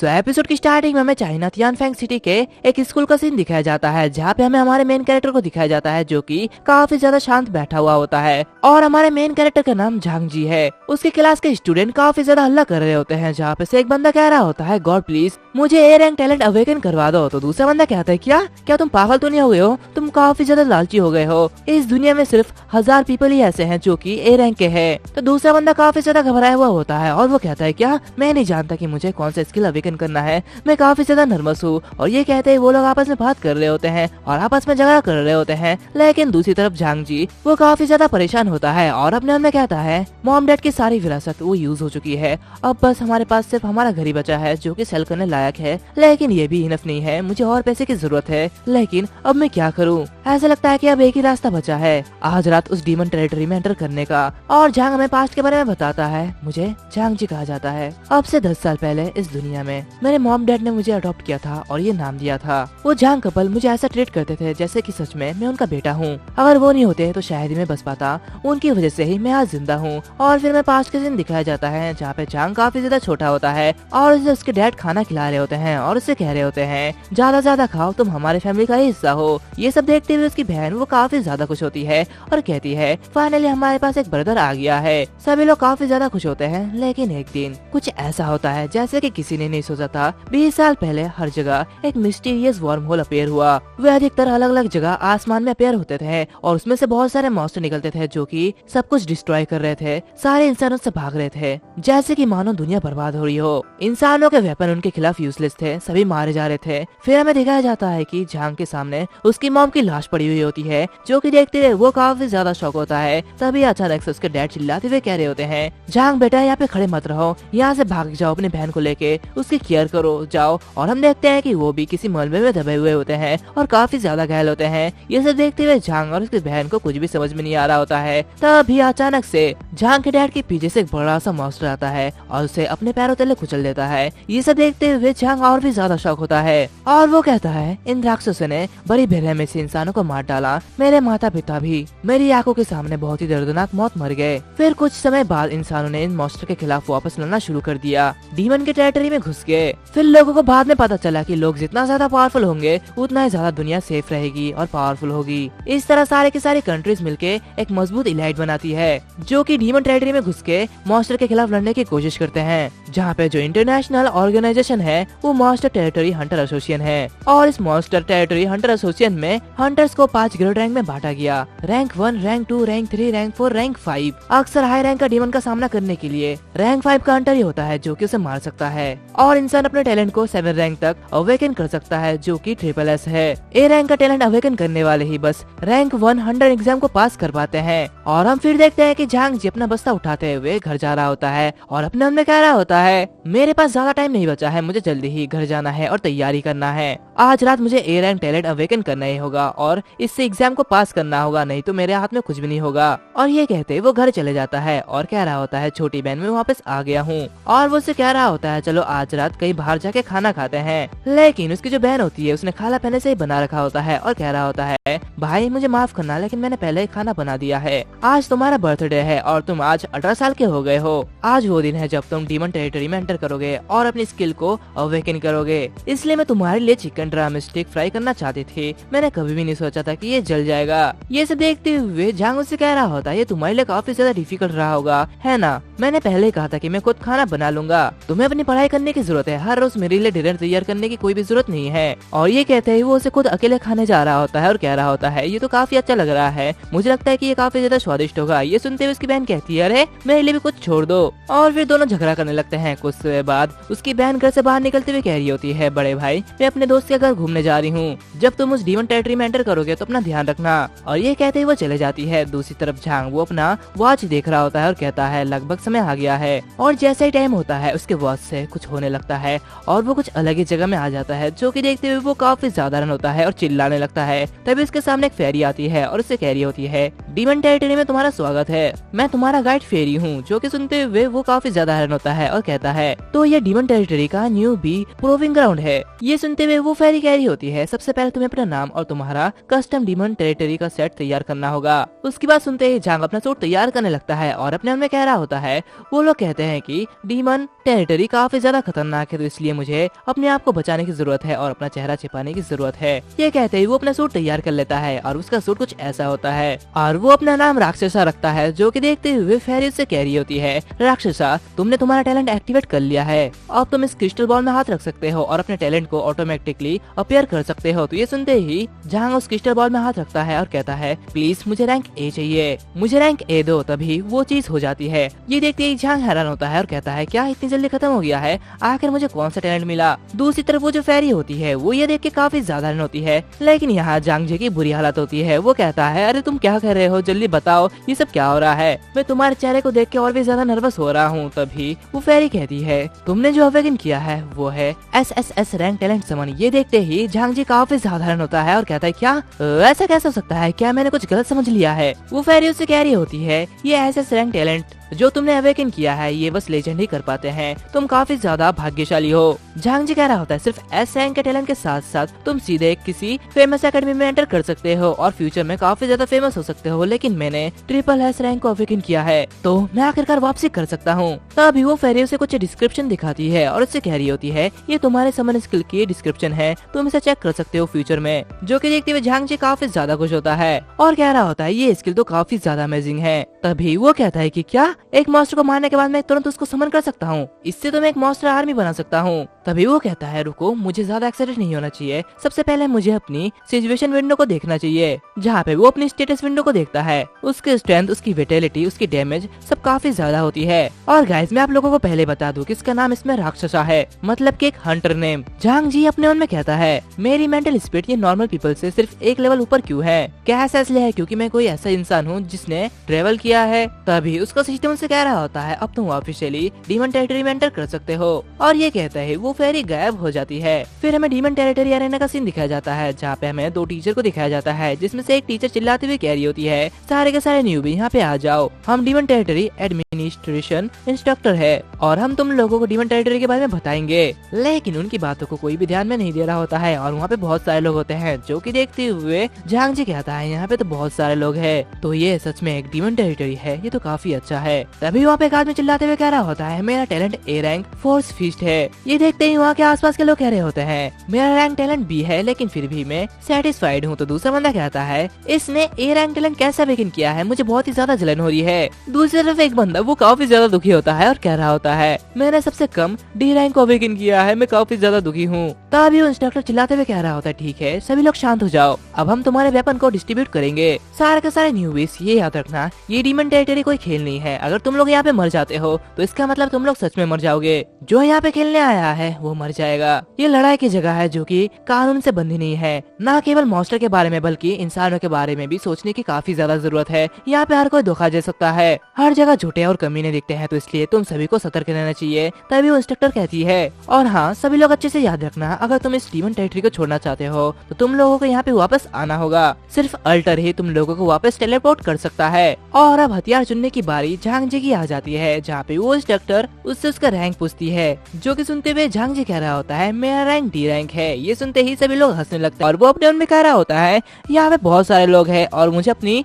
Episode की starting में हमें चाइना तियानफेंग सिटी के एक स्कूल का सीन दिखाया जाता है, जहाँ पे हमें हमारे मेन कैरेक्टर को दिखाया जाता है जो कि काफी ज्यादा शांत बैठा हुआ होता है। और हमारे मेन कैरेक्टर का नाम झांग जी है। उसके क्लास के स्टूडेंट काफी ज्यादा हल्ला कर रहे होते हैं, जहाँ पे से एक बंदा कह रहा होता है, गॉड प्लीज मुझे ए रैंक टैलेंट अवेकन करवा दो। तो दूसरा बंदा कहता है, क्या क्या तुम पागल तो नहीं हो गए हो, तुम काफी ज्यादा लालची हो गए हो, इस दुनिया में सिर्फ 1000 पीपल ही ऐसे हैं जो कि ए रैंक के हैं। तो दूसरा बंदा काफी ज्यादा घबराया हुआ होता है और वो कहता है, क्या मैं नहीं जानता कि मुझे कौन सा स्किल अवेकन करना है, मैं काफी ज्यादा नर्वस हूँ। और ये कहते ही वो लोग आपस में बात कर रहे होते हैं और आपस में झगड़ा कर रहे होते हैं। लेकिन दूसरी तरफ झांग जी वो काफी ज्यादा परेशान होता है और अपने मन में कहता है, मॉम डैड की सारी विरासत वो यूज हो चुकी है, अब बस हमारे पास सिर्फ हमारा घर ही बचा है जो कि सेल करने लायक है, लेकिन ये भी इनफ नहीं है, मुझे और पैसे की जरूरत है, लेकिन अब मैं क्या करूँ। ऐसा लगता है कि अब एक ही रास्ता बचा है, आज रात उस डीमन टेरिटरी में एंटर करने का। और झांग हमें पास्ट के बारे में बताता है, मुझे झांग जी कहा जाता है। अब से 10 साल पहले इस दुनिया में मेरे मॉम डैड ने मुझे अडॉप्ट किया था और ये नाम दिया था। वो झांग कपल मुझे ऐसा ट्रीट करते थे जैसे कि सच में मैं उनका बेटा हूँ। अगर वो नहीं होते तो शायद ही मैं बच पाता, उनकी वजह से ही मैं आज जिंदा हूँ। और फिर मैं पास्ट के दिन दिखाया जाता है जहाँ पे झांग काफी ज्यादा छोटा होता है और उसे उसके डैड खाना खिला रहे होते हैं और उससे कह रहे होते हैं, ज्यादा खाओ, तुम हमारे फैमिली का ही हिस्सा हो। ये सब देखते हुए उसकी बहन वो काफी ज्यादा खुश होती है और कहती है, फाइनली हमारे पास एक ब्रदर आ गया है। सभी लोग काफी ज्यादा खुश होते हैं। लेकिन एक दिन कुछ ऐसा होता है जैसे कि किसी ने नहीं सोचा था। 20 साल पहले हर जगह एक मिस्टीरियस वर्म होल अपेयर हुआ। वे अधिकतर अलग अलग जगह आसमान में अपेयर होते थे और उसमें से बहुत सारे मॉन्स्टर निकलते थे जो कि सब कुछ डिस्ट्रॉय कर रहे थे। सारे इंसानों से भाग रहे थे जैसे कि मानो दुनिया बर्बाद हो रही हो। इंसानों के वेपन उनके खिलाफ यूजलेस थे, सभी मारे जा रहे थे। फिर हमें दिखाया जाता है कि झांग के सामने उसकी मॉम की लाश पड़ी हुई होती है, जो कि देखते हुए वो काफी ज्यादा शॉक होता है। तभी अचानक से उसके डैड चिल्लाते हुए कह रहे होते हैं, झांग बेटा यहाँ पे खड़े मत रहो, यहाँ से भाग जाओ, अपनी बहन को लेके उसकी केयर करो, जाओ। और हम देखते हैं कि वो भी किसी मलबे में दबे हुए होते हैं और काफी ज्यादा घायल होते हैं। ये सब देखते हुए झांग और उसकी बहन को कुछ भी समझ में नहीं आ रहा होता है। तभी अचानक से झांग के डैड के पीछे से एक बड़ा सा मॉन्स्टर आता है और उसे अपने पैरों तले कुचल देता है। ये सब देखते हुए झांग और भी ज्यादा शॉक होता है और वो कहता है, इन राक्षसों ने बड़ी बेरहमी से इंसानों को मार डाला, मेरे माता पिता भी मेरी आंखों के सामने बहुत ही दर्दनाक मौत मर गए। फिर कुछ समय बाद इंसानों ने इन मॉन्स्टर के खिलाफ वापस लड़ना शुरू कर दिया, डीमन के टेरिटरी में घुस गए। फिर लोगों को बाद में पता चला कि लोग जितना ज्यादा पावरफुल होंगे उतना ही ज्यादा दुनिया सेफ रहेगी और पावरफुल होगी। इस तरह सारे की सारी कंट्रीज मिलके एक मजबूत इलाइट बनाती है जो कि डीमन टेरिटरी में घुस के मॉन्स्टर के खिलाफ लड़ने की कोशिश करते हैं। जहाँ पे जो इंटरनेशनल ऑर्गेनाइजेशन है वो मॉन्स्टर टेरिटरी हंटर एसोसिएशन है। और इस मॉन्स्टर टेरिटरी हंटर एसोसिएशन में हंटर्स को 5 ग्रेड रैंक में बांटा गया, rank 1, rank 2, rank 3, rank 4, rank 5। अक्सर हाई रैंक का डीमन का सामना करने के लिए रैंक 5 का हंटर ही होता है जो कि उसे मार सकता है। और इंसान अपने टैलेंट को 7 रैंक तक अवेकन कर सकता है जो कि SSS है। ए रैंक का टैलेंट अवेकन करने वाले ही बस रैंक 1 हंटर एग्जाम को पास कर पाते हैं। और हम फिर देखते हैं कि झांग जी अपना बस्ता उठाते हुए घर जा रहा होता है और अपने मन में कह रहा होता है, मेरे पास ज्यादा टाइम नहीं बचा है, मुझे जल्दी ही घर जाना है और तैयारी करना है। आज रात मुझे ए रैंक टैलेंट अवेकन करना ही होगा और इससे एग्जाम को पास करना होगा, नहीं तो मेरे हाथ में कुछ भी नहीं होगा। और ये कहते वो घर चले जाता है और कह रहा होता है, छोटी बहन मैं वापस आ गया हूँ। और वो उससे कह रहा होता है, चलो आज रात कहीं बाहर जाके खाना खाते हैं। लेकिन उसकी जो बहन होती है उसने खाना पहले से ही बना रखा होता है और कह रहा होता है, भाई मुझे माफ करना लेकिन मैंने पहले ही खाना बना दिया है, आज तुम्हारा बर्थडे है और तुम आज 18 साल के हो गए हो। आज वो दिन है जब तुम डीमन टेरिटरी में एंटर करोगे और अपनी स्किल को अवेकन करोगे, इसलिए मैं तुम्हारे लिए चिकन ड्राम स्टिक फ्राई करना चाहती थी, मैंने कभी भी नहीं सोचा था कि ये जल जाएगा। ये सब देखते हुए झांग उससे कह रहा होता है, ये तुम्हारे लिए काफी ज्यादा डिफिकल्ट रहा होगा, है ना? मैंने पहले ही कहा था कि मैं खुद खाना बना लूंगा, तुम्हें अपनी पढ़ाई करने की जरूरत है, हर रोज मेरे लिए डिनर तैयार करने की कोई भी जरूरत नहीं है। और ये कहते ही वो उसे खुद अकेले खाने जा रहा होता है और कह रहा होता है, ये तो काफी अच्छा लग रहा है, मुझे लगता है कि ये काफी ज्यादा स्वादिष्ट होगा। ये सुनते हुए उसकी बहन कहती है, अरे मेरे लिए भी कुछ छोड़ दो। और फिर दोनों झगड़ा करने लगते हैं। कुछ समय बाद उसकी बहन घर से बाहर निकलते हुए कह रही होती है, बड़े भाई मैं अपने दोस्त के घर घूमने जा रही हूँ, जब तुम उस डीमन टेरिटरी में एंटर करोगे तो अपना ध्यान रखना। और ये कहते ही वो चले जाती है। दूसरी तरफ झांग वो अपना वॉच देख रहा होता है और कहता है, लगभग समय आ गया है। और जैसे ही टाइम होता है उसके वॉच से कुछ होने लगता है और वो कुछ अलग ही जगह में आ जाता है, जो कि देखते हुए वो काफी साधारण होता है और चिल्लाने लगता है। तभी उसके सामने एक फेरी आती है और उससे कह रही होती है, डीमन टेरिटरी में तुम्हारा स्वागत है, मैं तुम्हारा गाइड फेरी हूँ। जो कि सुनते हुए वो काफी ज्यादा हैरान होता है और कहता है, तो ये डीमन टेरिटरी का न्यू बी प्रूविंग ग्राउंड है। ये सुनते हुए वो फेरी कह रही होती है, सबसे पहले तुम्हें अपना नाम और तुम्हारा कस्टम डीमन टेरिटरी का सेट तैयार करना होगा। उसकी बात सुनते ही झांग अपना सूट तैयार करने लगता है और अपने मन में कह रहा होता है, वो लोग कहते हैं कि डीमन टेरिटरी काफी ज्यादा खतरनाक है, तो इसलिए मुझे अपने आप को बचाने की जरूरत है और अपना चेहरा छिपाने की जरूरत है। ये कहते ही वो अपना सूट तैयार कर लेता है और उसका सूट कुछ ऐसा होता है और वो अपना नाम राक्षसा रखता है, जो कि देखते हुए फेरी उससे कह रही होती है, राक्षसा तुमने तुम्हारा टैलेंट एक्टिवेट कर लिया है, अब तुम इस क्रिस्टल बॉल में हाथ रख सकते हो और अपने टैलेंट को ऑटोमेटिकली अपीयर कर सकते हो। तो ये सुनते ही झांग उस क्रिस्टल बॉल में हाथ रखता है और कहता है, प्लीज मुझे रैंक ए चाहिए, मुझे रैंक ए दो। तभी वो चीज हो जाती है। ये देखते ही झांग हैरान होता है और कहता है, क्या इतनी जल्दी खत्म हो गया है, आखिर मुझे कौन सा टैलेंट मिला। दूसरी तरफ वो जो फेरी होती है वो ये देख के काफी ज्यादा होती है, लेकिन यहाँ झांग जी की बुरी हालत होती है। वो कहता है, अरे तुम क्या कर रहे हो, जल्दी बताओ ये सब क्या हो रहा है, मैं तुम्हारे चेहरे को देख के और भी ज्यादा नर्वस हो रहा हूँ। तभी वो फेरी कहती है, तुमने जो अवेकन किया है वो है SSS रैंक टैलेंट समन। ये देखते ही झांग जी काफी साधारण होता है और कहता है, क्या ऐसा कैसे हो सकता है, क्या मैंने कुछ गलत समझ लिया है। वो फेरी उससे कह रही होती है, ये SS रैंक टैलेंट जो तुमने अवेकन किया है ये बस लेजेंड ही कर पाते हैं, तुम काफी ज्यादा भाग्यशाली हो। झांग जी कह रहा होता है, सिर्फ एस रैंक के टैलेंट के साथ साथ तुम सीधे किसी फेमस एकेडमी में एंटर कर सकते हो और फ्यूचर में काफी ज्यादा फेमस हो सकते हो, लेकिन मैंने ट्रिपल एस रैंक को अवेकन किया है तो मैं आखिरकार वापसी कर सकता हूँ। तभी वो फेरी उसे कुछ डिस्क्रिप्शन दिखाती है और उससे कह रही होती है, ये तुम्हारे समन स्किल की डिस्क्रिप्शन है, तुम इसे चेक कर सकते हो फ्यूचर में। जो कि देखते हुए झांग जी काफी ज्यादा खुश होता है और कह रहा होता है, ये स्किल तो काफी ज्यादा अमेजिंग है। तभी वो कहता है कि क्या एक मॉन्स्टर को मारने के बाद मैं तुरंत उसको समन कर सकता हूँ, इससे तो मैं एक मॉन्स्टर आर्मी बना सकता हूँ। तभी वो कहता है, रुको मुझे ज्यादा एक्साइटेड नहीं होना चाहिए, सबसे पहले मुझे अपनी सिचुएशन विंडो को देखना चाहिए। जहाँ पे वो अपनी स्टेटस विंडो को देखता है, उसकी स्ट्रेंथ, उसकी विटेलिटी, उसकी डैमेज सब काफी ज्यादा होती है। और गाइस मैं आप लोगों को पहले बता दूं कि इसका नाम इसमें राक्षसा है, मतलब कि एक हंटर नेम। झांग जी अपने मन में कहता है, मेरी मेंटल स्पीड ये नॉर्मल पीपल से सिर्फ एक लेवल ऊपर क्यों है, क्या ऐसा इसलिए है क्योंकि मैं कोई ऐसा इंसान हूँ जिसने ट्रेवल किया है। तभी उसका सिस्टम से कह रहा होता है, अब तुम ऑफिशियली डीमन टेरिटरी में एंटर कर सकते हो। और ये कहता है वो फेरी गायब हो जाती है। फिर हमें डीमन टेरिटरी अरेना का सीन दिखाया जाता है, जहाँ पे हमें दो टीचर को दिखाया जाता है, जिसमें से एक टीचर चिल्लाते हुए कह रही होती है, सारे के सारे न्यूबी यहाँ पे आ जाओ, हम डीमन टेरिटरी एडमिनिस्ट्रेशन इंस्ट्रक्टर है और हम तुम लोगों को डीमन टेरिटरी के बारे में बताएंगे। लेकिन उनकी बातों को कोई भी ध्यान में नहीं दे रहा होता है और वहाँ पे बहुत सारे लोग होते हैं, जो कि देखते हुए झांग जी कहता है, यहाँ पे तो बहुत सारे लोग हैं, तो ये सच में एक डीमन टेरिटरी है, ये तो काफी अच्छा है। तभी वहाँ पे एक आदमी चिल्लाते हुए कह रहा होता है, मेरा talent A rank force feast है। ये देखते ही वहाँ के आसपास के लोग कह रहे होते हैं, मेरा रैंक टैलेंट बी है, लेकिन फिर भी मैं सेटिस्फाइड हूँ। तो दूसरा बंदा कहता है, इसने ए रैंक टैलेंट कैसे अवेकन किया है, मुझे बहुत ही ज्यादा जलन हो रही है। दूसरी तरफ एक बंदा वो काफी ज्यादा दुखी होता है और कह रहा होता है, मैंने सबसे कम डी रैंक को अवेकन किया है, मैं काफी ज्यादा दुखी हूँ। तभी वो इंस्ट्रक्टर चिल्लाते हुए कह रहा होता है, ठीक है सभी लोग शांत हो जाओ, अब हम तुम्हारे वेपन को डिस्ट्रीब्यूट करेंगे। सारे के सारे न्यूबीज ये याद रखना, ये डीमन टेरिटरी कोई खेल नहीं है, अगर तुम लोग यहाँ पे मर जाते हो तो इसका मतलब तुम लोग सच में मर जाओगे, जो यहाँ पे खेलने आया है वो मर जाएगा। ये लड़ाई की जगह है जो कि कानून से बंधी नहीं है, न केवल मॉन्स्टर के बारे में बल्कि इंसानों के बारे में भी सोचने की काफी ज्यादा जरूरत है। यहाँ पे हर कोई धोखा दे सकता है, हर जगह झूठे और कमीने दिखते हैं, तो इसलिए तुम सभी को सतर्क रहना चाहिए। तभी वो इंस्ट्रक्टर कहती है, और हाँ सभी लोग अच्छे से याद रखना, अगर तुम इस डीमन टेरिटरी को छोड़ना चाहते हो तो तुम लोगों को यहाँ पे वापस आना होगा, सिर्फ अल्टर ही तुम लोगों को वापस टेलीपोर्ट कर सकता है। और अब हथियार चुनने की बारी झांग जी की आ जाती है, जहाँ पे वो इंस्ट्रक्टर उससे उसका रैंक पूछती है, जो कि सुनते हुए झांग जी कह रहा होता है, मेरा रैंक डी रैंक है। ये सुनते ही सभी लोग हंसने लगते हैं और वो अपने मन में कह रहा होता है, यहाँ पे बहुत सारे लोग हैं और मुझे अपनी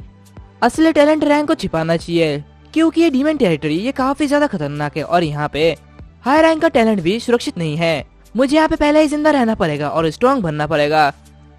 असली टैलेंट रैंक को छिपाना चाहिए, क्योंकि ये डीमन टेरिटरी ये काफी ज्यादा खतरनाक है और यहाँ पे हाई रैंक का टैलेंट भी सुरक्षित नहीं है, मुझे यहाँ पे पहले ही जिंदा रहना पड़ेगा और स्ट्रॉन्ग बनना पड़ेगा।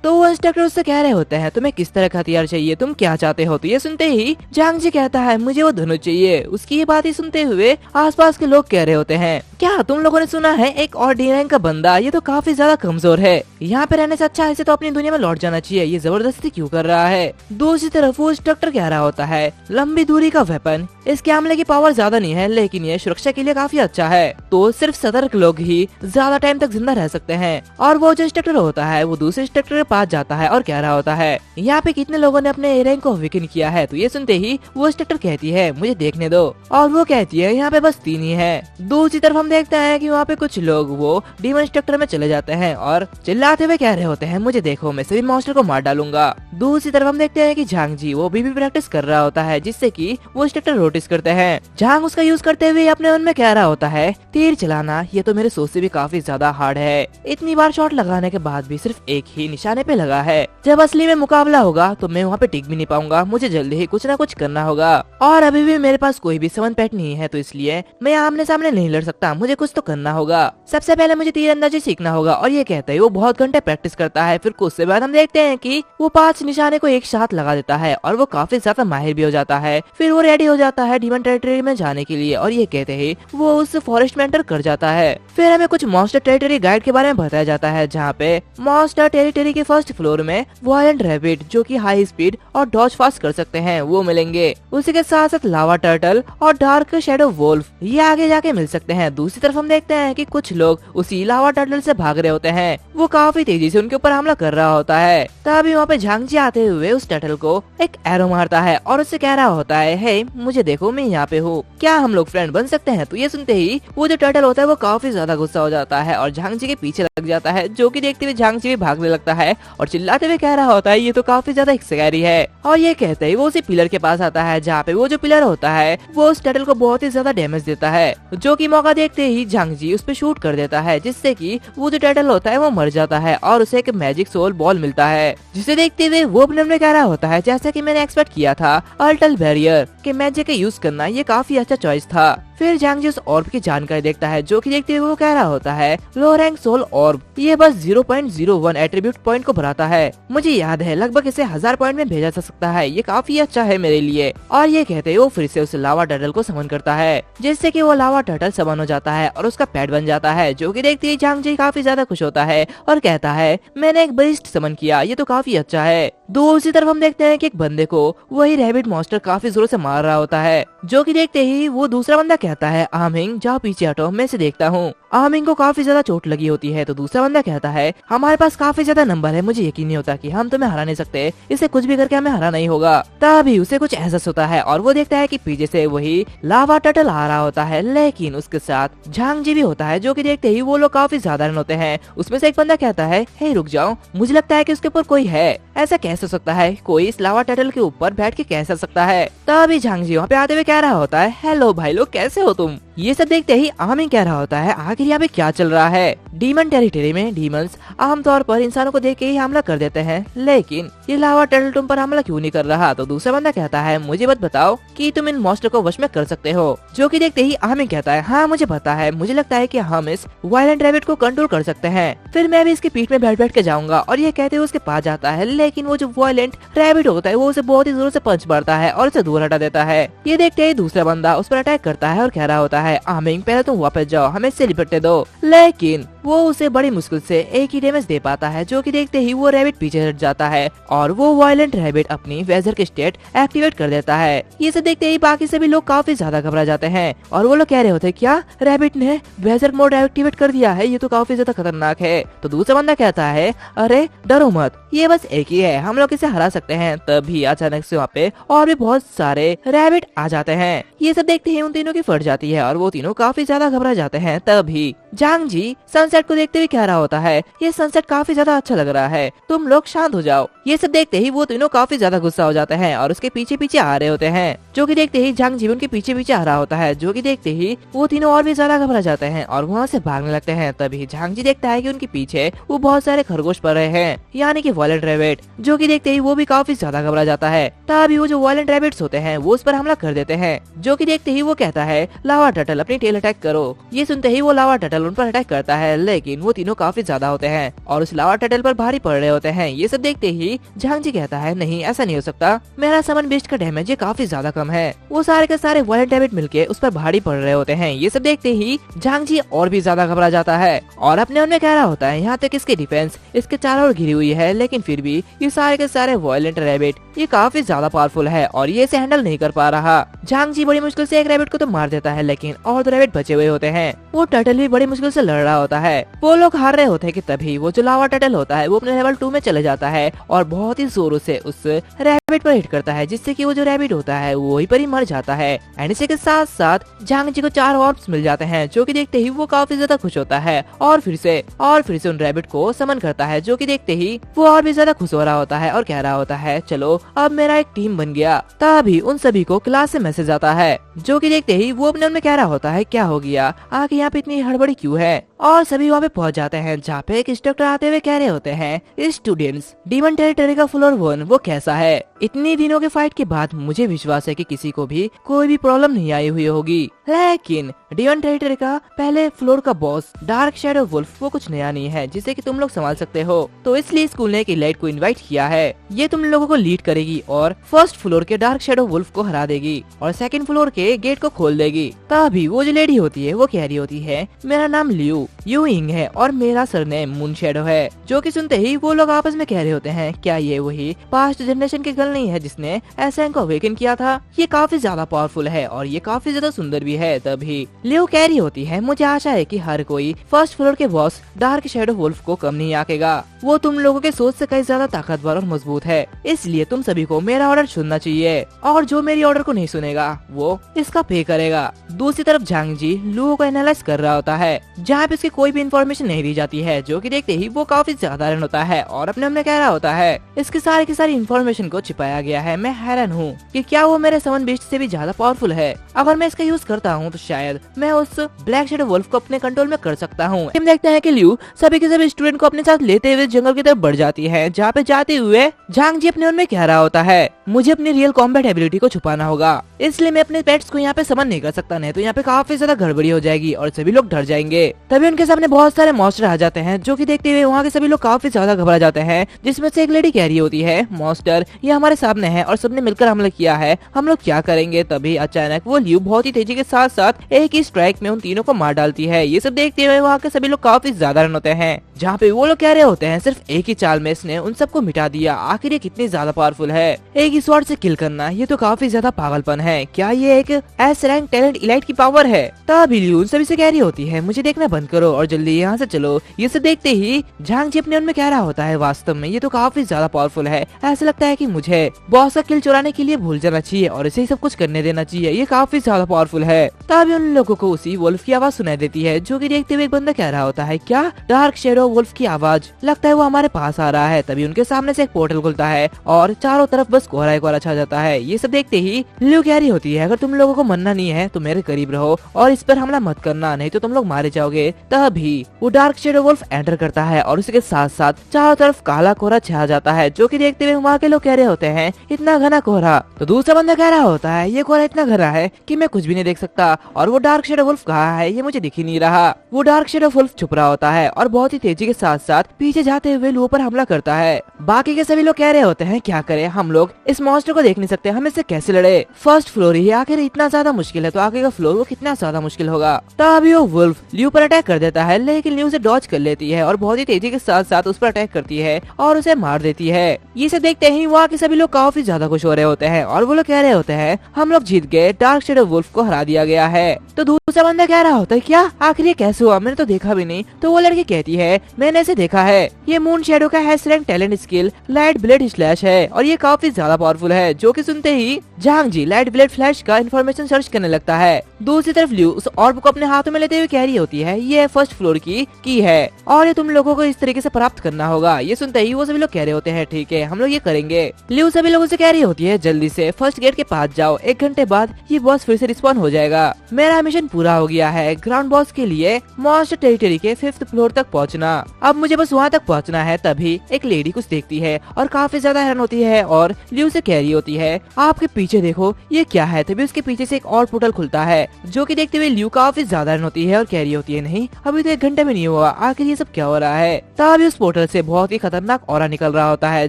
तो वो इंस्ट्रक्टर उससे कह रहे होते हैं, तुम्हें किस तरह का हथियार चाहिए, तुम क्या चाहते हो। तो ये सुनते ही झांग जी कहता है, मुझे वो धनुष चाहिए। उसकी ये बात ही सुनते हुए आसपास के लोग कह रहे होते हैं, क्या तुम लोगों ने सुना है एक और डी रैंक का बंदा, ये तो काफी ज्यादा कमजोर है, यहाँ पे रहने से अच्छा इसे तो अपनी दुनिया में लौट जाना चाहिए, ये जबरदस्ती क्यों कर रहा है। दूसरी तरफ वो इंस्ट्रक्टर कह रहा होता है, लंबी दूरी का वेपन, इसके हमले की पावर ज्यादा नहीं है लेकिन ये सुरक्षा के लिए काफी अच्छा है, तो सिर्फ सतर्क लोग ही ज्यादा टाइम तक जिंदा रह सकते हैं। और वो जो इंस्ट्रक्टर होता है वो दूसरे इंस्ट्रक्टर के पास जाता है और कह रहा होता है, यहाँ पे कितने लोगों ने अपने ए रैंक को अवेकन किया है। तो ये सुनते ही वो इंस्ट्रक्टर कहती है, मुझे देखने दो, और वो कहती है, यहाँ पे बस 3 ही है। दूसरी तरफ हम देखते हैं कि वहाँ पे कुछ लोग वो डीमन इंस्ट्रक्टर में चले जाते हैं और चिल्लाते हुए कह रहे होते हैं, मुझे देखो मैं सभी मॉन्स्टर को मार डालूंगा। दूसरी तरफ हम देखते हैं कि झांग जी वो भी प्रैक्टिस कर रहा होता है, जिससे कि वो इंस्ट्रक्टर नोटिस करते हैं। झांग उसका यूज करते हुए अपने मन में कह रहा होता है, तीर चलाना ये तो मेरे सोच से भी काफी ज्यादा हार्ड है, इतनी बार शॉट लगाने के बाद भी सिर्फ एक ही निशाने पे लगा है। जब असली में मुकाबला होगा तो मैं वहाँ पे टिक भी नहीं पाऊंगा, मुझे जल्दी ही कुछ ना कुछ करना होगा। और अभी भी मेरे पास कोई भी 7 पेट नहीं है, तो इसलिए मैं आमने सामने नहीं लड़ सकता, मुझे कुछ तो करना होगा। सबसे पहले मुझे तीरंदाजी सीखना होगा। और ये कहते ही वो बहुत घंटे प्रैक्टिस करता है। फिर कुछ से बाद हम देखते हैं कि वो 5 निशाने को एक साथ लगा देता है और वो काफी ज्यादा माहिर भी हो जाता है। फिर वो रेडी हो जाता है डीमन टेरिटरी में जाने के लिए। और ये कहते ही वो उस फॉरेस्ट में एंटर कर जाता है। फिर हमें कुछ मॉन्स्टर टेरिटरी गाइड के बारे में बताया जाता है, जहाँ पे मॉन्स्टर टेरिटरी के फर्स्ट फ्लोर में वायलेंट रैबिट जो कि हाई स्पीड और डॉज फास्ट कर सकते हैं वो मिलेंगे। उसी के साथ साथ लावा टर्टल और डार्क शैडो वोल्फ ये आगे जाके मिल सकते हैं। दूसरी तरफ हम देखते हैं कि कुछ लोग उसी लावा टर्टल से भाग रहे होते हैं, वो काफी तेजी से उनके ऊपर हमला कर रहा होता है। तभी वहाँ पे झांगजी आते हुए उस टर्टल को एक एरो मारता है और उससे कह रहा होता है, हे मुझे देखो मैं यहाँ पे हूँ, क्या हम लोग फ्रेंड बन सकते हैं। तो ये सुनते ही वो जो टर्टल होता है वो काफी ज्यादा गुस्सा हो जाता है और झांगजी के पीछे लग जाता है, जो कि देखते हुए झांगजी भी भागने लगता है और चिल्लाते हुए कह रहा होता है ये तो काफी ज्यादा स्कैरी है। और ये कहते ही वो उसी पिलर के पास आता है, जहाँ पे वो जो पिलर होता है वो उस टर्टल को बहुत ही ज्यादा डैमेज देता है, जो कि मौका देखते ही झांगजी उस पे शूट कर देता है, जिससे कि वो जो टर्टल होता है वो मर जाता है और उसे एक मैजिक सोल बॉल मिलता है, जिसे देखते हुए वो अपने में कह रहा होता है, जैसा कि मैंने एक्सपेक्ट किया था अल्टल बैरियर के मैजिक का यूज करना ये काफी अच्छा चॉइस था। फिर झांगजी उस ऑर्ब की जानकारी देखता है, जो कि देखते हुए वो कह रहा होता है लो रैंक सोल ऑर्ब ये बस 0.01 एट्रीब्यूट पॉइंट को भराता है, मुझे याद है लगभग इसे 1000 पॉइंट में भेजा जा सकता है, ये काफी अच्छा है मेरे लिए। और ये कहते हुए वो फिर से उस लावा टर्टल को समन करता है, जिससे कि वो लावा टर्टल समन हो जाता है और उसका पेट बन जाता है, जो कि देखते ही झांगजी काफी ज्यादा खुश होता है और कहता है मैंने एक बरिस्ट समन किया, ये तो काफी अच्छा है। दूसरी तरफ हम देखते हैं कि एक बंदे को वही रैबिट मॉन्स्टर काफी जोर से मार रहा होता है, जो कि देखते ही वो दूसरा बंदा कहता है आमिंग जाओ पीछे हटो मैं इसे देखता हूँ। आमिंग को काफी ज्यादा चोट लगी होती है, तो दूसरा बंदा कहता है हमारे पास काफी ज्यादा नंबर है, मुझे यकीन नहीं होता कि हम तुम्हें हरा नहीं सकते, इसे कुछ भी करके हमें हरा नहीं होगा। तभी उसे कुछ एहसास होता है और वो देखता है कि पीछे से वही लावा टर्टल आ रहा होता है, लेकिन उसके साथ झांगजी भी होता है, जो कि देखते ही वो लोग काफी साधारण होते हैं। उसमें से एक बंदा कहता है हे रुक जाओ, मुझे लगता है कि उसके ऊपर कोई है, ऐसा कैसे हो सकता है, कोई इस लावा टर्टल के ऊपर बैठ के कैसे सकता है। तभी झांगजी वहाँ पे आते हुए कह रहा होता है हेलो भाई लोग कैसे हो तुम। ये सब देखते ही आमिंग कह रहा होता है आखिर यहाँ पे क्या चल रहा है। डीमन टेरिटरी में डीमंस आमतौर पर इंसानों को देख के ही हमला कर देते हैं, लेकिन ये लावा टर्टल तुम पर हमला क्यों नहीं कर रहा। तो दूसरा बंदा कहता है मुझे बस बताओ कि तुम इन मॉन्स्टर को वश में कर सकते हो, जो कि देखते ही आमिंग कहता है हाँ मुझे पता है, मुझे लगता है कि हम इस वायलेंट रैबिट को कंट्रोल कर सकते हैं, फिर मैं भी इसके पीठ में बैठ बैठ के जाऊंगा। और ये कहते हुए उसके पास जाता है, लेकिन वो जो वायलेंट रैबिट होता है वो उसे बहुत ही जोर से पंच मारता है और उसे दूर हटा देता है। ये देखते ही दूसरा बंदा उस पर अटैक करता है और कह रहा होता है आमिंग पहले तुम वापस जाओ, हमें इससे निपटने दो, लेकिन वो उसे बड़ी मुश्किल से एक ही डैमेज दे पाता है, जो कि देखते ही वो रैबिट पीछे हट जाता है और वो वायलेंट रैबिट अपनी वेजर की स्टेट एक्टिवेट कर देता है। ये सब देखते ही बाकी सभी लोग काफी ज्यादा घबरा जाते हैं और वो लोग कह रहे होते हैं क्या रैबिट ने वेजर मोड एक्टिवेट कर दिया है, ये तो काफी ज्यादा खतरनाक है। तो दूसरा बंदा कहता है अरे डरो मत, ये बस एक ही है, हम लोग इसे हरा सकते हैं। तभी अचानक से वहाँ पे और भी बहुत सारे रैबिट आ जाते हैं। ये सब देखते ही उन तीनों की फट जाती है और वो तीनों काफी ज्यादा घबरा जाते हैं। तभी झांगजी सनसेट को देखते हुए कह रहा होता है ये सनसेट काफी ज्यादा अच्छा लग रहा है, तुम लोग शांत हो जाओ। ये सब देखते ही वो तीनों काफी ज्यादा गुस्सा हो जाते हैं और उसके पीछे पीछे आ रहे होते हैं, जो कि देखते ही झांगजी उनके पीछे पीछे आ रहा होता है, जो कि देखते ही वो तीनों और भी ज्यादा घबरा जाते हैं और वहाँ से भागने लगते हैं। तभी झांगजी देखता है कि उनके पीछे वो बहुत सारे खरगोश पड़ रहे हैं, यानी कि वायलेंट रैबिट, जो कि देखते ही वो भी काफी ज्यादा घबरा जाता है। तभी वो जो वायलेंट रैबिट्स होते हैं वो उस पर हमला कर देते हैं, जो कि देखते ही वो कहता है लावा टर्टल अपनी टेल अटैक करो। ये सुनते ही वो लावा टर्टल उन पर अटैक करता है, लेकिन वो तीनों काफी ज्यादा होते हैं और उस लावा टर्टल पर भारी पड़ रहे होते हैं। ये सब देखते ही झांगजी कहता है नहीं ऐसा नहीं हो सकता, मेरा समन बेस्ट का डैमेज ये काफी ज्यादा कम है। वो सारे के सारे वायलेंट रैबिट मिलके उस पर भारी पड़ रहे होते हैं। ये सब देखते ही झांगजी और भी ज्यादा घबरा जाता है और अपने मन में कह रहा होता है यहाँ तक इसकी डिफेंस इसके चारों ओर घिरी हुई है, लेकिन फिर भी ये सारे के सारे वायलेंट रैबिट ये काफी ज्यादा पावरफुल है और ये इसे हैंडल नहीं कर पा रहा। झांगजी बड़ी मुश्किल से एक रैबिट को तो मार देता है, लेकिन और दो रैबिट बचे हुए होते हैं। वो टर्टल भी बड़ी मुश्किल से लड़ रहा होता है। वो लोग हार रहे होते हैं कि तभी वो जो लावा टर्टल होता है वो अपने लेवल 2 में चले जाता है और बहुत ही जोरों से उस रैबिट पर हिट करता है, जिससे कि वो जो रैबिट होता है वो वहीं पर ही मर जाता है। एंड इसी के साथ साथ झांगजी को 4 ऑर्ब्स मिल जाते हैं, जो कि देखते ही वो काफी ज्यादा खुश होता है और फिर से उन रैबिट को समन करता है, जो कि देखते ही वो और भी ज्यादा खुश हो रहा होता है और कह रहा होता है चलो अब मेरा एक टीम बन गया। तभी उन सभी को क्लास से मैसेज आता है, जो कि देखते ही वो अपने मन में कह रहा होता है क्या हो गया, आगे यहाँ पे इतनी हड़बड़ी क्यों है। और सभी वहाँ पे पहुँच जाते हैं जहाँ पे एक इंस्ट्रक्टर आते हुए कह रहे होते हैं, स्टूडेंट्स डीमन टेरिटरी का फ्लोर 1 वो कैसा है। इतनी दिनों के फाइट के बाद मुझे विश्वास है कि किसी को भी कोई भी प्रॉब्लम नहीं आई हुई होगी, लेकिन डीमन टेरिटरी का पहले फ्लोर का बॉस डार्क शैडो वुल्फ वो कुछ नया नहीं है जिसे कि तुम लोग संभाल सकते हो। तो इसलिए स्कूल ने एक इलाइट को इनवाइट किया है, ये तुम लोगों को लीड करेगी और फर्स्ट फ्लोर के डार्क शैडो वुल्फ को हरा देगी और सेकंड फ्लोर के गेट को खोल देगी। तभी वो जो लेडी होती है वो कह रही होती है, मेरा नाम लियू यूइंग है और मेरा सरनेम मून शैडो है। जो कि सुनते ही वो लोग आपस में कह रहे होते हैं, क्या ये वही पास्ट जनरेशन की गर्ल नहीं है जिसने एसएन को अवेकन किया था। ये काफी ज्यादा पावरफुल है और ये काफी ज्यादा सुंदर भी है। तभी लियो कह रही होती है, मुझे आशा है कि हर कोई फर्स्ट फ्लोर के बॉस डार्क शैडो वुल्फ को कम नहीं आकेगा। वो तुम लोगों के सोच से कई ज्यादा ताकतवर और मजबूत है, इसलिए तुम सभी को मेरा ऑर्डर सुनना चाहिए और जो मेरी ऑर्डर को नहीं सुनेगा वो इसका पे करेगा। दूसरी तरफ झांग जी लुओ को एनालाइज कर रहा होता है जहाँ पे इसकी कोई भी इन्फॉर्मेशन नहीं दी जाती है, जो कि देखते ही वो काफी साधारण होता है और अपने में कह रहा होता है, इसकी सारी की सारी इन्फॉर्मेशन को छिपाया गया है। मैं हैरान हूँ कि क्या वो मेरे समन बीस्ट से भी ज्यादा पावरफुल है। अगर मैं इसका यूज करता हूँ तो शायद मैं उस ब्लैक शैडो वुल्फ को अपने कंट्रोल में कर सकता हूँ। हम देखते हैं कि लियू सभी के सभी स्टूडेंट को अपने साथ लेते हुए जंगल की तरफ बढ़ जाती है, जहाँ पे जाते हुए झांग जी अपने मन में कह रहा होता है, मुझे अपनी रियल कॉम्बैट एबिलिटी को छुपाना होगा, इसलिए मैं अपने पेट्स को यहाँ पे समन नहीं कर सकता, नहीं तो यहाँ पे काफी ज्यादा गड़बड़ी हो जाएगी और सभी लोग डर जाएंगे। तभी उनके सामने बहुत सारे मॉन्स्टर आ जाते हैं, जो कि देखते हुए वहाँ के सभी लोग काफी ज्यादा घबरा जाते हैं, जिसमें से एक लेडी कह रही होती है, मॉन्स्टर ये हमारे सामने है और सबने मिलकर हमला किया है, हम लोग क्या करेंगे। तभी अचानक वो लियू बहुत ही तेजी के साथ साथ एक ही स्ट्राइक में उन तीनों को मार डालती है। ये सब देखते हुए वहाँ के सभी लोग काफी ज्यादा रन होते हैं, जहाँ पे वो लोग कह रहे होते हैं, सिर्फ एक ही चाल में इसने उन सबको मिटा दिया, आखिर ये कितनी ज्यादा पावरफुल है। एक ही स्वॉर्ड से किल करना ये तो काफी ज्यादा पागलपन है, क्या ये एक एस रैंक टैलेंट इलाइट की पावर है। तभी लियू उन सभी से कह रही होती है, मुझे देखना बंद करो और जल्दी यहाँ से चलो। ये सब देखते ही झांग जी अपने उनमें कह रहा होता है, वास्तव में ये तो काफी ज्यादा पावरफुल है, ऐसा लगता है कि मुझे बॉस का किल चुराने के लिए भूल जाना चाहिए और इसे सब कुछ करने देना चाहिए, ये काफी ज्यादा पावरफुल है। तभी उन लोगों को उसी वुल्फ की आवाज सुनाई देती है, जो कि देखते हुए एक बंदा कह रहा होता है, क्या डार्क शैडो वुल्फ की आवाज, लगता है वो हमारे पास आ रहा है। तभी उनके सामने से एक पोर्टल खुलता है और चारों तरफ बस कोहरा ही कोहरा छा जाता है। ये सब देखते ही लियू कह रही होती है, अगर तुम लोगों को मरना नहीं है तो मेरे करीब रहो और इस पर हमला मत करना, नहीं तो तुम लोग मारे जाओगे। तभी वो डार्क शैडो वुल्फ एंटर करता है और उसके साथ साथ चारों तरफ काला कोहरा छा जाता है, जो कि देखते हुए वहाँ के लोग कह रहे होते हैं, इतना घना कोहरा। तो दूसरा बंदा कह रहा होता है, ये कोहरा इतना घना है कि मैं कुछ भी नहीं देख सकता और वो डार्क शैडो वुल्फ कहाँ है ये मुझे दिख ही नहीं रहा। वो डार्क शैडो वुल्फ छुप रहा होता है और बहुत ही तेजी के साथ साथ पीछे जाते हुए लुओ पर हमला करता है। बाकी के सभी लोग कह रहे होते हैं, क्या करें, हम लोग इस मॉन्स्टर को देख नहीं सकते, हम इससे कैसे लड़े। फर्स्ट फ्लोर ही आखिर इतना ज्यादा मुश्किल है तो आगे का फ्लोर वो कितना ज्यादा मुश्किल होगा। तभी वो वुल्फ लियू पर अटैक कर देता है, लेकिन लियू से डॉज कर लेती है और बहुत ही तेजी के साथ साथ उस पर अटैक करती है और उसे मार देती है। ये सब देखते ही वहाँ के सभी लोग काफी ज्यादा खुश हो रहे होते हैं और वो लोग कह रहे होते हैं, हम लोग जीत गए, डार्क शैडो वुल्फ को हरा दिया गया है। तो दूसरा बंदा कह रहा होता है, क्या आखिर ये कैसे हुआ, मैंने तो देखा भी नहीं। तो वो लड़की कहती है, मैंने इसे देखा है, ये मून शैडो का S rank talent skill light blade slash है और ये काफी ज्यादा पावरफुल है। जो कि सुनते ही झांग जी लाइट ब्लेड फ्लैश का इन्फॉर्मेशन सर्च करने लगता है। दूसरी तरफ लियू उस ऑर्ब को अपने हाथों में लेते हुए कह रही होती है, ये फर्स्ट फ्लोर की है और ये तुम लोगों को इस तरीके से प्राप्त करना होगा। ये सुनते ही वो सभी लोग कह रहे होते हैं, ठीक है हम लोग ये करेंगे। लियू सभी लोगों से कह रही होती है, जल्दी से फर्स्ट गेट के पास जाओ, 1 घंटे बाद ये बॉस फिर से रिस्पॉन्ड हो जाएगा। मेरा मिशन पूरा हो गया है, ग्राउंड बॉस के लिए मॉन्स्टर टेरिटरी के 5th फ्लोर तक पहुँचना, अब मुझे बस वहाँ तक पहुँचना है। तभी एक लेडी कुछ देखती है और काफी ज्यादा हैरान होती है और लियू से कह रही होती है, आपके पीछे देखो ये क्या है। तभी उसके पीछे से एक और पोर्टल खुलता है, जो कि देखते हुए लियू काफी ज्यादा हैरान होती है और कह रही होती है, नहीं अभी तो 1 घंटे में नहीं हुआ, आखिर ये सब क्या हो रहा है। तभी उस पोर्टल से बहुत ही खतरनाक ऑरा निकल रहा होता है,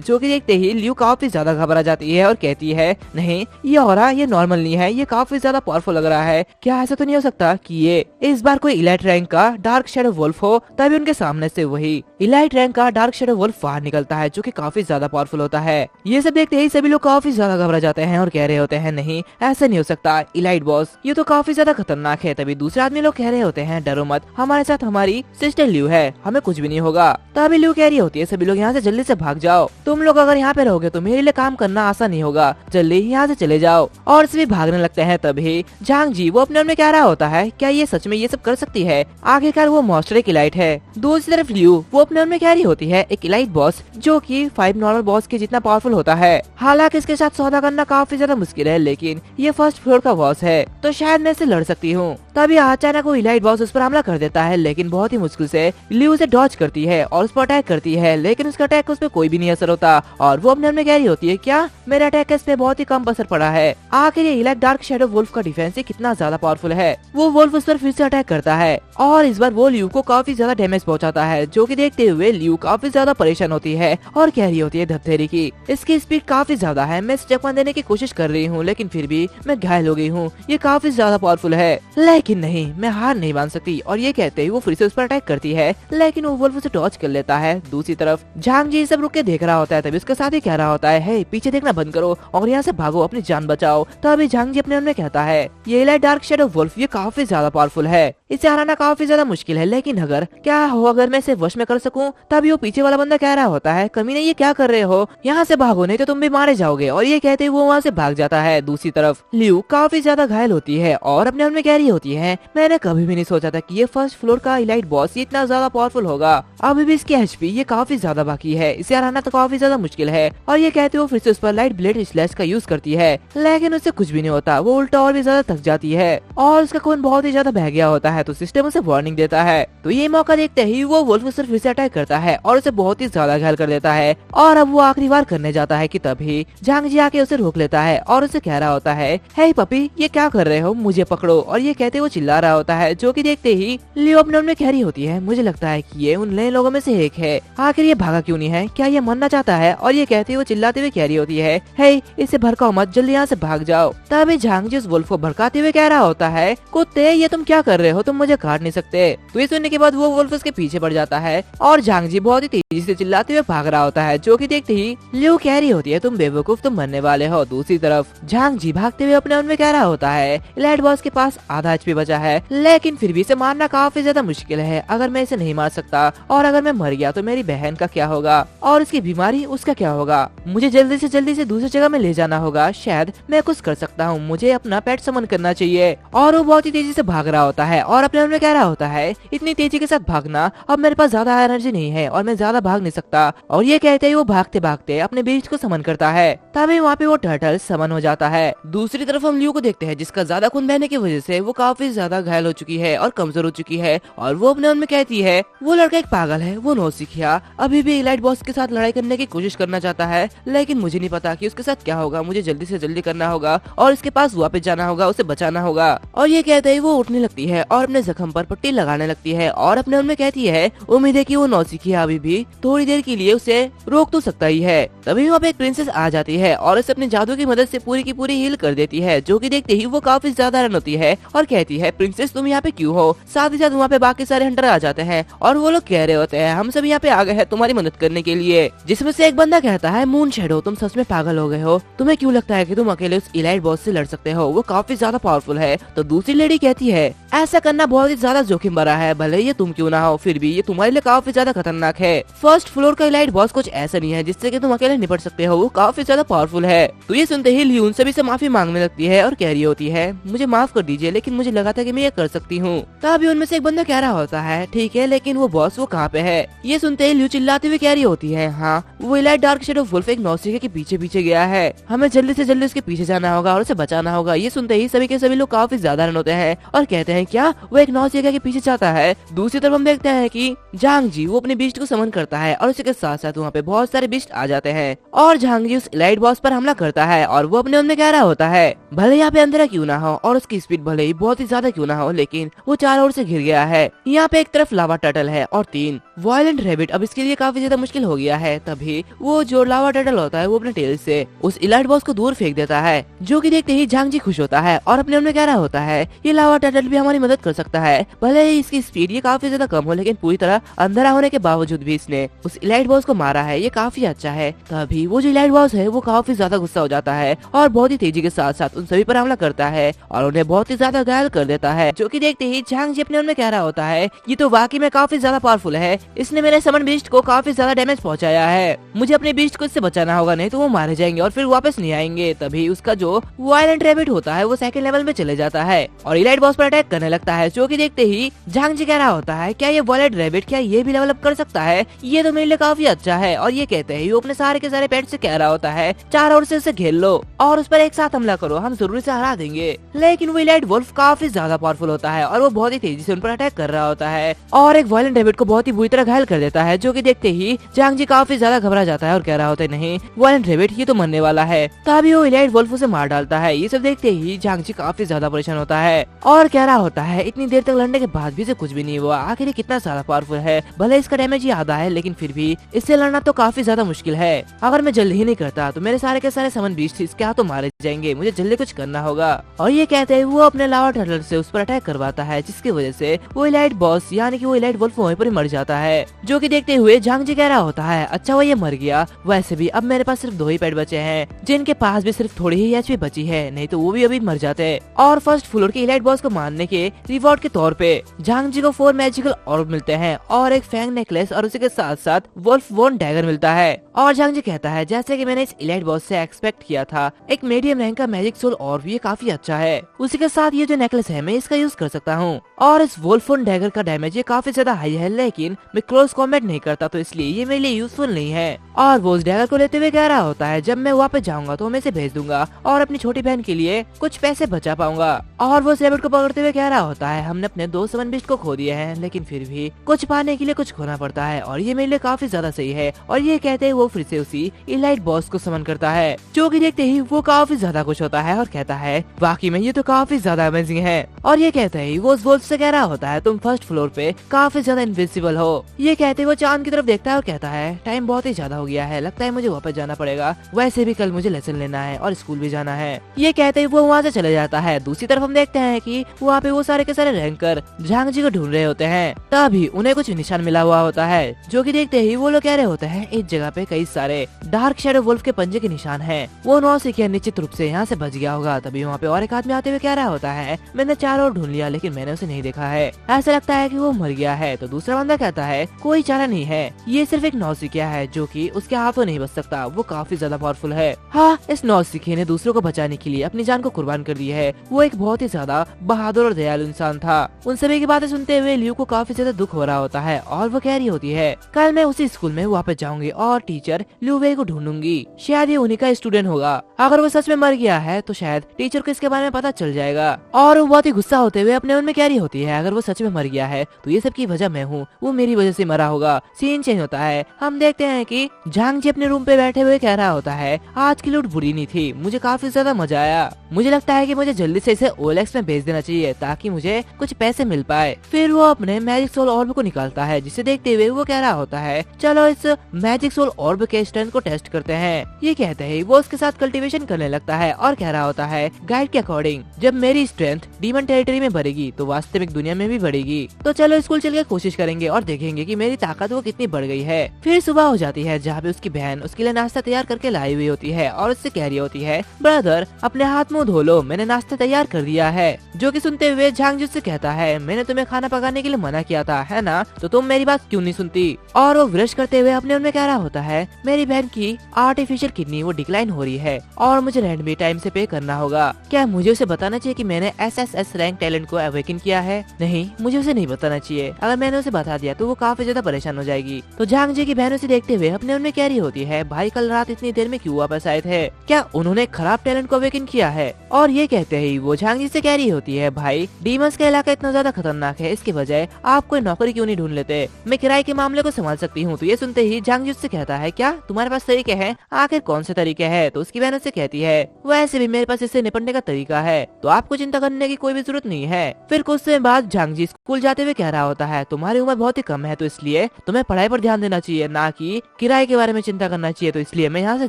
जो कि देखते ही लियू काफी ज्यादा घबरा जाती है और कहती है, नहीं ये ऑरा ये नॉर्मल नहीं है, ये काफी ज्यादा पावरफुल लग रहा है, क्या ऐसा तो नहीं हो सकता कि ये इस बार कोई इलाइट रैंक का डार्क शैडो वुल्फ हो। तभी उनके सामने से वही इलाइट रैंक का डार्क शैडो वुल्फ बाहर निकलता है, जो कि काफी ज्यादा पावरफुल होता है। ये सब देखते ही सभी लोग काफी ज्यादा घबरा जाते हैं और कह रहे होते हैं, नहीं ऐसा नहीं हो सकता, इलाइट बॉस ये तो काफी ज्यादा खतरनाक है। तभी दूसरे आदमी लोग कह रहे होते हैं, डरो मत, हमारे साथ हमारी सिस्टर लियू है, हमें कुछ भी नहीं होगा। तभी लियू कह रही होती है, सभी लोग यहाँ से जल्दी से भाग जाओ, तुम लोग अगर यहाँ पे रहोगे तो मेरे लिए काम करना आसान नहीं होगा, जल्दी यहाँ से चले जाओ। और सभी भागने लगते हैं। तभी झांग जी वो अपने मन में कह रहा होता है, क्या ये सच में ये सब कर सकती है, आखिरकार वो मॉन्स्टर एक इलाइट है। दूसरी तरफ लियू वो अपने मन में कह रही होती है, एक इलाइट बॉस जो कि 5 नॉर्मल बॉस के जितना पावरफुल होता है, हालांकि हालांकि इसके साथ सौदा करना काफी ज्यादा मुश्किल है, लेकिन ये फर्स्ट फ्लोर का बॉस है तो शायद मैं इससे लड़ सकती हूँ। तभी अचानक वो इलाइट बॉस उस पर हमला कर देता है, लेकिन बहुत ही मुश्किल से लियू उसे डॉज करती है और उस पर अटैक करती है, लेकिन उसका अटैक उस पर कोई भी नहीं असर होता और वो अपने आप में कह रही होती है क्या मेरा अटैक इस पे बहुत ही कम असर पड़ा है। आखिर ये इलाइट डार्क शैडो वुल्फ का डिफेंस कितना ज्यादा पावरफुल है। वो वुल्फ उस पर फिर से अटैक करता है और इस बार वो लियू को काफी ज्यादा डैमेज पहुंचाता है, जो कि देखते हुए लियू काफी ज्यादा परेशान होती है और कह रही होती है धत्तेरी की इसकी स्पीड काफी ज्यादा है, मैं चकमा देने की कोशिश कर रही हूँ लेकिन फिर भी मैं घायल हो गई हूँ, ये काफी ज्यादा पावरफुल है, लेकिन नहीं मैं हार नहीं मान सकती। और ये कहते ही वो फिर से उस पर अटैक करती है, लेकिन वो वुल्फ उसे डॉज कर लेता है। दूसरी तरफ झांग जी सब रुक के देख रहा होता है, तभी उसके साथ ही कह रहा होता है हे पीछे देखना बंद करो और यहाँ से भागो, अपनी जान बचाओ। तभी झांग जी अपने मन में कहता है ये इलाइट डार्क शैडो वुल्फ ये काफी ज्यादा पावरफुल है, इसे हराना काफी ज्यादा मुश्किल है, लेकिन अगर मैं इसे वश में कर सकूं। तभी वो पीछे वाला बंदा कह रहा होता है कमीने ये क्या कर रहे हो, यहाँ से भागो नहीं तो तुम भी मारे जाओगे। और ये कहते वो वहाँ से भाग जाता है। दूसरी तरफ लियू काफी ज्यादा घायल होती है और अपने मन में कह रही होती है मैंने कभी भी नहीं सोचा था कि ये फर्स्ट फ्लोर का इलाइट बॉस ये इतना ज्यादा पावरफुल होगा। अभी भी इसकी एचपी ये काफी ज्यादा बाकी है, इसे हराना तो काफी ज्यादा मुश्किल है। और ये कहते वो फिर से उस पर लाइट ब्लेड स्लैश का यूज करती है, लेकिन उससे कुछ भी नहीं होता, वो उल्टा और भी ज्यादा थक जाती है और उसका खून बहुत ही ज्यादा बह गया होता है। तो सिस्टम उसे वार्निंग देता है। तो ये मौका देखते ही वो वुल्फ उस पर फिर से अटैक करता है और उसे बहुत ही ज्यादा घायल कर देता है। और अब वो आखिरी बार करने जाता है कि तभी झांग जी आके उसे रोक लेता है और उसे कह रहा होता है हे पपी ये क्या कर रहे हो, मुझे पकड़ो। और ये कहते वो चिल्ला रहा होता है, जो कि देखते ही लियो अपने मन में कह रही होती है मुझे लगता है कि ये उन नए लोगों में से एक है, आखिर ये भागा क्यों नहीं है, क्या ये मरना चाहता है। और ये कहते वो चिल्लाते हुए कह रही होती है हे इसे भड़काओ मत, जल्दी यहाँ से भाग जाओ। तभी झांग जी उस वुल्फ को भड़काते हुए कह रहा होता है कुत्ते ये तुम क्या कर रहे हो, तुम मुझे काट नहीं सकते। तो ये सुनने के बाद वो वुल्फ उसके पीछे पड़ जाता है और झांग जी बहुत ही तेजी से चिल्लाते हुए भाग रहा होता है, जो कि देखते ही लियो कह रही होती है तुम बेवकूफ, तुम मरने वाले हो। दूसरी तरफ झांग जी भागते हुए अपने मन में कह रहा होता है इलाइट बॉस के पास आधा एचपी बचा है, लेकिन फिर भी इसे मारना काफी ज्यादा मुश्किल है। अगर मैं इसे नहीं मार सकता और अगर मैं मर गया तो मेरी बहन का क्या होगा और उसकी बीमारी उसका क्या होगा, मुझे जल्दी से दूसरी जगह में ले जाना होगा, शायद मैं कुछ कर सकता हूँ, मुझे अपना पेट समन करना चाहिए। और वो बहुत ही तेजी से भाग रहा होता है और अपने मन में कह रहा होता है इतनी तेजी के साथ भागना, अब मेरे पास ज्यादा एनर्जी नहीं है और मैं ज्यादा भाग नहीं सकता। और ये कहते ही वो भागते भागते अपने बीच को समन करता है, तभी वहाँ पे वो टर्टल समन हो जाता है। दूसरी तरफ हम लियो को देखते हैं, जिसका ज्यादा खून बहने की वजह से वो काफी ज्यादा घायल हो चुकी है और कमजोर हो चुकी है। और वो अपने मन में कहती है वो लड़का एक पागल है, वो नौसिखिया अभी भी इलाइट बॉस के साथ लड़ाई करने की कोशिश करना चाहता है, लेकिन मुझे नहीं पता कि उसके साथ क्या होगा, मुझे जल्दी से जल्दी करना होगा और इसके पास वापस जाना होगा, उसे बचाना होगा। और ये कहते ही वो उठने लगती है और अपने जख्म पर पट्टी लगाने लगती है और अपने मन में कहती है उम्मीद है कि वो नौसिखिया अभी भी थोड़ी देर के लिए उसे रोक तो सकता ही है। तभी वहाँ पे एक प्रिंसेस आ जाती है और उसे अपने जादू की मदद से पूरी की पूरी हील कर देती है, जो कि देखते ही वो काफी ज्यादा हैरान होती है और कहती है प्रिंसेस तुम यहाँ पे क्यों हो। साथ ही साथ वहाँ पे बाकी सारे हंटर आ जाते हैं और वो लोग कह रहे होते हैं हम सब यहाँ पे आ गए हैं तुम्हारी मदद करने के लिए, जिसमें से एक बंदा कहता है मून शैडो तुम सच में पागल हो गए हो, तुम्हें क्यों लगता है कि तुम अकेले उस इलाइट बॉस से लड़ सकते हो, वो काफी ज्यादा पावरफुल है। तो दूसरी लेडी कहती है ऐसा करना बहुत ही ज्यादा जोखिम भरा है, भले ये तुम क्यों ना हो फिर भी ये तुम्हारे लिए काफी ज्यादा खतरनाक है। फर्स्ट फ्लोर का इलाइट बॉस कुछ ऐसा नहीं है जिससे कि तुम अकेले निपट सकते हो, वो काफी ज्यादा पावरफुल है। तो ये सुनते ही लियून सभी से माफी मांगने लगती है और कह रही होती है मुझे माफ कर दीजिए, लेकिन मुझे लगा था कि मैं ये कर सकती हूँ। तभी उनमें से एक बंदा कह रहा होता है ठीक है, लेकिन वो बॉस वो कहाँ पे है। ये सुनते ही लियू चिल्लाते हुए कह रही होती है हाँ वो इलाइट डार्क शैडो वुल्फ एक नौसिखिया के पीछे पीछे गया है, हमें जल्दी से जल्दी उसके पीछे जाना होगा और उसे बचाना होगा। ये सुनते ही सभी के सभी लोग काफी ज्यादा हैरान होते हैं और कहते हैं क्या वो एक नौसिखिया के पीछे जाता है। दूसरी तरफ हम देखते हैं कि झांग जी वो अपने बीस्ट को समन करता है और उसी के साथ साथ वहाँ पे बहुत सारे बीस्ट आ जाते हैं और झांग जी उस इलाइट बॉस पर हमला करता है और वो अपने मन में कह रहा होता है भले यहाँ पे अंधेरा क्यों ना हो और उसकी स्पीड भले ही बहुत ही ज्यादा क्यों ना हो, लेकिन वो चारों ओर से घिर गया है। यहाँ पे एक तरफ लावा टर्टल है और 3 वायलेंट रैबिट, अब इसके लिए काफी ज्यादा मुश्किल हो गया है। तभी वो जो लावा टर्टल होता है वो अपने टेल से उस इलाइट बॉस को दूर फेंक देता है, जो कि देखते ही झांग जी खुश होता है और अपने मन में कह रहा होता है ये लावा टर्टल भी हमारी मदद कर सकता है, भले ही इसकी स्पीड ये काफी ज्यादा कम हो, लेकिन पूरी तरह अंधेरा होने के बावजूद भी इसने उस इलाइट बॉस को मारा है, ये काफी अच्छा है। तभी वो जो इलाइट बॉस है वो काफी ज्यादा गुस्सा हो जाता है और बहुत ही तेजी के साथ साथ उन सभी पर हमला करता है और उन्हें बहुत ही ज्यादा घायल कर देता है, जो कि देखते ही झांग जी अपने मन में कह रहा होता है ये तो वाकई में काफी ज्यादा पावरफुल है, इसने मेरे समन बीस्ट को काफी ज्यादा डैमेज पहुंचाया है, मुझे अपने बीस्ट को इससे बचाना होगा, नहीं तो वो मारे जाएंगे और फिर वापस नहीं आएंगे। तभी उसका जो वायलेंट रैबिट होता है वो सेकंड लेवल में चले जाता है और इलाइट बॉस पर अटैक करने लगता है, जो कि देखते ही झांग जी कह रहा होता है क्या ये वायलेंट रैबिट क्या ये भी लेवल अप कर सकता है, ये तो मेरे लिए काफी अच्छा है। और ये कहते हैं वो अपने सारे के सारे पेट से कह रहा होता है चारों ओर से उसे घेर लो और उस पर एक साथ हमला करो, हम जरूर से हरा देंगे। लेकिन वो इलाइट वुल्फ काफी ज्यादा पावरफुल होता है और वो बहुत ही तेजी से उन पर अटैक कर रहा होता है और एक वायलेंट रैबिट को बहुत ही बुरी तरह घायल कर देता है, जो कि देखते ही झांग जी काफी ज्यादा घबरा जाता है और कह रहा होता है नहीं वायलेंट रैबिट ये तो मरने वाला है। तभी वो इलाइट वुल्फ उसे मार डालता है। ये सब देखते ही झांग जी काफी ज्यादा परेशान होता है और कह रहा होता है इतनी देर तक लड़ने के बाद भी इसे कुछ भी नहीं हुआ, आखिर ये कितना ज्यादा पावरफुल है। भले इसका डैमेज ही आधा है लेकिन फिर भी इससे लड़ना तो काफी ज्यादा मुश्किल है। अगर मैं जल्दी ही नहीं करता तो मेरे सारे के सारे समन बीस्ट इसके हाथों मारे जाएंगे, मुझे जल्दी कुछ करना होगा। और ये कहते हैं वो अपने लावा टर्टल से उस पर अटैक करवाता है, जिसकी वजह से वो इलाइट बॉस यानी कि वो इलाइट वुल्फ वहीं पर ही मर जाता है। जो कि देखते हुए झांग जी कह रहा होता है अच्छा वो ये मर गया, वैसे भी अब मेरे पास सिर्फ 2 ही पेट बचे हैं जिनके पास भी सिर्फ थोड़ी ही एचपी बची है, नहीं तो वो भी अभी मर जाते। और फर्स्ट फ्लोर के इलाइट बॉस को मारने के रिवॉर्ड के तौर पे झांग जी को 4 मैजिकल ऑर्ब मिलते हैं और एक फैंग नेकलेस और उसी के साथ साथ वुल्फ वोन डैगर मिलता है। और झांग जी कहता है जैसे कि मैंने इस इलाइट बॉस से एक्सपेक्ट किया था, एक मीडियम रैंक का मैजिक सोल ऑर्ब ये काफी अच्छा है, उसी के साथ ये जो नेकलेस है मैं इसका यूज कर सकता हूँ। और इस वुल्फ वोन डैगर का डैमेज ये काफी ज्यादा हाई है, लेकिन मैं क्लोज कॉम्बैट नहीं करता तो इसलिए ये मेरे लिए यूजफुल नहीं है। और वो उस डैगर को लेते हुए कह रहा होता है जब मैं वापस जाऊंगा तो मैं इसे भेज दूंगा और अपनी छोटी बहन के लिए कुछ पैसे बचा पाऊंगा। और वो रैबिट को पकड़ते हुए कह रहा होता है हमने अपने 2 समन बीस्ट को खो दिए हैं, लेकिन फिर भी कुछ पाने के लिए कुछ खोना पड़ता है और ये मेरे लिए काफी ज्यादा सही है। और ये कहते हैं वो फिर से उसी इलाइट बॉस को समन करता है, जो कि देखते ही वो काफी ज्यादा खुश होता है और कहता है बाकी में ये तो काफी ज्यादा अमेजिंग है। और ये कहते ही वो उस वुल्फ से कह रहा होता है तुम फर्स्ट फ्लोर पे काफी ज्यादा इनविजिबल हो। ये कहते वो चांद की तरफ देखता है और कहता है टाइम बहुत ही ज्यादा हो गया है, लगता है मुझे वापस जाना पड़ेगा, वैसे भी कल मुझे लेसन लेना है और स्कूल भी जाना है। ये कहते ही वो वहाँ से चले जाता है। दूसरी तरफ हम देखते हैं कि वहाँ पे वो सारे के सारे रैंकर झांग जी को ढूंढ रहे होते हैं, तभी उन्हें कुछ निशान मिला हुआ होता है, जो कि देखते ही वो लोग कह रहे होते हैं इस जगह पे कई सारे डार्क शैडो वुल्फ के पंजे के निशान हैं। वो नौसिखिया निश्चित रूप से यहाँ से बच गया होगा। तभी वहाँ पे और एक आदमी आते हुए कह रहा होता है मैंने चारों ओर ढूंढ लिया लेकिन मैंने उसे नहीं देखा है, ऐसा लगता है कि वो मर गया है। तो दूसरा बंदा कहता है कोई चारा नहीं है, ये सिर्फ एक नौसिखिया है जो कि उसके हाथों नहीं बच सकता, वो काफी ज्यादा पावरफुल है। हाँ, इस नौसिखिये ने दूसरों को बचाने के लिए अपनी जान को कुर्बान कर दी है। वो एक बहुत ही ज्यादा बहादुर और दयालु इंसान था। उन सभी की बातें सुनते हुए लियू को काफी ज्यादा दुख हो रहा होता है और वो कह रही होती है कल मैं उसी स्कूल में वापस जाऊंगी और टीचर लियू वेई को ढूंढूंगी, शायद ये उन्हीं का स्टूडेंट होगा। अगर वो सच में मर गया है तो शायद टीचर को इसके बारे में पता चल जाएगा। और वो बहुत ही गुस्सा होते हुए अपने मन में कह रही होती है अगर वो सच में मर गया है तो ये सब की वजह मैं हूँ, वो मेरी वजह से मरा होगा। सीन चेंज होता है, हम देखते हैं कि झांग जी अपने रूम पे बैठे हुए कह रहा होता है आज की लूट बुरी नहीं थी, मुझे काफी ज्यादा मजा आया, मुझे लगता है कि मुझे जल्दी से इसे ओलेक्स में भेज देना चाहिए ताकि मुझे कुछ पैसे मिल पाए। फिर वो अपने मैजिक सोल ऑर्ब को निकालता है, जिसे देखते हुए वो कह रहा होता है चलो इस मैजिक सोल ऑर्ब के स्ट्रेंथ को टेस्ट करते हैं। ये कहते ही वो उसके साथ कल्टीवेशन करने लगता है और कह रहा होता है गाइड के अकॉर्डिंग जब मेरी स्ट्रेंथ डीमन टेरिटरी में बढ़ेगी तो वास्तविक दुनिया में भी बढ़ेगी, तो चलो स्कूल चल के कोशिश करेंगे और देखेंगे कि मेरी ताकत वो कितनी बढ़ गई है। फिर सुबह हो जाती है जहाँ पे उसकी बहन उसके लिए नाश्ता तैयार करके लाई हुई होती है और उससे कह रही होती है ब्रदर अपने हाथ मुंह धो लो, मैंने नाश्ता तैयार कर दिया है। जो कि सुनते हुए झांग जी से कहता है मैंने तुम्हें खाना पकाने के लिए मना किया था है ना, तो तुम मेरी बात क्यों नहीं सुनती। और वो ब्रश करते हुए अपने उनमें कह रहा होता है मेरी बहन की आर्टिफिशियल किडनी वो डिक्लाइन हो रही है और मुझे रेंट भी टाइम से पे करना होगा। क्या मुझे उसे बताना चाहिए कि मैंने SSS रैंक टैलेंट को अवेकन किया है? नहीं, मुझे उसे नहीं बताना चाहिए, अगर मैंने उसे बता दिया तो वो काफी ज्यादा परेशान हो जाएगी। तो झांग जी की बहन उसे देखते हुए अपने उनमें कह रही होती है भाई कल रात इतनी देर में क्यों वापस आए थे, क्या उन्होंने खराब टैलेंट को अवेकन किया है? और ये कहते ही वो झांग जी से कह रही होती है भाई डीमंस का इलाका इतना ज्यादा खतरनाक है, इसके बजाय आप कोई नौकरी क्यों नहीं ढूंढ लेते, मैं किराए के मामले को संभाल सकती हूँ। तो ये सुनते ही झांग जी उससे कहता है क्या तुम्हारे पास तरीके हैं? आखिर कौन से तरीके हैं? तो उसकी बहन उससे कहती है वैसे भी मेरे पास इससे निपटने का तरीका है, तो आपको चिंता करने की कोई भी जरूरत नहीं है। फिर कुछ समय बाद झांग जी स्कूल जाते हुए कह रहा होता है तुम्हारी उम्र बहुत ही कम है तो इसलिए तुम्हें पढ़ाई पर ध्यान देना चाहिए, ना कि किराए के बारे में चिंता करना चाहिए, तो इसलिए मैं यहाँ से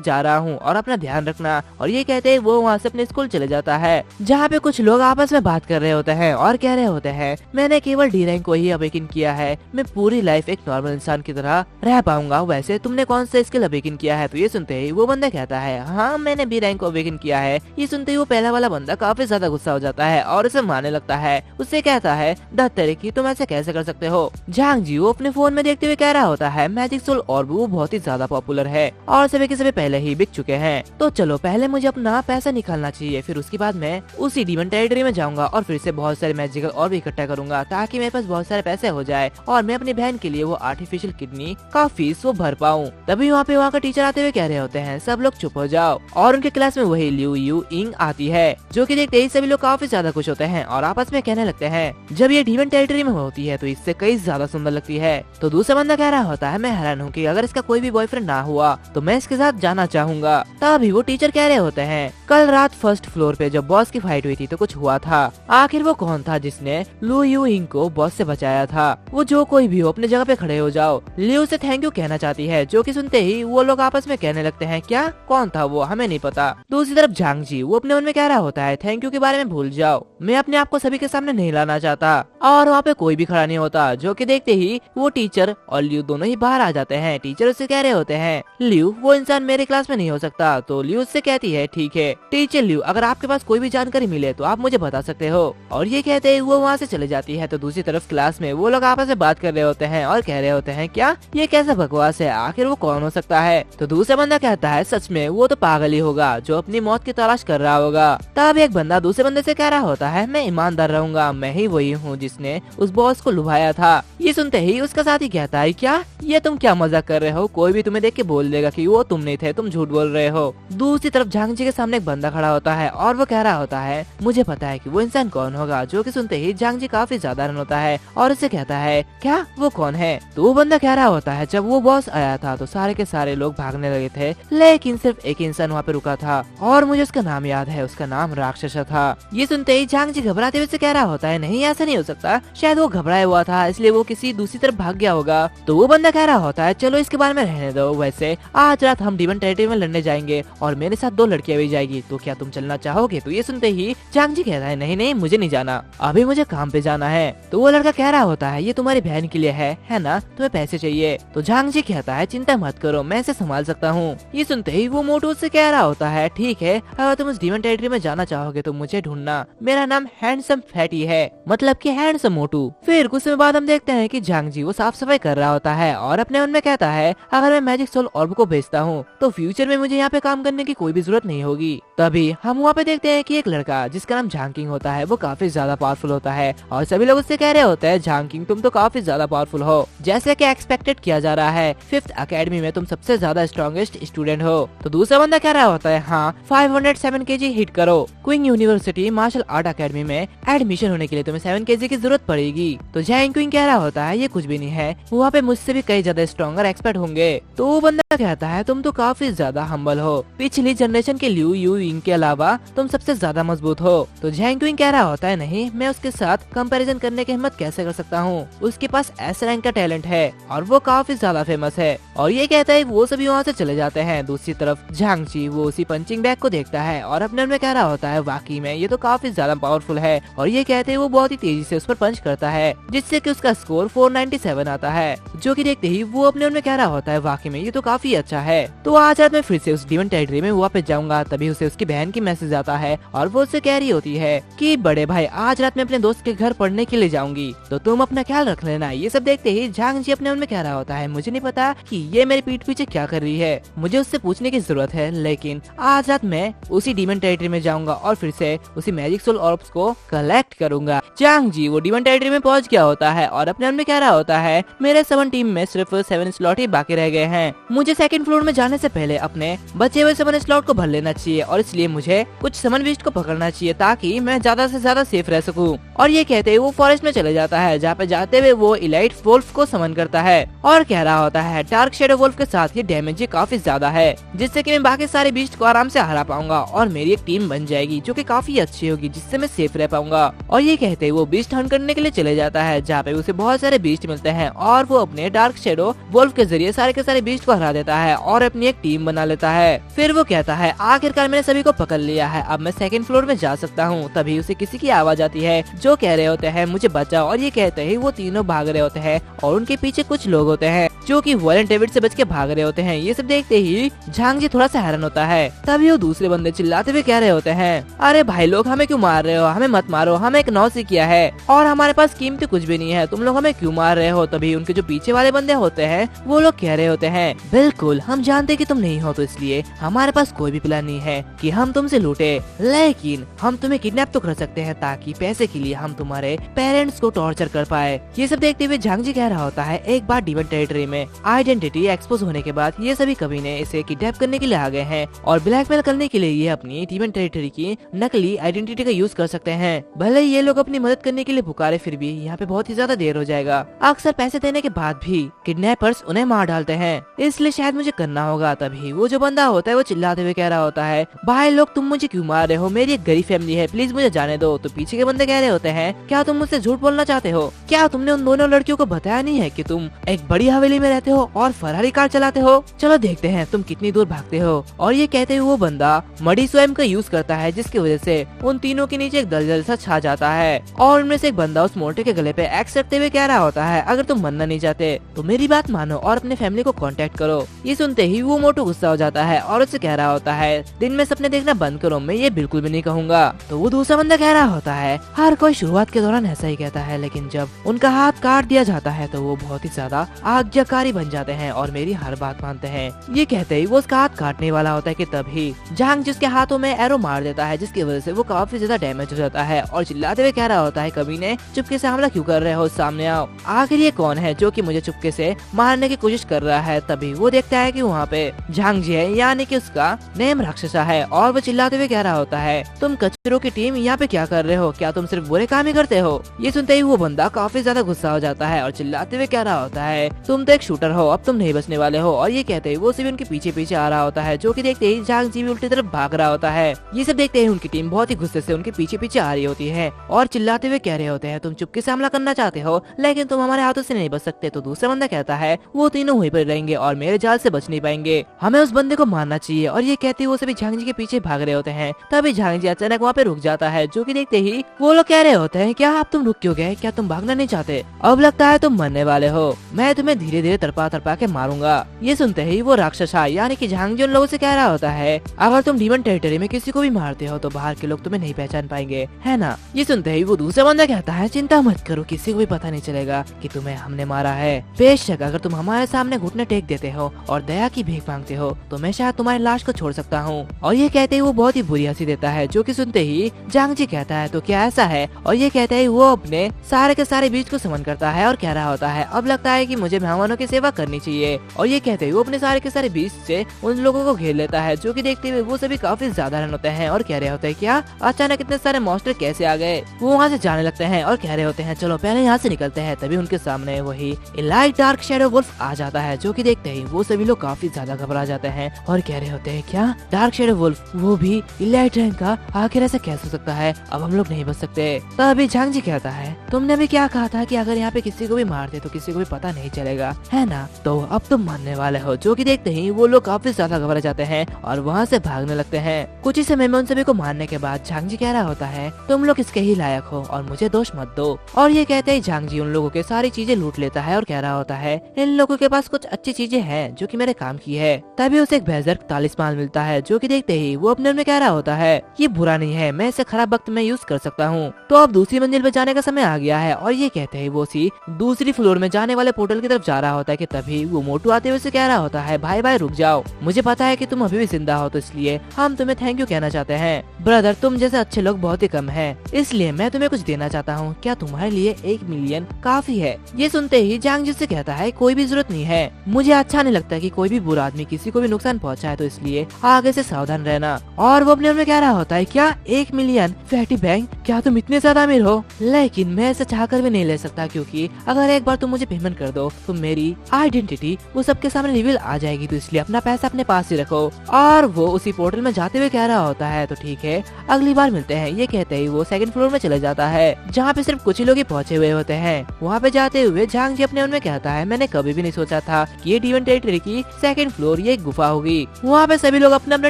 जा रहा हूँ और अपना ध्यान रखना। और ये कहते हैं वो वहाँ से अपने स्कूल चले जाता है, जहाँ पे कुछ लोग आपस में बात कर रहे होते हैं और कह रहे होते हैं मैंने केवल डी रैंक को ही अवेकन किया है, मैं पूरी लाइफ एक नॉर्मल इंसान की तरह रह पाऊंगा, वैसे तुमने कौन सा स्किल अवेकन किया है? तो ये सुनते ही वो बंदा कहता है हाँ मैंने बी रैंक को अवेकन किया है। ये सुनते ही वो पहला वाला बंदा काफी ज्यादा गुस्सा हो जाता है और उसे मारने लगता है। उससे कहता है दत्तरे की तुम ऐसे कैसे कर सकते हो? झांग जी वो अपने फोन में देखते हुए कह रहा होता है मैजिक सोल ऑर्ब वो बहुत ही ज्यादा पॉपुलर है और सभी के सभी पहले ही बिक चुके हैं, तो चलो पहले मुझे अपना पैसा निकालना चाहिए, फिर उसके बाद मैं उसी डीमन टेरिटरी में जाऊंगा और फिर से बहुत सारे मैजिकल और भी इकट्ठा करूंगा ताकि मेरे पास बहुत सारे पैसे हो जाए और मैं अपनी बहन के लिए वो आर्टिफिशियल बची किडनी का फीस वो भर पाऊँ। तभी वहाँ का टीचर आते हुए कह रहे होते हैं सब लोग चुप हो जाओ, और उनके क्लास में वही लिu यू इंग आती है, जो कि देखते ही सभी लोग काफी ज्यादा खुश होते हैं और आपस में कहने लगते हैं जब ये डीमन टेरिटरी में होती है तो इससे कई ज्यादा सुंदर लगती है। तो दूसरा बंदा कह रहा होता है मैं हैरान हूँ कि अगर इसका कोई भी बॉयफ्रेंड ना हुआ तो मैं इसके साथ जाना चाहूंगा। तभी वो टीचर कह रहे होते हैं कल रात फर्स्ट फ्लोर पे जब बॉस की फाइट हुई थी तो कुछ हुआ था, आखिर वो कौन था जिसने लिu यू इंग को बॉस से बचाया था। वो जो कोई भी हो अपने जगह पे खड़े हो जाओ। लिu से थैंक यू कहना चाहती है, जो कि सुनते ही वो लोग आपस में कहने लगते हैं क्या कौन था वो, हमें नहीं पता। दूसरी तरफ झांग जी वो अपने मन में कह रहा होता है थैंक यू के बारे में भूल जाओ, मैं अपने आप को सभी के सामने नहीं लाना चाहता। और वहाँ पे कोई भी खड़ा नहीं होता, जो कि देखते ही वो टीचर और लिu दोनों ही बाहर आ जाते हैं। टीचर उससे कह रहे होते हैं लिu वो इंसान मेरे क्लास में नहीं हो सकता। तो लिu उससे कहती है ठीक है टीचर लिu, अगर आपके पास कोई भी जानकारी मिले तो आप मुझे बता सकते हो। और ये कहते ही वो वहाँ से चले जाती है। तो दूसरी तरफ क्लास में वो लोग आपस में बात कर रहे होते हैं और कह रहे होते हैं क्या ये कैसा बकवास है, आखिर वो कौन हो सकता है। तो दूसरा बंदा कहता है सच में वो तो पागल ही होगा जो अपनी मौत की तलाश कर रहा होगा। तब एक बंदा दूसरे बंदे से कह रहा होता है मैं ईमानदार रहूंगा, मैं ही वही हूँ जिसने उस बॉस को लुभाया था। ये सुनते ही उसका साथी कहता है क्या ये तुम क्या मजाक कर रहे हो, कोई भी तुम्हें देख के बोल देगा कि वो तुम नहीं थे, तुम झूठ बोल रहे हो। दूसरी तरफ झांग जी के सामने एक बंदा खड़ा होता है और वो कह रहा होता है मुझे पता है कि वो इंसान कौन होगा, जो कि सुनते ही झांग जी काफी ज्यादा हैरान होता है और उससे कहता है क्या वो कौन है। तो वो बंदा कह रहा होता है जब वो बॉस आया था तो सारे के सारे लोग भागने लगे थे, लेकिन सिर्फ एक इंसान वहाँ पे रुका था और मुझे उसका नाम याद है, उसका नाम राक्षस था। ये सुनते ही झांग जी घबराते हुए से कह रहा होता है नहीं ऐसा नहीं हो सकता, शायद वो घबराया हुआ था इसलिए वो किसी दूसरी तरफ भाग गया होगा। तो वो बंदा कह रहा होता है चलो इसके बारे में रहने दो, वैसे आज रात हम डीमन टेरिटरी में लड़ने जाएंगे और मेरे साथ 2 लड़कियां भी जाएगी, तो क्या तुम चलना चाहोगे। तो ये सुनते ही झांग जी कहता है नहीं नहीं मुझे नहीं जाना, अभी मुझे काम पे जाना है। तो वो लड़का कह रहा होता है ये तुम्हारी बहन के लिए है ना, तुम्हें पैसे चाहिए। तो झांग जी कहता है चिंता मत करो मैं इसे संभाल सकता हूँ। ये सुनते ही वो मोटू से कह रहा होता है ठीक है अगर तुम उस डीमन टेरिटरी में जाना चाहोगे तो मुझे ढूंढना, मेरा नाम हैंडसम फैटी है, मतलब कि हैंडसम मोटू। फिर कुछ समय बाद हम देखते हैं कि झांग जी वो साफ सफाई कर रहा होता है और अपने मन में कहता है अगर मैं मैजिक सोल ऑर्ब को भेजता हूँ तो फ्यूचर में मुझे यहाँ पे काम करने की कोई भी जरूरत नहीं होगी। तभी हम वहाँ पे देखते हैं कि एक लड़का जिसका नाम झांकिंग होता है वो काफी ज्यादा पावरफुल होता है और सभी लोग उससे कह रहे होते हैं झांकिंग तुम तो काफी ज्यादा पावरफुल हो, जैसे कि एक्सपेक्टेड किया जा रहा है, 5th अकेडमी में तुम सबसे ज्यादा स्ट्रॉन्गेस्ट स्टूडेंट हो। तो दूसरा बंदा कह रहा होता है हाँ 507 kg हिट करो, Queen University Martial Art Academy में एडमिशन होने के लिए तुम्हें 7 kg की जरूरत पड़ेगी। तो झांकिंग कह रहा होता है ये कुछ भी नहीं है, वहाँ पे मुझसे भी कई ज्यादा स्ट्रॉन्गर एक्सपर्ट होंगे। तो वो बंदा कहता है तुम तो काफी ज्यादा हम्बल हो, पिछली जनरेशन के लिu यू इंग के अलावा तुम सबसे ज्यादा मजबूत हो। तो झांकिंग कह रहा होता है नहीं मैं उसके साथ कंपैरिजन करने की हिम्मत कैसे कर सकता हूँ, उसके पास एस रैंक का टैलेंट है और वो काफी ज्यादा फेमस है। और ये कहता है वो सभी वहाँ से चले जाते हैं। दूसरी तरफ झांग जी वो उसी पंचिंग बैग को देखता है और अपने मन में कह रहा होता है वाकई में ये तो काफी ज्यादा पावरफुल है। और ये कहते हैं वो बहुत ही तेजी से उस पर पंच करता है जिससे कि उसका स्कोर 497 आता है, जो कि देखते ही वो अपने मन में कह रहा होता है वाकई में ये तो काफी अच्छा है। तो आज रात में फिर से उस डीमन टेरिटरी में वापस जाऊंगा। तभी उसे उसकी बहन की मैसेज आता है और वो उससे कह रही होती है कि बड़े भाई आज रात में अपने दोस्त के घर पढ़ने के लिए जाऊंगी, तो तुम अपना ख्याल रख लेना। ये सब देखते ही झांग जी अपने मन में कह रहा होता है मुझे नहीं पता कि ये मेरे पीठ पीछे क्या कर रही है, मुझे उससे पूछने की जरूरत है, लेकिन आज रात मैं उसी डीमन टेरिटरी में जाऊंगा और फिर से उसी मैजिक सोल ऑर्ब्स को कलेक्ट करूंगा। झांग जी वो डीमन टेरिटरी में पहुंच गया होता है और अपने मन में कह रहा होता है मेरे 7 टीम में सिर्फ 7 स्लॉट ही बाकी रह गए हैं, मुझे सेकंड फ्लोर में जाने से पहले अपने बचे हुए 7 स्लॉट को भर लेना चाहिए और इसलिए मुझे कुछ समन बीस्ट को पकड़ना चाहिए ताकि मैं ज्यादा से ज्यादा सेफ रह सकूं। और ये कहते हुए वो फॉरेस्ट में चले जाता है, जहाँ पे जाते हुए वो इलाइट वोल्फ को समन करता है और कह रहा होता है डार्क शेडो वोल्फ के साथ ये डैमेज काफी ज्यादा है, जिससे कि मैं बाकी सारे बीस्ट को आराम से हरा पाऊंगा और मेरी एक टीम बन जाएगी जो कि काफी अच्छी होगी, जिससे मैं सेफ रह पाऊंगा। और ये कहते हुए वो बीस्ट हंट करने के लिए चले जाता है, जहाँ पे उसे बहुत सारे बीस्ट मिलते हैं और वो अपने डार्क शेडो वोल्फ के जरिए सारे के सारे बीस्ट को हरा देता है और अपनी एक टीम बना लेता है। फिर वो कहता है आखिरकार मैंने सभी को पकड़ लिया है, अब मैं सेकंड फ्लोर में जा सकता हूँ। तभी उसे किसी की आवाज आती है जो कह रहे होते हैं मुझे बचाओ। और ये कहते ही वो तीनों भाग रहे होते हैं और उनके पीछे कुछ लोग होते हैं जो कि वायलेंट डेविड से बच के भाग रहे होते हैं। ये सब देखते ही झांग जी थोड़ा सा हैरान होता है। तभी वो दूसरे बंदे चिल्लाते हुए कह रहे होते हैं अरे भाई लोग हमें क्यों मार रहे हो, हमें मत मारो, हमें एक नौसी किया है और हमारे पास कीमती कुछ भी नहीं है, तुम लोग हमें क्यों मार रहे हो। तभी उनके जो पीछे वाले बंदे होते हैं वो लोग कह रहे होते हैं बिल्कुल हम जानते कि तुम नहीं हो, तो इसलिए हमारे पास कोई भी प्लान नहीं है कि हम तुमसे लूटे, लेकिन हम तुम्हें किडनैप तो कर सकते हैं ताकि पैसे के लिए हम तुम्हारे पेरेंट्स को टॉर्चर कर पाए। ये सब देखते हुए झांग जी कह रहा होता है एक बार डीमन टेरिटरी में आइडेंटिटी एक्सपोज होने के बाद ये सभी कमीने इसे किडनैप करने के लिए आ गए हैं और ब्लैकमेल करने के लिए ये अपनी डीमन टेरिटरी की नकली आइडेंटिटी का यूज कर सकते हैं। भले ही ये लोग अपनी मदद करने के लिए पुकारे, फिर भी यहाँ पे बहुत ही ज्यादा देर हो जाएगा। अक्सर पैसे देने के बाद भी किडनैपर्स उन्हें मार डालते हैं, इसलिए शायद मुझे करना होगा। तभी वो जो बंदा होता है वो चिल्लाते हुए कह रहा होता है, भाई लोग तुम मुझे क्यों मार रहे हो, मेरी एक गरीब फैमिली है, प्लीज मुझे जाने दो। तो पीछे के बंदे कह रहे होते हैं, क्या तुम मुझसे झूठ बोलना चाहते हो? क्या तुमने उन दोनों लड़कियों को बताया नहीं है कि तुम एक बड़ी हवेली में रहते हो और फरारी कार चलाते हो? चलो देखते हैं तुम कितनी दूर भागते हो। और ये कहते हुए वो बंदा मडी स्वयं का यूज करता है, जिसकी वजह से उन तीनों के नीचे एक दलदल सा छा जाता है। और उनमें से एक बंदा उस मोटे के गले पे एक्स रखते हुए कह रहा होता है, अगर तुम मरना नहीं चाहते तो मेरी बात मानो और अपने फैमिली को कांटेक्ट करो। ये सुनते ही वो मोटू गुस्सा हो जाता है और उससे कह रहा होता है, दिन में सपने देखना बंद करो, मैं ये बिल्कुल भी नहीं कहूँगा। तो वो दूसरा बंदा कह रहा होता है, हर कोई शुरुआत के दौरान ऐसा ही कहता है, लेकिन जब उनका हाथ काट दिया जाता है तो वो बहुत ही ज्यादा आज्ञाकारी बन जाते हैं और मेरी हर बात मानते हैं। ये कहते ही वो उसका हाथ काटने वाला होता है कि तभी झांग जिसके हाथों में एरो मार देता है, जिसकी वजह से वो काफी ज्यादा डैमेज हो जाता है और चिल्लाते हुए कह रहा होता है, कमीने चुपके से हमला क्यों कर रहे हो, सामने आओ। आखिर ये कौन है जो कि मुझे चुपके से मारने की कोशिश कर रहा है? तभी वो देखता है कि वहाँ पे झांग जी है, यानी कि उसका नेम राक्षसा है, और वो चिल्लाते हुए कह रहा होता है, तुम कचरों की टीम यहाँ पे क्या कर रहे हो? क्या तुम सिर्फ बुरे काम ही करते हो? ये सुनते ही वो बंदा काफी ज्यादा गुस्सा हो जाता है और चिल्लाते हुए कह रहा होता है, तुम तो एक शूटर हो, अब तुम नहीं बचने वाले हो। और ये कहते ही वो सभी उनके पीछे पीछे आ रहा होता है, जो कि देखते ही झांग जी भी उल्टी तरफ भाग रहा होता है। ये सब देखते ही उनकी टीम बहुत ही गुस्से से उनके पीछे पीछे आ रही होती है और चिल्लाते हुए कह रहे होते हैं, तुम चुपके से हमला करना चाहते हो, लेकिन तुम हमारे हाथों से नहीं बच सकते। तो दूसरा बंदा कहता है, वो तीनों वहीं पर रहेंगे और मेरे जाल से बच नहीं पाएंगे, हमें उस बंदे को मारना चाहिए। और ये कहते वो सभी झांग जी के पीछे भाग रहे होते हैं। तभी झांग जी अचानक वहाँ पे रुक जाता है, जो कि देखते ही वो लोग कह रहे होते हैं, क्या आप तुम रुक क्यों गए? क्या तुम भागना नहीं चाहते? अब लगता है तुम मरने वाले हो, मैं तुम्हें धीरे धीरे तरपा तरपा के मारूंगा। ये सुनते ही वो राक्षसा यानी कि झांग जी उन लोगों से कह रहा होता है, अगर तुम डीमन टेरिटरी में किसी को भी मारते हो तो बाहर के लोग तुम्हें नहीं पहचान पाएंगे, है ना? ये सुनते ही वो दूसरा बंदा कहता है, चिंता मत करो, किसी को भी पता नहीं चलेगा कि तुम्हें हमने मारा है। बेशक अगर तुम हमारे सामने घुटने टेक देते हो और दया की भीख मांगते हो तो मैं शायद तुम्हारी लाश को छोड़ सकता हूँ। और ये कहते ही वो बहुत ही बुरी हंसी देता है, जो कि सुनते ही झांग जी कहता है, तो क्या ऐसा है? और ये कहते ही वो अपने सारे के सारे बीज को समन करता है और कह रहा होता है, अब लगता है कि मुझे मेहमानों की सेवा करनी चाहिए। और ये कहते ही वो अपने सारे के सारे बीज से उन लोगों को घेर लेता है, जो कि देखते हुए वो सभी काफी साधारण होते हैं और कह रहे होते हैं, क्या अचानक इतने सारे मॉन्स्टर कैसे आ गए? वो वहाँ से जाने लगते हैं और कह रहे होते हैं, चलो पहले यहाँ से निकलते हैं। तभी उनके सामने वही इलाइट डार्क शैडो वुल्फ आ जाता है, जो कि देखते ही वो सभी लोग काफी ज्यादा घबरा जाते हैं और कह रहे होते हैं, क्या डार्क शैडो वुल्फ, वो भी इलाइट रैंक का? आखिर ऐसा कैसे हो सकता है? अब हम लोग नहीं बच सकते। तभी झांग जी कहता है, तुमने भी क्या कहा था कि अगर यहाँ पे किसी को भी मार दे तो किसी को भी पता नहीं चलेगा, है ना? तो अब तुम मरने वाले हो। जो कि देखते ही वो लोग काफी ज्यादा घबरा जाते हैं और वहाँ से भागने लगते हैं। कुछ ही समय में उन सभी को मारने के बाद झांग जी कह रहा होता है, तुम लोग इसके ही लायक हो और मुझे दोष मत दो। और ये कहते ही झांग जी उन लोगों के सारी चीजें लूट लेता है और कह रहा होता है, इन लोगों के पास कुछ अच्छी चीजें हैं जो कि मेरे काम की है। तभी उसे एक बेहतर तालिस्मान मिलता है, जो कि देखते ही वो अपने में कह रहा होता है, ये बुरा नहीं है, मैं इसे खराब वक्त में यूज कर सकता हूँ। तो अब दूसरी मंजिल पे जाने का समय आ गया है। और ये कहते ही वो सी दूसरी फ्लोर में जाने वाले पोर्टल की तरफ जा रहा होता है कि तभी वो मोटू आते हुए उसे कह रहा होता है, भाई भाई रुक जाओ, मुझे पता है कि तुम अभी भी जिंदा हो, तो इसलिए हम तुम्हें थैंक यू कहना चाहते हैं। ब्रदर, तुम जैसे अच्छे लोग बहुत ही कम हैं, इसलिए मैं तुम्हें कुछ देना चाहता हूँ। क्या तुम्हारे लिए 1 मिलियन काफी है? ये सुनते ही झांग जी से कहता है, कोई भी जरूरत नहीं है, मुझे अच्छा नहीं लगता कि कोई भी बुरा आदमी किसी को भी नुकसान पहुँचाए, तो इसलिए आगे से सावधान रहना। और वो अपने में कह रहा होता है, क्या 1 मिलियन? फैटी बैंक, क्या तुम इतने ज्यादा अमीर हो? लेकिन मैं ऐसा चाहकर भी नहीं ले सकता, क्योंकि अगर एक बार तुम मुझे पेमेंट कर दो तो मेरी आइडेंटिटी वो सबके सामने रिवील आ जाएगी, तो इसलिए अपना पैसा अपने पास ही रखो। और वो उसी पोर्टल में जाते हुए कह रहा होता है, तो ठीक है, अगली बार मिलते हैं। ये कहते ही वो सेकंड फ्लोर में चले जाता है, जहाँ पे सिर्फ कुछ ही लोग ही पहुंचे हुए होते हैं। वहाँ पे जाते हुए झांग जी अपने उनमें कहता है, मैंने कभी भी नहीं सोचा था कि ये डीमन टेरिटरी की सेकंड फ्लोर ये एक गुफा होगी। वहाँ पे सभी लोग अपना अपना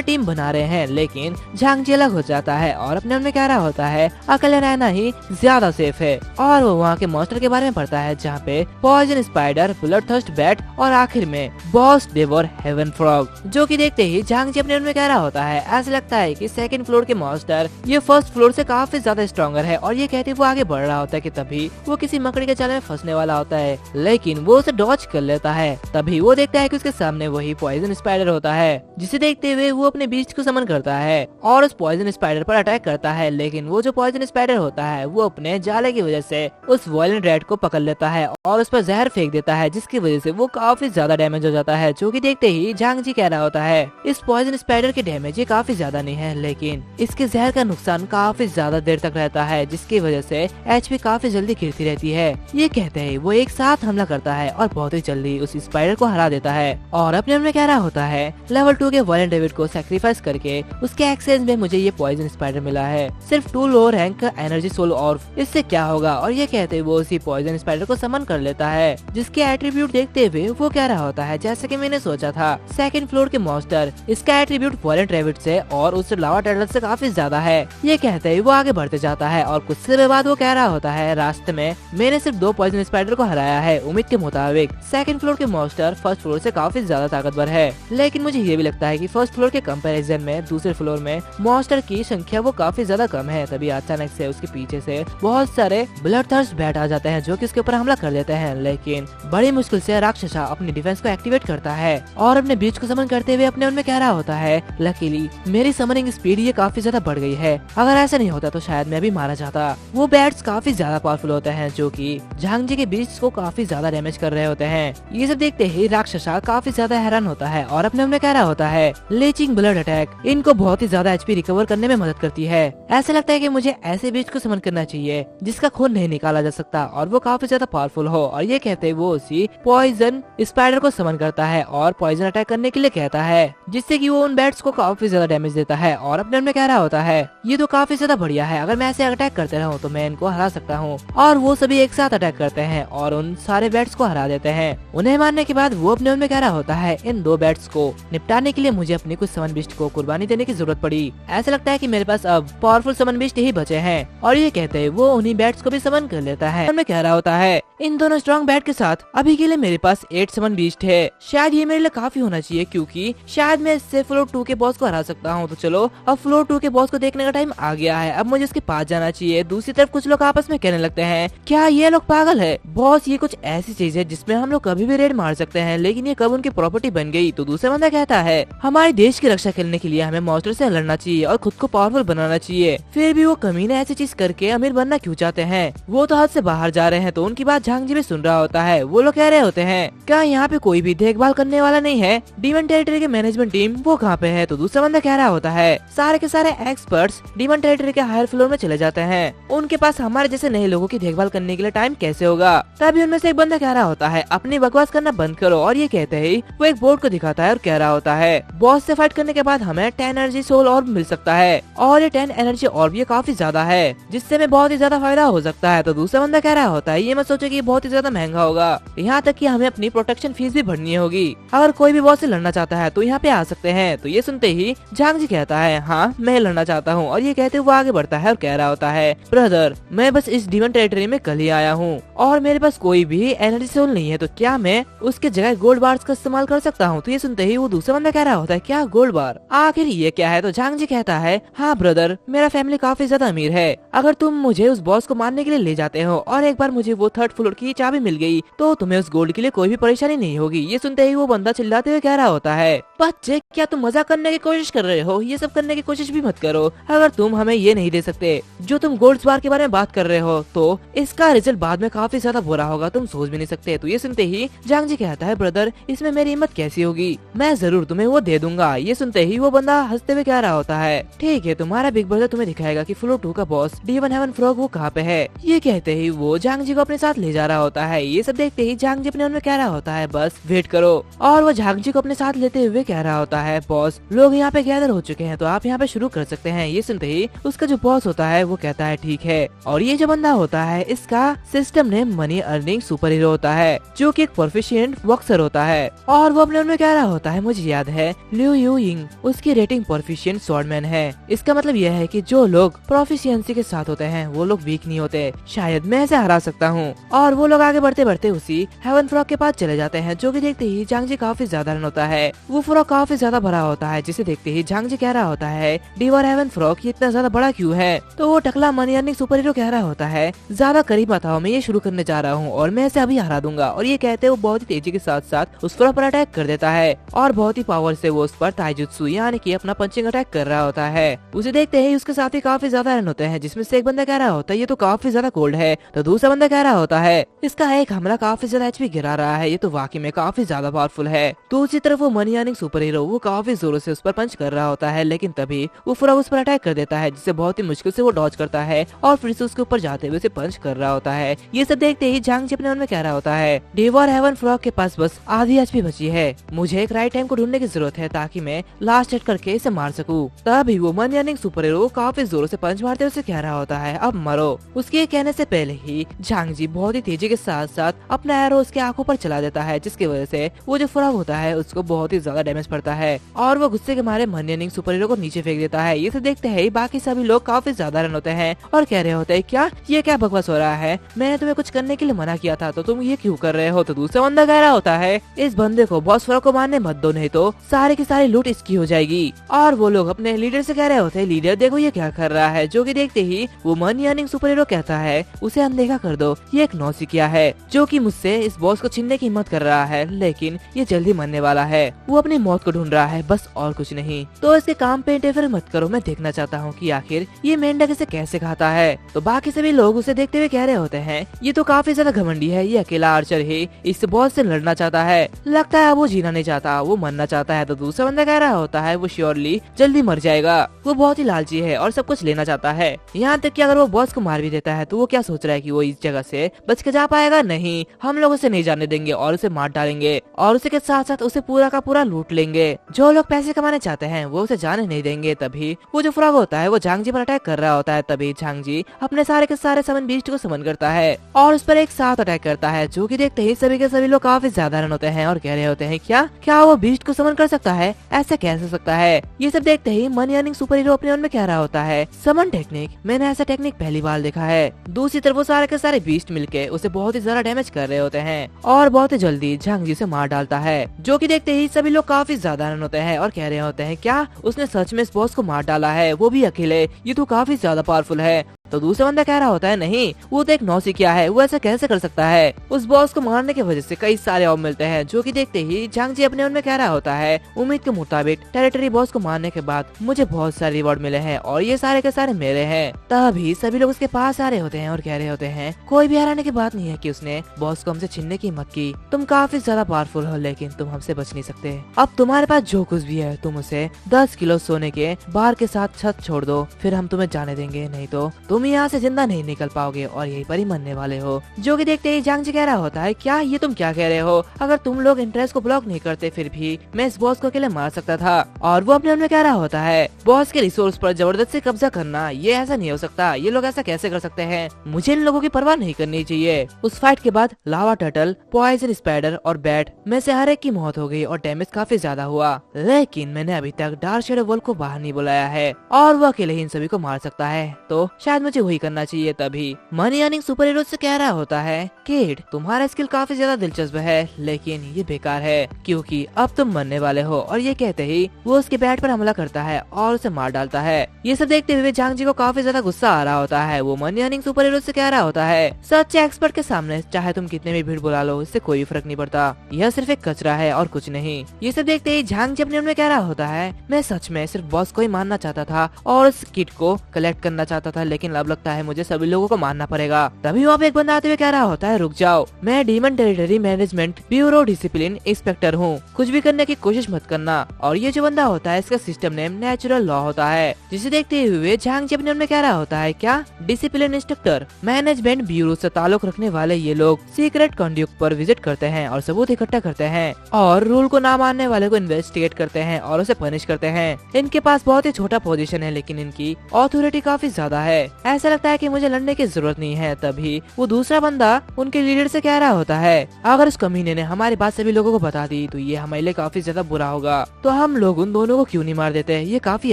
टीम बना रहे हैं, लेकिन झांग जी अलग हो जाता है और अपने उनमें कह रहा होता है, अकेले रहना ही ज्यादा सेफ है। और वो वहाँ के मॉन्स्टर के बारे में पढ़ता है, जहाँ पे पॉइजन स्पाइडर, ब्लडथर्स्ट बैट और आखिर में बॉस डेवर हेवन फ्रॉग। जो कि देखते ही झांग जी अपने उनमें कह रहा होता है, ऐसा लगता है कि सेकंड फ्लोर के मॉन्स्टर ये फर्स्ट फ्लोर से काफी ज्यादा स्ट्रॉन्गर है। और ये कहते वो आगे बढ़ रहा होता है कि तभी वो किसी मकड़ी के जाल में फंसने वाला होता है, लेकिन वो उसे डॉज कर लेता है। तभी वो देखता है कि उसके सामने वही पॉइजन स्पाइडर होता है, जिसे देखते हुए वो अपने बीच को समन करता है और उस पॉइजन स्पाइडर पर अटैक करता है। लेकिन वो जो पॉइजन स्पाइडर होता है वो अपने जाले की वजह से उस वायलेंट रैट को पकड़ लेता है और उस पर जहर फेंक देता है, जिसकी वजह से वो काफी ज्यादा डैमेज हो जाता है, जो कि देखते ही झांग जी कह रहा होता है इस पॉइजन स्पाइडर के डैमेज ये काफी ज्यादा नहीं है, लेकिन इसके जहर का नुकसान काफी ज्यादा देर तक रहता है, जिसकी वजह से एचपी काफी जल्दी गिरती रहती है। ये कहते ही वो एक साथ हमला करता है और बहुत ही जल्दी उस स्पाइडर को हरा देता है और अपने मन में कह रहा होता है लेवल 2 के वायलेंट डेविड को सैक्रिफाइस करके उसके एक्सचेंज में मुझे ये पॉइजन स्पाइडर मिला है, सिर्फ 2 लो रैंक का एनर्जी सोल और इससे क्या होगा। और ये कहते ही वो उसी पॉइजन स्पाइडर को समन कर लेता है, जिसके एट्रीब्यूट देखते हुए वो कह रहा होता है जैसे कि मैंने सोचा था, सेकंड फ्लोर के मॉन्स्टर इसका एट्रीब्यूट वायलेंट रेविड से और उस लावा टर्टल से काफी ज्यादा है। ये कहते ही वो आगे बढ़ते जाता है और कुछ समय बाद वो कह रहा होता है रास्ते में मैंने सिर्फ 2 पॉइजन स्पाइडर को हराया है। उम्मीद के मुताबिक सेकंड फ्लोर के मॉन्स्टर फर्स्ट फ्लोर से काफी ज्यादा ताकतवर है, लेकिन मुझे ये भी लगता है कि फर्स्ट फ्लोर के कंपैरिजन में दूसरे फ्लोर में मॉन्स्टर की संख्या वो काफी ज्यादा कम है। तभी अचानक से उसके पीछे से बहुत सारे ब्लडथर्स्ट बैट आ जाते हैं, जो कि उसके ऊपर हमला कर देते हैं, लेकिन बड़ी मुश्किल से राक्षसा अपनी डिफेंस को एक्टिवेट करता है और अपने बीच को समन करते हुए अपने उनमें कह रहा होता है लकीली मेरी समनिंग स्पीड ये काफी ज्यादा बढ़ गई है, अगर ऐसा नहीं होता तो शायद मैं भी मारा जाता। वो बैट्स काफी ज्यादा पावरफुल होते हैं, जो कि झांग जी के बीच को काफी ज्यादा डैमेज कर रहे होते हैं। ये सब देखते ही राक्षसा काफी ज्यादा हैरान होता है और अपने उनमें कह रहा होता है लीचिंग ब्लड अटैक इनको बहुत ही ज्यादा एचपी रिकवर करने में मदद करती है। ऐसा लगता है कि मुझे ऐसे बीच को समन करना चाहिए जिसका खून नहीं निकाला जा सकता और वो काफी ज्यादा पावरफुल हो। और ये कहते वो उसी पॉइजन स्पाइडर को समन करता है और पॉइजन अटैक करने के लिए कहता है, जिससे कि वो उन बैट्स को काफी ज्यादा डैमेज देता है और अपने उनमें कह रहा होता है ये तो काफी ज्यादा बढ़िया है, अगर मैं ऐसे अटैक करते रहूं तो मैं इनको हरा सकता हूं। और वो सभी एक साथ अटैक करते हैं और उन सारे बैट्स को हरा देते हैं। उन्हें मारने के बाद वो अपने उनमें कह रहा होता है इन 2 बैट्स को निपटाने के लिए मुझे अपनी कुछ समन बिस्ट को कुर्बानी देने की जरूरत पड़ी, ऐसा लगता है कि मेरे पास अब पावरफुल समन बिस्ट ही बचे हैं। और ये कहते हैं वो उन्हीं बैट्स को भी समन कर लेता है। मैं कह रहा होता है इन दोनों स्ट्रॉन्ग बैट के साथ अभी के लिए मेरे पास 8 समन बीस्ट है, शायद ये मेरे लिए काफी होना चाहिए, क्योंकि शायद मैं इससे फ्लोर 2 के बॉस को हरा सकता हूँ। तो चलो अब फ्लोर 2 के बॉस को देखने का टाइम आ गया है, अब मुझे इसके पास जाना चाहिए। दूसरी तरफ कुछ लोग आपस में कहने लगते हैं क्या ये लोग पागल है बॉस, ये कुछ ऐसी चीज है जिसमें हम लोग कभी भी रेड मार सकते हैं, लेकिन ये कब उनकी प्रॉपर्टी बन गई। तो दूसरा बंदा कहता है हमारे देश की रक्षा करने के लिए हमें मॉन्स्टर से लड़ना चाहिए और खुद को पावरफुल बनाना चाहिए, फिर भी वो कमीने ऐसी चीज करके अमीर बनना क्यों चाहते हैं, वो तो हद से बाहर जा रहे हैं। तो उनकी बात झांग जी भी सुन रहा होता है। वो लोग कह रहे होते हैं क्या यहाँ पे कोई भी देखभाल करने वाला नहीं है, डीमन टेरिटरी के मैनेजमेंट टीम वो कहाँ पे है। तो दूसरा बंदा कह रहा होता है सारे के सारे एक्सपर्ट्स डीमन टेरिटरी के हायर फ्लोर में चले जाते हैं, उनके पास हमारे जैसे नए लोगों की देखभाल करने के लिए टाइम कैसे होगा। तभी उनमें से एक बंदा कह रहा होता है अपनी बकवास करना बंद करो। और ये कहते ही वो एक बोर्ड को दिखाता है और कह रहा होता है बॉस से फाइट करने के बाद हमें 10 एनर्जी सोल ऑर्ब मिल सकता है और ये 10 एनर्जी ऑर्ब ये काफी ज्यादा है, जिससे हमें बहुत ही ज्यादा फायदा हो सकता है। तो दूसरा बंदा कह रहा होता है ये मत सोचो कि ये बहुत ही ज्यादा महंगा होगा, यहाँ तक कि हमें अपनी प्रोटेक्शन फीस भी भरनी होगी, अगर कोई भी बॉस से लड़ना चाहता है तो यहाँ पे आ सकते हैं। तो ये सुनते ही झांग जी कहता है हाँ मैं लड़ना चाहता हूँ। और ये कहते हुए वो आगे बढ़ता है और कह रहा होता है ब्रदर मैं बस इस डीमन टेरिटरी में कल ही आया हूँ और मेरे पास कोई भी एनर्जी सोल नहीं है, तो क्या मैं उसके जगह गोल्ड बार्स का इस्तेमाल कर सकता हूँ। तो ये सुनते ही वो दूसरा बंदा कह रहा होता है क्या गोल्ड बार, आखिर ये क्या है। तो झांग जी कहता है हाँ ब्रदर मेरा फैमिली काफी ज्यादा अमीर है, अगर तुम मुझे उस बॉस को मारने के लिए ले जाते हो और एक बार मुझे वो 3rd फ्लोर की चाबी मिल गई तो तुम्हें उस गोल्ड के लिए कोई भी परेशानी नहीं होगी। ये सुनते ही वो बंदा चिल्लाते हुए कह रहा होता है बच्चे क्या तुम मजाक करने की कोशिश कर रहे हो, ये सब करने की कोशिश भी मत करो, अगर तुम हमें ये नहीं दे सकते जो तुम गोल्ड बार के बारे में बात कर रहे हो तो इसका रिजल्ट बाद में काफी ज्यादा बुरा होगा, तुम सोच भी नहीं सकते। तो ये सुनते ही झांग जी कहता है ब्रदर इसमें मेरी हिम्मत कैसी होगी, मैं जरूर तुम्हें वो दे दूंगा। ये सुनते ही वो बंदा हंसते हुए कह रहा होता है ठीक है तुम्हारा बिग ब्रदर तुम्हें दिखाएगा कि फ्लोर 2 का बॉस डीमन हेवन फ्रॉग वो कहाँ पे है। ये कहते ही वो झांग जी को अपने साथ ले जा रहा होता है। ये सब देखते ही झांग जी अपने मन में कह रहा होता है बस वेट करो, और वो झांग जी को अपने साथ लेते हुए कह रहा होता है बॉस लोग यहाँ पे गैदर हो चुके हैं तो आप यहाँ पे शुरू कर सकते हैं। ये सुनते ही उसका जो बॉस होता है वो कहता है ठीक है। और ये जो बंदा होता है इसका system name money earning super hero होता है, जो कि एक प्रोफिशिएंट बॉक्सर होता है। और वो अपने मन में कह रहा होता है मुझे याद है लिu यू यिंग उसकी रेटिंग प्रोफिशिएंट स्वॉर्डमैन है, इसका मतलब यह है कि जो लोग प्रोफिशिएंसी के साथ होते हैं वो लोग वीक नहीं होते, शायद मैं ऐसे हरा सकता हूँ। और वो लोग आगे बढ़ते बढ़ते उसी हेवन फ्रॉग के पास चले जाते हैं, जो कि देखते ही झांग जी काफी ज्यादा रन होता है। वो फ्रॉग काफी ज्यादा बड़ा होता है, जिसे देखते ही झांग जी कह रहा होता है डिवर हेवन फ्रॉग ये इतना ज्यादा बड़ा क्यों है। तो वो टकला मनी अर्निंग सुपर हीरो कह रहा होता है ज्यादा करीब मत आओ, मैं ये शुरू करने जा रहा हूँ और मैं इसे अभी हरा दूंगा। और ये कहते वो बहुत ही तेजी के साथ साथ उस पर अटैक कर देता है और बहुत ही पावर से वो उस पर ताइजुत्सु यानी कि अपना पंचिंग अटैक कर रहा होता है। उसे देखते ही उसके साथ ही काफी ज्यादा रन होते हैं, जिसमें से एक बंदा कह रहा होता है ये तो काफी ज्यादा कोल्ड है। तो दूसरा बंदा कह रहा होता है इसका एक हमला काफी ज्यादा एचपी गिरा रहा है, ये तो वाकई में काफी ज्यादा पावरफुल है। दूसरी तरफ वो मनी अर्निंग सुपर हीरो वो काफी जोरों से उस पर पंच कर रहा होता है, लेकिन तभी वो फ्रॉग उस पर अटैक कर देता है, जिसे बहुत ही मुश्किल से वो डॉज करता है और फिर से उसके ऊपर जाते हुए उसे पंच कर रहा होता है। ये सब देखते ही झांग जी अपने मन में कह रहा होता है, डेवर हेवन फ्रॉग के पास बस आधी एचपी बची है, मुझे एक राइट टाइम को ढूंढने की जरूरत है ताकि मैं लास्ट हिट करके इसे मार सकूं। तभी वो मनी अर्निंग सुपर हीरो काफी जोरों से पंच मारते हुए उसे कह रहा होता है, अब मरो। उसके कहने से पहले ही झांग जी बहुत ही तेजी के साथ साथ अपना एरो उसके आंखों पर चला देता है, जिसकी वजह से वो जो फ्रॉग होता है उसको बहुत ही ज्यादा डैमेज पड़ता है और वो गुस्से के मारे मनी अर्निंग सुपर हीरो को नीचे फेंक देता है। ये सब देखते ही बाकी सभी लोग काफी ज्यादा रन होते हैं और कह रहे होते हैं, क्या ये क्या बकवास हो रहा है, मैंने तुम्हें कुछ करने के लिए मना किया था तो तुम ये क्यों कर रहे हो। तो दूसरा बंदा कह रहा होता है, इस बंदे को बॉस फ्रॉग को मारने मत दो, नहीं तो सारी की सारी लूट इसकी हो जाएगी। और वो लोग अपने लीडर से कह रहे होते हैं, लीडर देखो ये क्या कर रहा है। जो कि देखते ही वो मनी अर्निंग सुपर हीरो कहता है, उसे अनदेखा कर दो, ये एक नौसिखिया है जो कि मुझसे इस बॉस को छीनने की हिम्मत कर रहा है, लेकिन ये जल्दी मरने वाला है, वो अपनी मौत को ढूंढ रहा है, बस और कुछ नहीं। तो इसके काम पे इंटरफेयर मत करो, मैं देखना चाहता हूँ कि आखिर ये मेंढक इसे कैसे खाता है। तो बाकी सभी लोग उसे देखते हुए कह रहे होते हैं, ये तो काफी ज्यादा घमंडी है, ये अकेला आर्चर है, इस बॉस से लड़ना चाहता है, लगता है वो जीना नहीं चाहता, वो मरना चाहता है। तो दूसरा बंदा कह रहा होता है, वो श्योरली जल्दी मर जाएगा, वो बहुत ही लालची है और सब कुछ लेना चाहता है, यहाँ तक कि अगर वो बॉस को मार भी देता है तो वो क्या सोच रहा है कि वो इस जगह से बच के जा पाएगा। नहीं, हम लोग उसे नहीं जाने देंगे और उसे मार डालेंगे और उसी के साथ साथ उसे पूरा का पूरा लूट लेंगे। जो लोग पैसे कमाने चाहते हैं वो उसे जाने नहीं देंगे। तभी वो जो फ्रॉग होता है वो झांग जी पर अटैक कर रहा होता है। तभी झांग जी अपने सारे के सारे समन बीस्ट को समन करता है और उस पर एक साथ अटैक करता है, जो कि देखते ही सभी के सभी लोग काफी ज्यादा रन होते हैं और कह रहे होते हैं, क्या वो बीस्ट को समन कर सकता है, ऐसा कैसे सकता है। ये सब देखते ही मनी अर्निंग सुपर हीरो अपने मन में कह रहा होता है, समन टेक्निक, मैंने ऐसा टेक्निक पहली बार देखा है। दूसरी तरफ वो सारे के सारे बीस्ट मिलके उसे बहुत ही ज्यादा डैमेज कर रहे होते हैं और बहुत ही जल्दी झांग जी से मार डालता है, जो कि देखते ही सभी लोग काफी ज्यादा रन होते हैं और कह रहे होते हैं, क्या उसने सच में इस बॉस को मार डाला है, वो भी अकेले, ये तो काफी ज्यादा पावरफुल है। तो दूसरा बंदा कह रहा होता है, नहीं, वो तो एक नौसिखिया है, वो ऐसा कैसे कर सकता है। उस बॉस को मारने की वजह से कई सारे ऑफ मिलते हैं, जो कि देखते ही झांग जी अपने मन में कह रहा होता है, उम्मीद के मुताबिक टेरिटरी बॉस को मारने के बाद मुझे बहुत सारे रिवॉर्ड मिले हैं और ये सारे के सारे मेरे हैं। तभी सभी लोग उसके पास आ रहे होते हैं और कह रहे होते हैं, कोई भी हराने की बात नहीं है कि उसने बॉस को हमसे छीनने की हिम्मत की, तुम काफी ज्यादा पावरफुल हो लेकिन तुम हमसे बच नहीं सकते। अब तुम्हारे पास जो कुछ भी है तुम उसे 10 किलो सोने के बार के साथ छत छोड़ दो, फिर हम तुम्हें जाने देंगे, नहीं तो तुम यहाँ से जिंदा नहीं निकल पाओगे और यहीं पर ही मरने वाले हो। जो कि देखते ही झांग जी कह रहा होता है, क्या ये तुम क्या कह रहे हो, अगर तुम लोग इंटरेस्ट को ब्लॉक नहीं करते फिर भी मैं इस बॉस को अकेले मार सकता था। और वो अपने मन में कह रहा होता है, बॉस के रिसोर्स पर जबरदस्ती कब्जा करना, ये ऐसा नहीं हो सकता, ये लोग ऐसा कैसे कर सकते हैं, मुझे इन लोगों की परवाह नहीं करनी चाहिए। उस फाइट के बाद लावा टर्टल, पॉइजन स्पाइडर और बैट में से हर एक की मौत हो गई और डैमेज काफी ज्यादा हुआ, लेकिन मैंने अभी तक डार्क शेडो वॉल को बाहर नहीं बुलाया है और वो अकेले ही इन सभी को मार सकता है, तो शायद मुझे वही करना चाहिए। तभी मनी अर्निंग सुपर हीरो से कह रहा होता है, किड, तुम्हारा स्किल काफी ज्यादा दिलचस्प है लेकिन ये बेकार है क्योंकि अब तुम मरने वाले हो। और ये कहते ही वो उसके बैट पर हमला करता है और उसे मार डालता है। ये सब देखते हुए झांग जी को काफी ज्यादा गुस्सा आ रहा होता है। वो मनी अर्निंग सुपर हीरो से कह रहा होता है, सच्चे एक्सपर्ट के सामने चाहे तुम कितने भी भीड़ बुला लो, इससे कोई फर्क नहीं पड़ता, यह सिर्फ एक कचरा है और कुछ नहीं। ये सब देखते ही झांग जी अपने मन में कह रहा होता है, मैं सच में सिर्फ बॉस को ही मारना चाहता था और उस किट को कलेक्ट करना चाहता था, लेकिन अब लगता है मुझे सभी लोगों को मारना पड़ेगा। तभी वहाँ पे एक बंदा आते हुए कह रहा होता है, रुक जाओ, मैं demon territory management bureau discipline inspector हूँ, कुछ भी करने की कोशिश मत करना। और ये जो बंदा होता है इसका सिस्टम नेम नेचुरल लॉ होता है, जिसे देखते हुए झांग जी अपने मन में कह रहा होता है, क्या डिसिप्लिन इंस्ट्रक्टर मैनेजमेंट ब्यूरो से ताल्लुक रखने वाले ये लोग सीक्रेट कंड्यूक्ट पर विजिट करते हैं और सबूत इकट्ठा करते हैं और रूल को ना मानने वाले को इन्वेस्टिगेट करते हैं और उसे पनिश करते हैं। इनके पास बहुत ही छोटा पोजीशन है लेकिन इनकी ऑथोरिटी काफी ज्यादा है, ऐसा लगता है कि मुझे लड़ने की जरूरत नहीं है। तभी वो दूसरा बंदा उनके लीडर से कह रहा होता है, अगर उस कमीने ने हमारी बात सभी लोगों को बता दी तो ये हमारे लिए काफी ज्यादा बुरा होगा, तो हम लोग उन दोनों को क्यों नहीं मार देते, ये काफी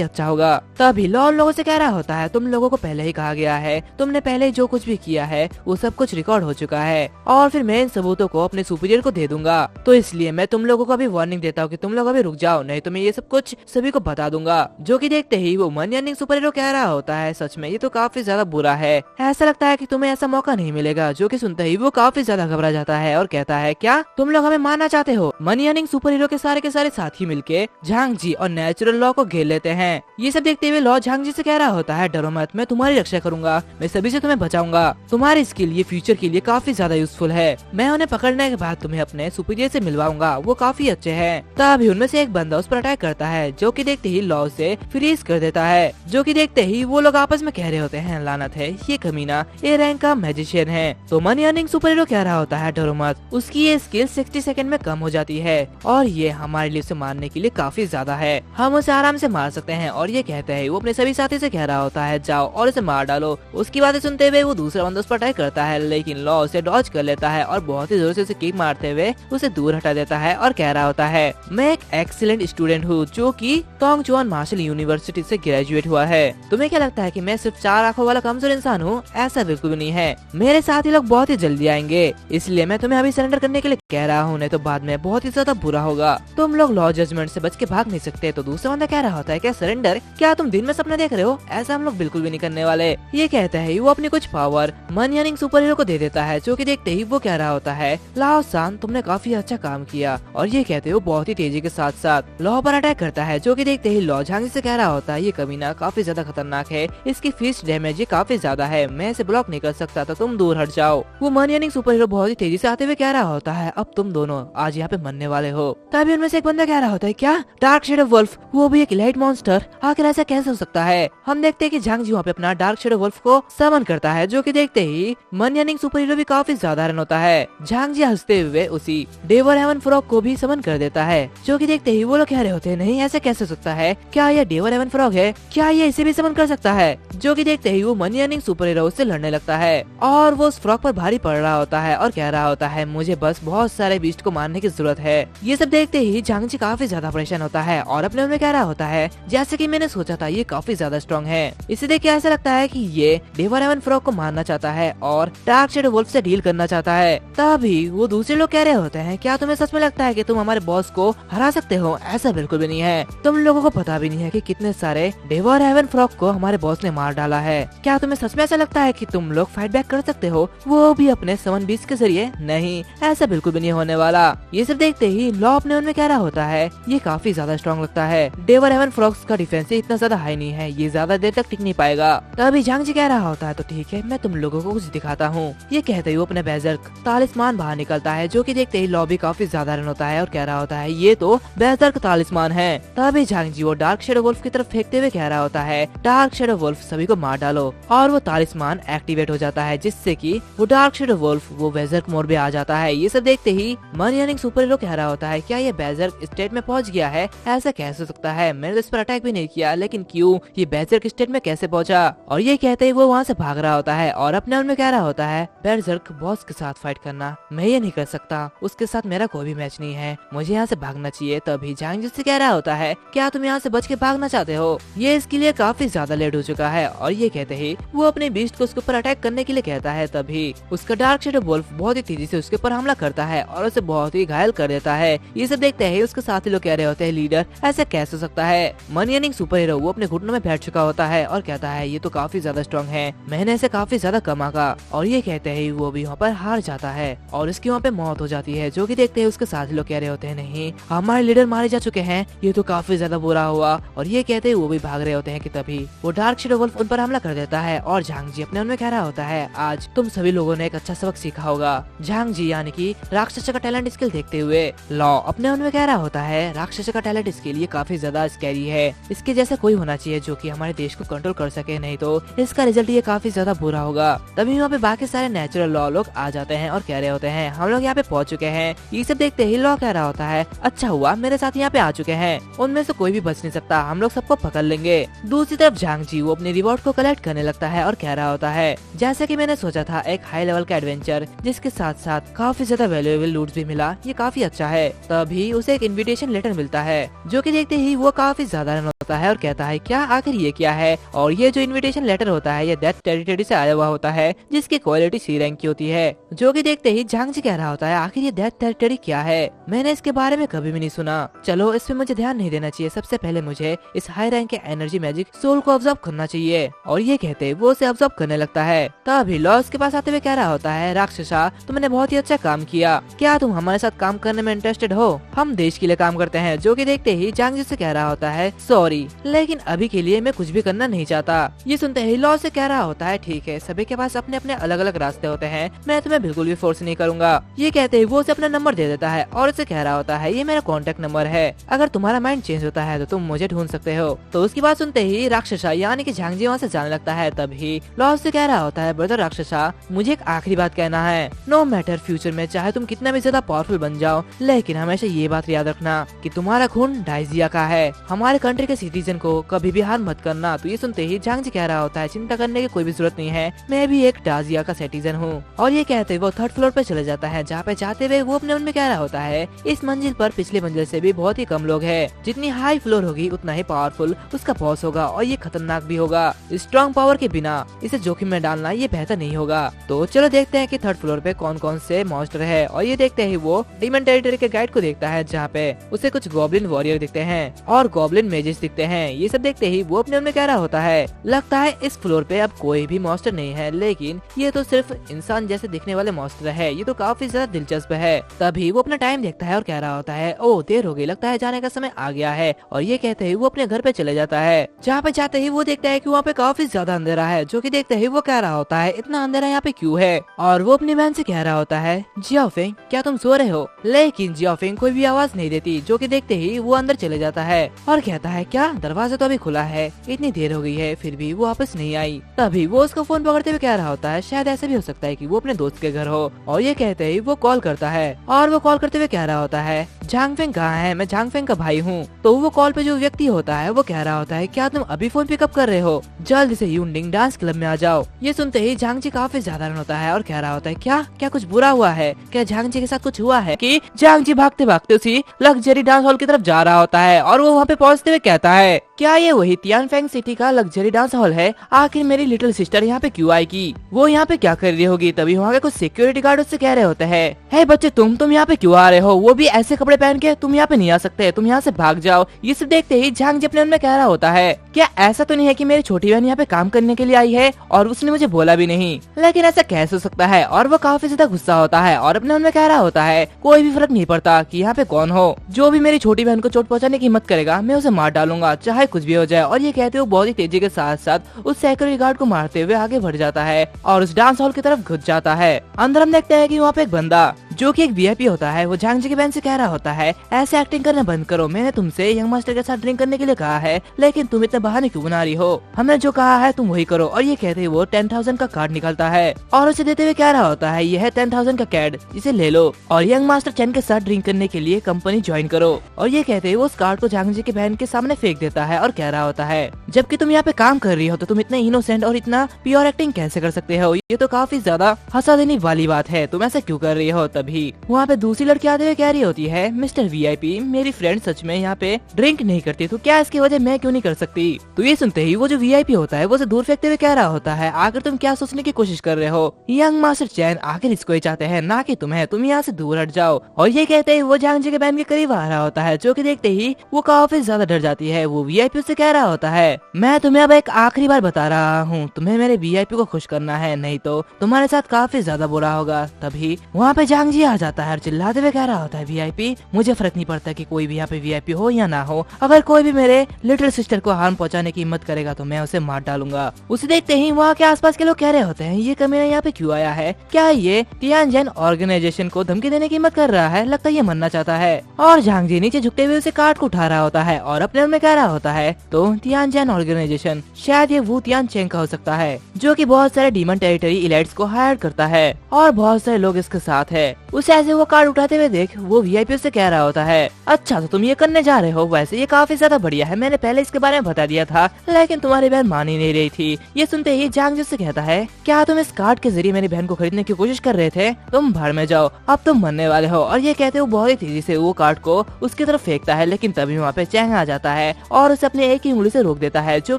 अच्छा होगा। तभी लॉ उन लोगों से कह रहा होता है, तुम लोगों को पहले ही कहा गया है, तुमने पहले जो कुछ भी किया है वो सब कुछ रिकॉर्ड हो चुका है और फिर मैं इन सबूतों को अपने सुपीरियर को दे दूंगा, तो इसलिए मैं तुम लोगों को अभी वार्निंग देता हूँ कि तुम लोग अभी रुक जाओ, नहीं तो मैं ये सब कुछ सभी को बता दूंगा। जो कि देखते ही वो मनी अर्निंग सुपर हीरो कह रहा होता है, सच में ये तो काफी काफी ज्यादा बुरा है, ऐसा लगता है कि तुम्हें ऐसा मौका नहीं मिलेगा। जो कि सुनते ही वो काफी ज्यादा घबरा जाता है और कहता है, क्या तुम लोग हमें मारना चाहते हो? मनी अर्निंग सुपर हीरो के सारे साथी मिलके झांग जी और नेचुरल लॉ को घेर लेते हैं। ये सब देखते हुए लॉ झांग जी से कह रहा होता है, डरो मत, मैं तुम्हारी रक्षा करूंगा, मैं सभी से तुम्हें बचाऊंगा। तुम्हारी स्किल ये फ्यूचर के लिए काफी ज्यादा यूजफुल है। मैं उन्हें पकड़ने के बाद तुम्हें अपने सुपीरियर से मिलवाऊंगा, वो काफी अच्छे हैं। तभी उनमें से एक बंदा उस पर अटैक करता है, जो कि देखते ही लॉ से फ्रीज कर देता है। जो कि देखते ही वो लोग आपस में कह रहे होते हैं, लानत है, ये कमीना ए रैंक का मैजिशियन है। तो मनी अर्निंग सुपर हीरो कह रहा होता है, डरो मत, उसकी ये स्किल 60 सेकंड में कम हो जाती है और ये हमारे लिए उसे मारने के लिए काफी ज्यादा है, हम उसे आराम से मार सकते हैं। और ये कहते हैं, वो अपने सभी साथी से कह रहा होता है, जाओ और उसे मार डालो। उसकी बातें सुनते हुए वो दूसरा बंदा उस पर अटैक करता है, लेकिन लॉ उसे डॉज कर लेता है और बहुत ही जोर से उसे किक मारते हुए उसे दूर हटा देता है और कह रहा होता है, मैं एक एक्सीलेंट स्टूडेंट हूँ जो कि तोंगचुआन मार्शल यूनिवर्सिटी से ग्रेजुएट हुआ है। तुम्हें क्या लगता है कि मैं सिर्फ 4 आंखों वाला कमजोर इंसान हूँ? ऐसा बिल्कुल भी नहीं है, मेरे साथी लोग बहुत ही जल्दी आएंगे, इसलिए मैं तुम्हें अभी सरेंडर करने के लिए कह रहा हूँ, नहीं तो बाद में बहुत ही ज्यादा बुरा होगा। तुम लोग लॉ जजमेंट से बच के भाग नहीं सकते। तो दूसरा बंदा कह रहा होता है, क्या सरेंडर? क्या तुम दिन में सपना देख रहे हो? ऐसा हम लोग बिल्कुल भी नहीं करने वाले। ये कहता है, वो अपनी कुछ power money earning super hero को दे देता है, जो कि देखते ही वो कह रहा होता है, लाओ सान, तुमने काफी अच्छा काम किया। और ये कहते हुए बहुत ही तेजी के साथ साथ लॉ पर अटैक करता है, जो कि देखते ही लॉ झांगी से कह रहा होता है, ये कमीना काफी ज्यादा खतरनाक है, इसकी फिस्ट डैमेज काफी ज्यादा है, मैं इसे ब्लॉक नहीं कर सकता, तो तुम दूर हट जाओ। वो मनी अर्निंग सुपर हीरो बहुत ही तेजी से आते हुए कह रहा होता है, अब तुम दोनों आज यहाँ पे मरने वाले हो। तभी उनमें से एक बंदा कह रहा होता है, क्या डार्क शेडो वुल्फ, वो भी एक इलाइट मॉन्स्टर, आखिर ऐसा कैसे हो सकता है? हम देखते हैं कि झांग जी वहाँ पे अपना डार्क शेडो वुल्फ को समन करता है, जो कि देखते ही मनी अर्निंग सुपर हीरो भी काफी ज्यादा हैरान होता है। झांग जी हंसते हुए उसी डेवर हेवन फ्रॉग को भी समन कर देता है, जो कि देखते ही वो लोग कह रहे होते हैं, नहीं ऐसा कैसे हो सकता है, क्या यह डेवर हेवन फ्रॉग है? क्या ये इसे भी समन कर सकता है? जो कि देखते ही वो मनी अर्निंग सुपर हीरो से लड़ने लगता है और वो उस फ्रॉग पर भारी पड़ रहा होता है और कह रहा होता है, मुझे बस बहुत सारे बीस्ट को मारने की जरूरत है। ये सब देखते ही झांग जी काफी ज्यादा परेशान होता है और अपने मन में कह रहा होता है, जैसे कि मैंने सोचा था, ये काफी ज्यादा स्ट्रॉन्ग है। इसे देख के ऐसा लगता है कि ये डेवर हेवन फ्रॉग को मारना चाहता है और डार्क शेडो वुल्फ से डील करना चाहता है। तभी वो दूसरे लोग कह रहे होते हैं, क्या तुम्हें सच में लगता है कि तुम हमारे बॉस को हरा सकते हो? ऐसा बिल्कुल भी नहीं है, तुम लोगों को पता भी नहीं है कि कितने सारे डेवर हेवन फ्रॉग को हमारे बॉस ने मार डाला है। क्या तुम्हें सच में ऐसा लगता है कि तुम लोग फाइट बैक कर सकते हो, वो भी अपने समन बीस्ट के जरिए? नहीं, ऐसा बिल्कुल भी नहीं होने वाला। ये सब देखते ही लॉ अपने उनमें कह रहा होता है, ये काफी ज्यादा स्ट्रॉन्ग लगता है, डेवर हेवन फ्रॉग्स का डिफेंस इतना ज्यादा हाई नहीं है, ये ज्यादा देर तक टिक नहीं पाएगा। तभी झांग जी कह रहा होता है, तो ठीक है, मैं तुम लोगों को कुछ दिखाता हूँ। ये कहते ही वो अपने बेजर्क तालिस्मान बाहर निकलता है, जो कि देखते ही लॉ भी काफी ज्यादा रन होता है और कह रहा होता है, ये तो बेजर्क तालिस्मान है। तभी झांग जी वो डार्क शेडो वुल्फ की तरफ फेंकते हुए कह रहा होता है, डार्क शेडो वुल्फ सभी को मार डालो। और वो तालिस्मान एक्टिवेट हो जाता है, जिससे कि वो डार्क शेडो वुल्फ वो बेजर्क मोड में आ जाता है। ये सब देखते ही मनी अर्निंग सुपर हीरो कह रहा होता है, क्या ये बेजर्क स्टेट में पहुंच गया है? ऐसा कैसे हो सकता है, मैंने तो इस पर अटैक भी नहीं किया, लेकिन क्यों ये बेजर्क स्टेट में कैसे पहुंचा? और ये कहते ही वो वहाँ से भाग रहा होता है और अपने मन में कह रहा होता है, बेजर्क बॉस के साथ फाइट करना मैं ये नहीं कर सकता, उसके साथ मेरा कोई भी मैच नहीं है, मुझे यहाँ से भागना चाहिए। तभी झांग जी से कह रहा होता है, क्या तुम यहाँ से बच के भागना चाहते हो? ये इसके लिए काफी ज्यादा लेट हो चुका है। और ये कहते ही वो अपने बीस्ट को उसके ऊपर अटैक करने के लिए कहता है। तभी उसका डार्क शेडो वुल्फ बहुत ही तेजी से उसके ऊपर हमला करता है और उसे बहुत ही घायल कर देता है। ये सब देखते हैं उसके साथी लोग कह रहे होते हैं, लीडर ऐसा कैसे हो सकता है? मनी अर्निंग सुपर हीरो वो अपने घुटनों में बैठ चुका होता है और कहता है, ये तो काफी ज्यादा स्ट्रॉन्ग है, मैंने इसे काफी ज्यादा कम आंका। और ये कहते ही वो भी वहाँ पर हार जाता है और इसकी वहाँ पे मौत हो जाती है। जो कि देखते हैं उसके साथी लोग कह रहे होते हैं, नहीं हमारे लीडर मारे जा चुके हैं, ये तो काफी ज्यादा बुरा हुआ। और ये कहते वो भी भाग रहे होते हैं कि तभी वो डार्क शेडो वुल्फ उन पर हमला कर देता है और झांग जी अपने उनमें कह रहा होता है, आज तुम सभी लोगों ने एक अच्छा सबक सीखा होगा। झांग जी यानी कि राक्षस का टैलेंट स्किल देखते हुए लॉ अपने उनमें कह रहा होता है, राक्षस का टैलेंट स्किल ये काफी ज्यादा स्कैरी है, इसके जैसा कोई होना चाहिए जो कि हमारे देश को कंट्रोल कर सके, नहीं तो इसका रिजल्ट ये काफी ज्यादा बुरा होगा। तभी वहाँ पे बाकी सारे नेचुरल लॉ लोग आ जाते हैं और कह रहे होते हैं, हम लोग यहाँ पे पहुँच चुके हैं। ये सब देखते ही लॉ कह रहा होता है, अच्छा हुआ मेरे साथ यहाँ पे आ चुके हैं, उनमें से कोई भी बच नहीं सकता, हम लोग सबको पकड़ लेंगे। दूसरी तरफ झांग जी वो अपने रिवॉर्ड को कलेक्ट करने लगता है और कह रहा होता है, जैसे कि मैंने सोचा था, एक हाई लेवल का एडवेंचर जिसके साथ साथ काफी ज्यादा वैल्यूएबल लूट भी मिला, ये काफी अच्छा है। तभी उसे एक इनविटेशन लेटर मिलता है, जो कि देखते ही वो काफी ज्यादा होता है और कहता है क्या आखिर ये क्या है। और ये जो इनविटेशन लेटर होता है ये डेथ टेरिटरी से आया हुआ होता है जिसकी क्वालिटी सी रैंक की होती है। जो कि देखते ही झांग जी कह रहा होता है आखिर ये डेथ टेरिटरी क्या है, मैंने इसके बारे में कभी भी नहीं सुना। चलो इस पे मुझे ध्यान नहीं देना चाहिए, सबसे पहले मुझे इस हाई रैंक के एनर्जी मैजिक सोल को ऑब्जर्व करना चाहिए। और ये कहते वो उसे ऑब्जर्व करने लगता है। तभी लॉस के पास आते हुए कह रहा होता है राक्षसा तुमने बहुत ही अच्छा काम किया, क्या तुम हमारे साथ काम करने में इंटरेस्टेड हो, हम देश के लिए काम करते हैं। जो कि देखते ही झांग जी से कह रहा होता है सॉरी लेकिन अभी के लिए मैं कुछ भी करना नहीं चाहता। ये सुनते ही लॉस से कह रहा होता है ठीक है, सभी के पास अपने अपने अलग अलग रास्ते होते हैं, मैं तुम्हें बिल्कुल भी फोर्स नहीं करूंगा। ये कहते ही वो उसे अपना नंबर दे देता है और उसे कह रहा होता है ये मेरा कॉन्टेक्ट नंबर है, अगर तुम्हारा माइंड चेंज होता है तो तुम मुझे ढूंढ सकते हो। तो उसकी बात सुनते ही राक्षसा यानी कि झांग जी वहाँ से जाने लगता है। तभी लॉस से कह रहा होता है ब्रदर राक्षसा मुझे एक आखिरी बात कहना है, नो मैटर फ्यूचर में चाहे तुम कितना भी ज्यादा पावरफुल बन जाओ लेकिन हमेशा ये बात याद रखना कि तुम्हारा खून डाइजिया का है, हमारे कंट्री के सिटीजन को कभी भी हार मत करना। तो ये सुनते ही झांग जी कह रहा होता है चिंता करने की कोई भी जरूरत नहीं है, मैं भी एक डाजिया का सिटीजन हूँ। और ये कहते वो थर्ड फ्लोर पे चले जाता है जहाँ पे जाते हुए वो अपने मन में कह रहा होता है इस मंजिल पर पिछली मंजिल से भी बहुत ही कम लोग हैं, जितनी हाई फ्लोर होगी उतना ही पावरफुल उसका बॉस होगा और ये खतरनाक भी होगा, स्ट्रॉन्ग पावर के बिना इसे जोखिम में डालना ये बेहतर नहीं होगा। तो चलो देखते हैं कि थर्ड फ्लोर पे कौन कौन से मॉन्स्टर है। और ये देखते ही वो डीमन टेरिटरी के गाइड को देखता है जहाँ पे उसे कुछ गॉब्लिन वॉरियर दिखते हैं और गॉब्लिन मेजेस दिखते हैं। ये सब देखते ही वो अपने मन में कह रहा होता है लगता है इस फ्लोर पे अब कोई भी मॉन्स्टर नहीं है, लेकिन ये तो सिर्फ इंसान जैसे दिखने वाले मॉन्स्टर है, ये तो काफी ज्यादा दिलचस्प है। तभी वो अपना टाइम देखता है और कह रहा होता है ओ देर हो गई, लगता है जाने का समय आ गया है। और ये कहते ही वो अपने घर पे चले जाता है। जहाँ पे जाते ही वो देखता है कि वहाँ पे काफी ज्यादा अंधेरा है। जो कि देखते ही वो कह रहा होता है इतना अंधेरा यहाँ पे क्यों है। और वो अपनी बहन से कह रहा होता है जियाफिंग क्या तुम सो रहे हो, लेकिन जियाफिंग कोई भी आवाज नहीं देती। जो कि देखते ही वो अंदर चले जाता है और कहता है क्या दरवाजा तो अभी खुला है, इतनी देर हो गई है फिर भी वो वापस नहीं आई। तभी वो उसका फोन पकड़ते हुए कह रहा होता है शायद ऐसा भी हो सकता है कि वो अपने दोस्त के घर हो। और ये कहते ही वो कॉल करता है और वो कॉल करते हुए कह रहा होता है झांगफेंग कहाँ है, मैं झांगफेंग का भाई हूँ। तो वो कॉल पे जो व्यक्ति होता है वो कह रहा होता है क्या तुम अभी फोन पिकअप कर रहे हो, जल्द से यूनिंग डांस क्लब में आ जाओ। ये सुनते ही झांग जी काफी साधारण होता है और कह रहा होता है क्या क्या कुछ बुरा हुआ है, क्या झांग जी के साथ कुछ हुआ है। कि झांग जी भागते भागते उसी लग्जरी डांस हॉल की तरफ जा रहा होता है और वो वहाँ पे पहुँचते हुए कहता है क्या ये वही तियानफेंग सिटी का लग्जरी डांस हॉल है, आखिर मेरी लिटिल सिस्टर यहाँ पे क्यों आएगी, वो यहाँ पे क्या कर रही होगी। तभी वहाँ के कुछ सिक्योरिटी गार्ड उससे कह रहे होते हैं हे बच्चे तुम यहाँ पे क्यों आ रहे हो, वो भी ऐसे कपड़े पहन के, तुम यहाँ पे नहीं आ सकते, तुम यहाँ से भाग जाओ। ये सब देखते ही झांग जी अपने मन में कह रहा होता है क्या ऐसा तो नहीं है कि मेरी छोटी बहन यहाँ पे काम करने के लिए आई है और उसने मुझे बोला भी नहीं, लेकिन ऐसा कैसे हो सकता है। और वो काफी ज्यादा गुस्सा होता है और अपने मन में कह रहा होता है कोई भी फर्क नहीं पड़ता कि यहाँ पे कौन हो, जो भी मेरी छोटी बहन को चोट पहुँचाने की हिम्मत करेगा मैं उसे मार डालूंगा चाहे कुछ भी हो जाए। और ये कहते हुए बहुत ही तेजी के साथ साथ उस सिक्योरिटी गार्ड को मारते हुए आगे बढ़ जाता है और उस डांस हॉल की तरफ घुस जाता है। अंदर हम देखते हैं कि वहाँ पे एक बंदा जो कि एक वीआईपी होता है वो झांग जी की बहन से कह रहा होता है ऐसे एक्टिंग करना बंद करो, मैंने तुमसे यंग मास्टर के साथ ड्रिंक करने के लिए कहा है लेकिन तुम इतने बहाने क्यों बना रही हो, हमने जो कहा है तुम वही करो। और ये कहते हुए वो 10,000 का कार्ड निकालता है और उसे देते हुए कह रहा होता है यह है 10,000 का कार्ड, इसे ले लो और यंग मास्टर चैन के साथ ड्रिंक करने के लिए कंपनी ज्वाइन करो। और ये कहते हुए उस कार्ड को झांग जी की बहन के सामने फेंक देता है और कह रहा होता है जबकि तुम यहाँ पे काम कर रही हो तो तुम इतने इनोसेंट और इतना प्योर एक्टिंग कैसे कर सकते हो, ये तो काफी ज्यादा हंसा देने वाली बात है, तुम ऐसा क्यों कर रही हो। तभी वहाँ पे दूसरी लड़की आते हुए कह रही होती है मिस्टर वीआईपी मेरी फ्रेंड सच में यहाँ पे ड्रिंक नहीं करती तो क्या इसकी वजह मैं क्यों नहीं कर सकती। तो ये सुनते ही वो जो वीआईपी होता है वो उसे दूर फेंकते हुए कह रहा होता है आखिर तुम क्या सोचने की कोशिश कर रहे हो, यंग मास्टर चैन आखिर इसको ही चाहते हैं ना कि तुम्हें, तुम यहाँ से दूर हट जाओ। और ये कहते ही वो झांग जी के बहन के करीब आ रहा होता है जो कि देखते ही वो काफी ज्यादा डर जाती है। वो वीआईपी से कह रहा होता है मैं तुम्हें अब एक आखिरी बार बता रहा हूँ तुम्हें मेरे वीआईपी को खुश करना है नहीं तो तुम्हारे साथ काफी ज्यादा बुरा होगा। तभी वहाँ पे झांग जी आ जाता है और चिल्लाते हुए कह रहा होता है वीआईपी मुझे फर्क नहीं पड़ता कि कोई भी यहाँ पे वीआईपी हो या ना हो, अगर कोई भी मेरे लिटिल सिस्टर को हार्म पहुँचाने की हिम्मत करेगा तो मैं उसे मार डालूंगा। उसे देखते ही वहाँ के आसपास के लोग कह रहे होते हैं ये कमीना यहाँ पे क्यों आया है, क्या ये तियानजन ऑर्गेनाइजेशन को धमकी देने की हिम्मत कर रहा है, लगता है ये मरना चाहता है। और झांग जी नीचे झुकते हुए उसे कार्ड को उठा रहा होता है और अपने मन में कह रहा होता है तो तियानजन ऑर्गेनाइजेशन शायद ये वू तियानचेंग का हो सकता है जो कि बहुत सारे डीमन टेरिटरी इलाइट्स को हायर करता है और बहुत सारे लोग इसके साथ है। उसे ऐसे वो कार्ड उठाते हुए देख वो वीआईपी से कह रहा होता है, अच्छा तो तुम ये करने जा रहे हो, वैसे ये काफी ज्यादा बढ़िया है, मैंने पहले इसके बारे में बता दिया था लेकिन तुम्हारी बहन मान ही नहीं रही थी। ये सुनते ही जांग जी से कहता है, क्या तुम इस कार्ड के जरिए मेरी बहन को खरीदने की कोशिश कर रहे थे, तुम भाड़ में जाओ, अब तुम मरने वाले हो। और ये कहते हुए बहुत ही तेजी से वो कार्ड को उसकी तरफ फेंकता है, लेकिन तभी वहाँ पे चैंग आ जाता है और उसे अपने एक ही उंगली से रोक देता है, जो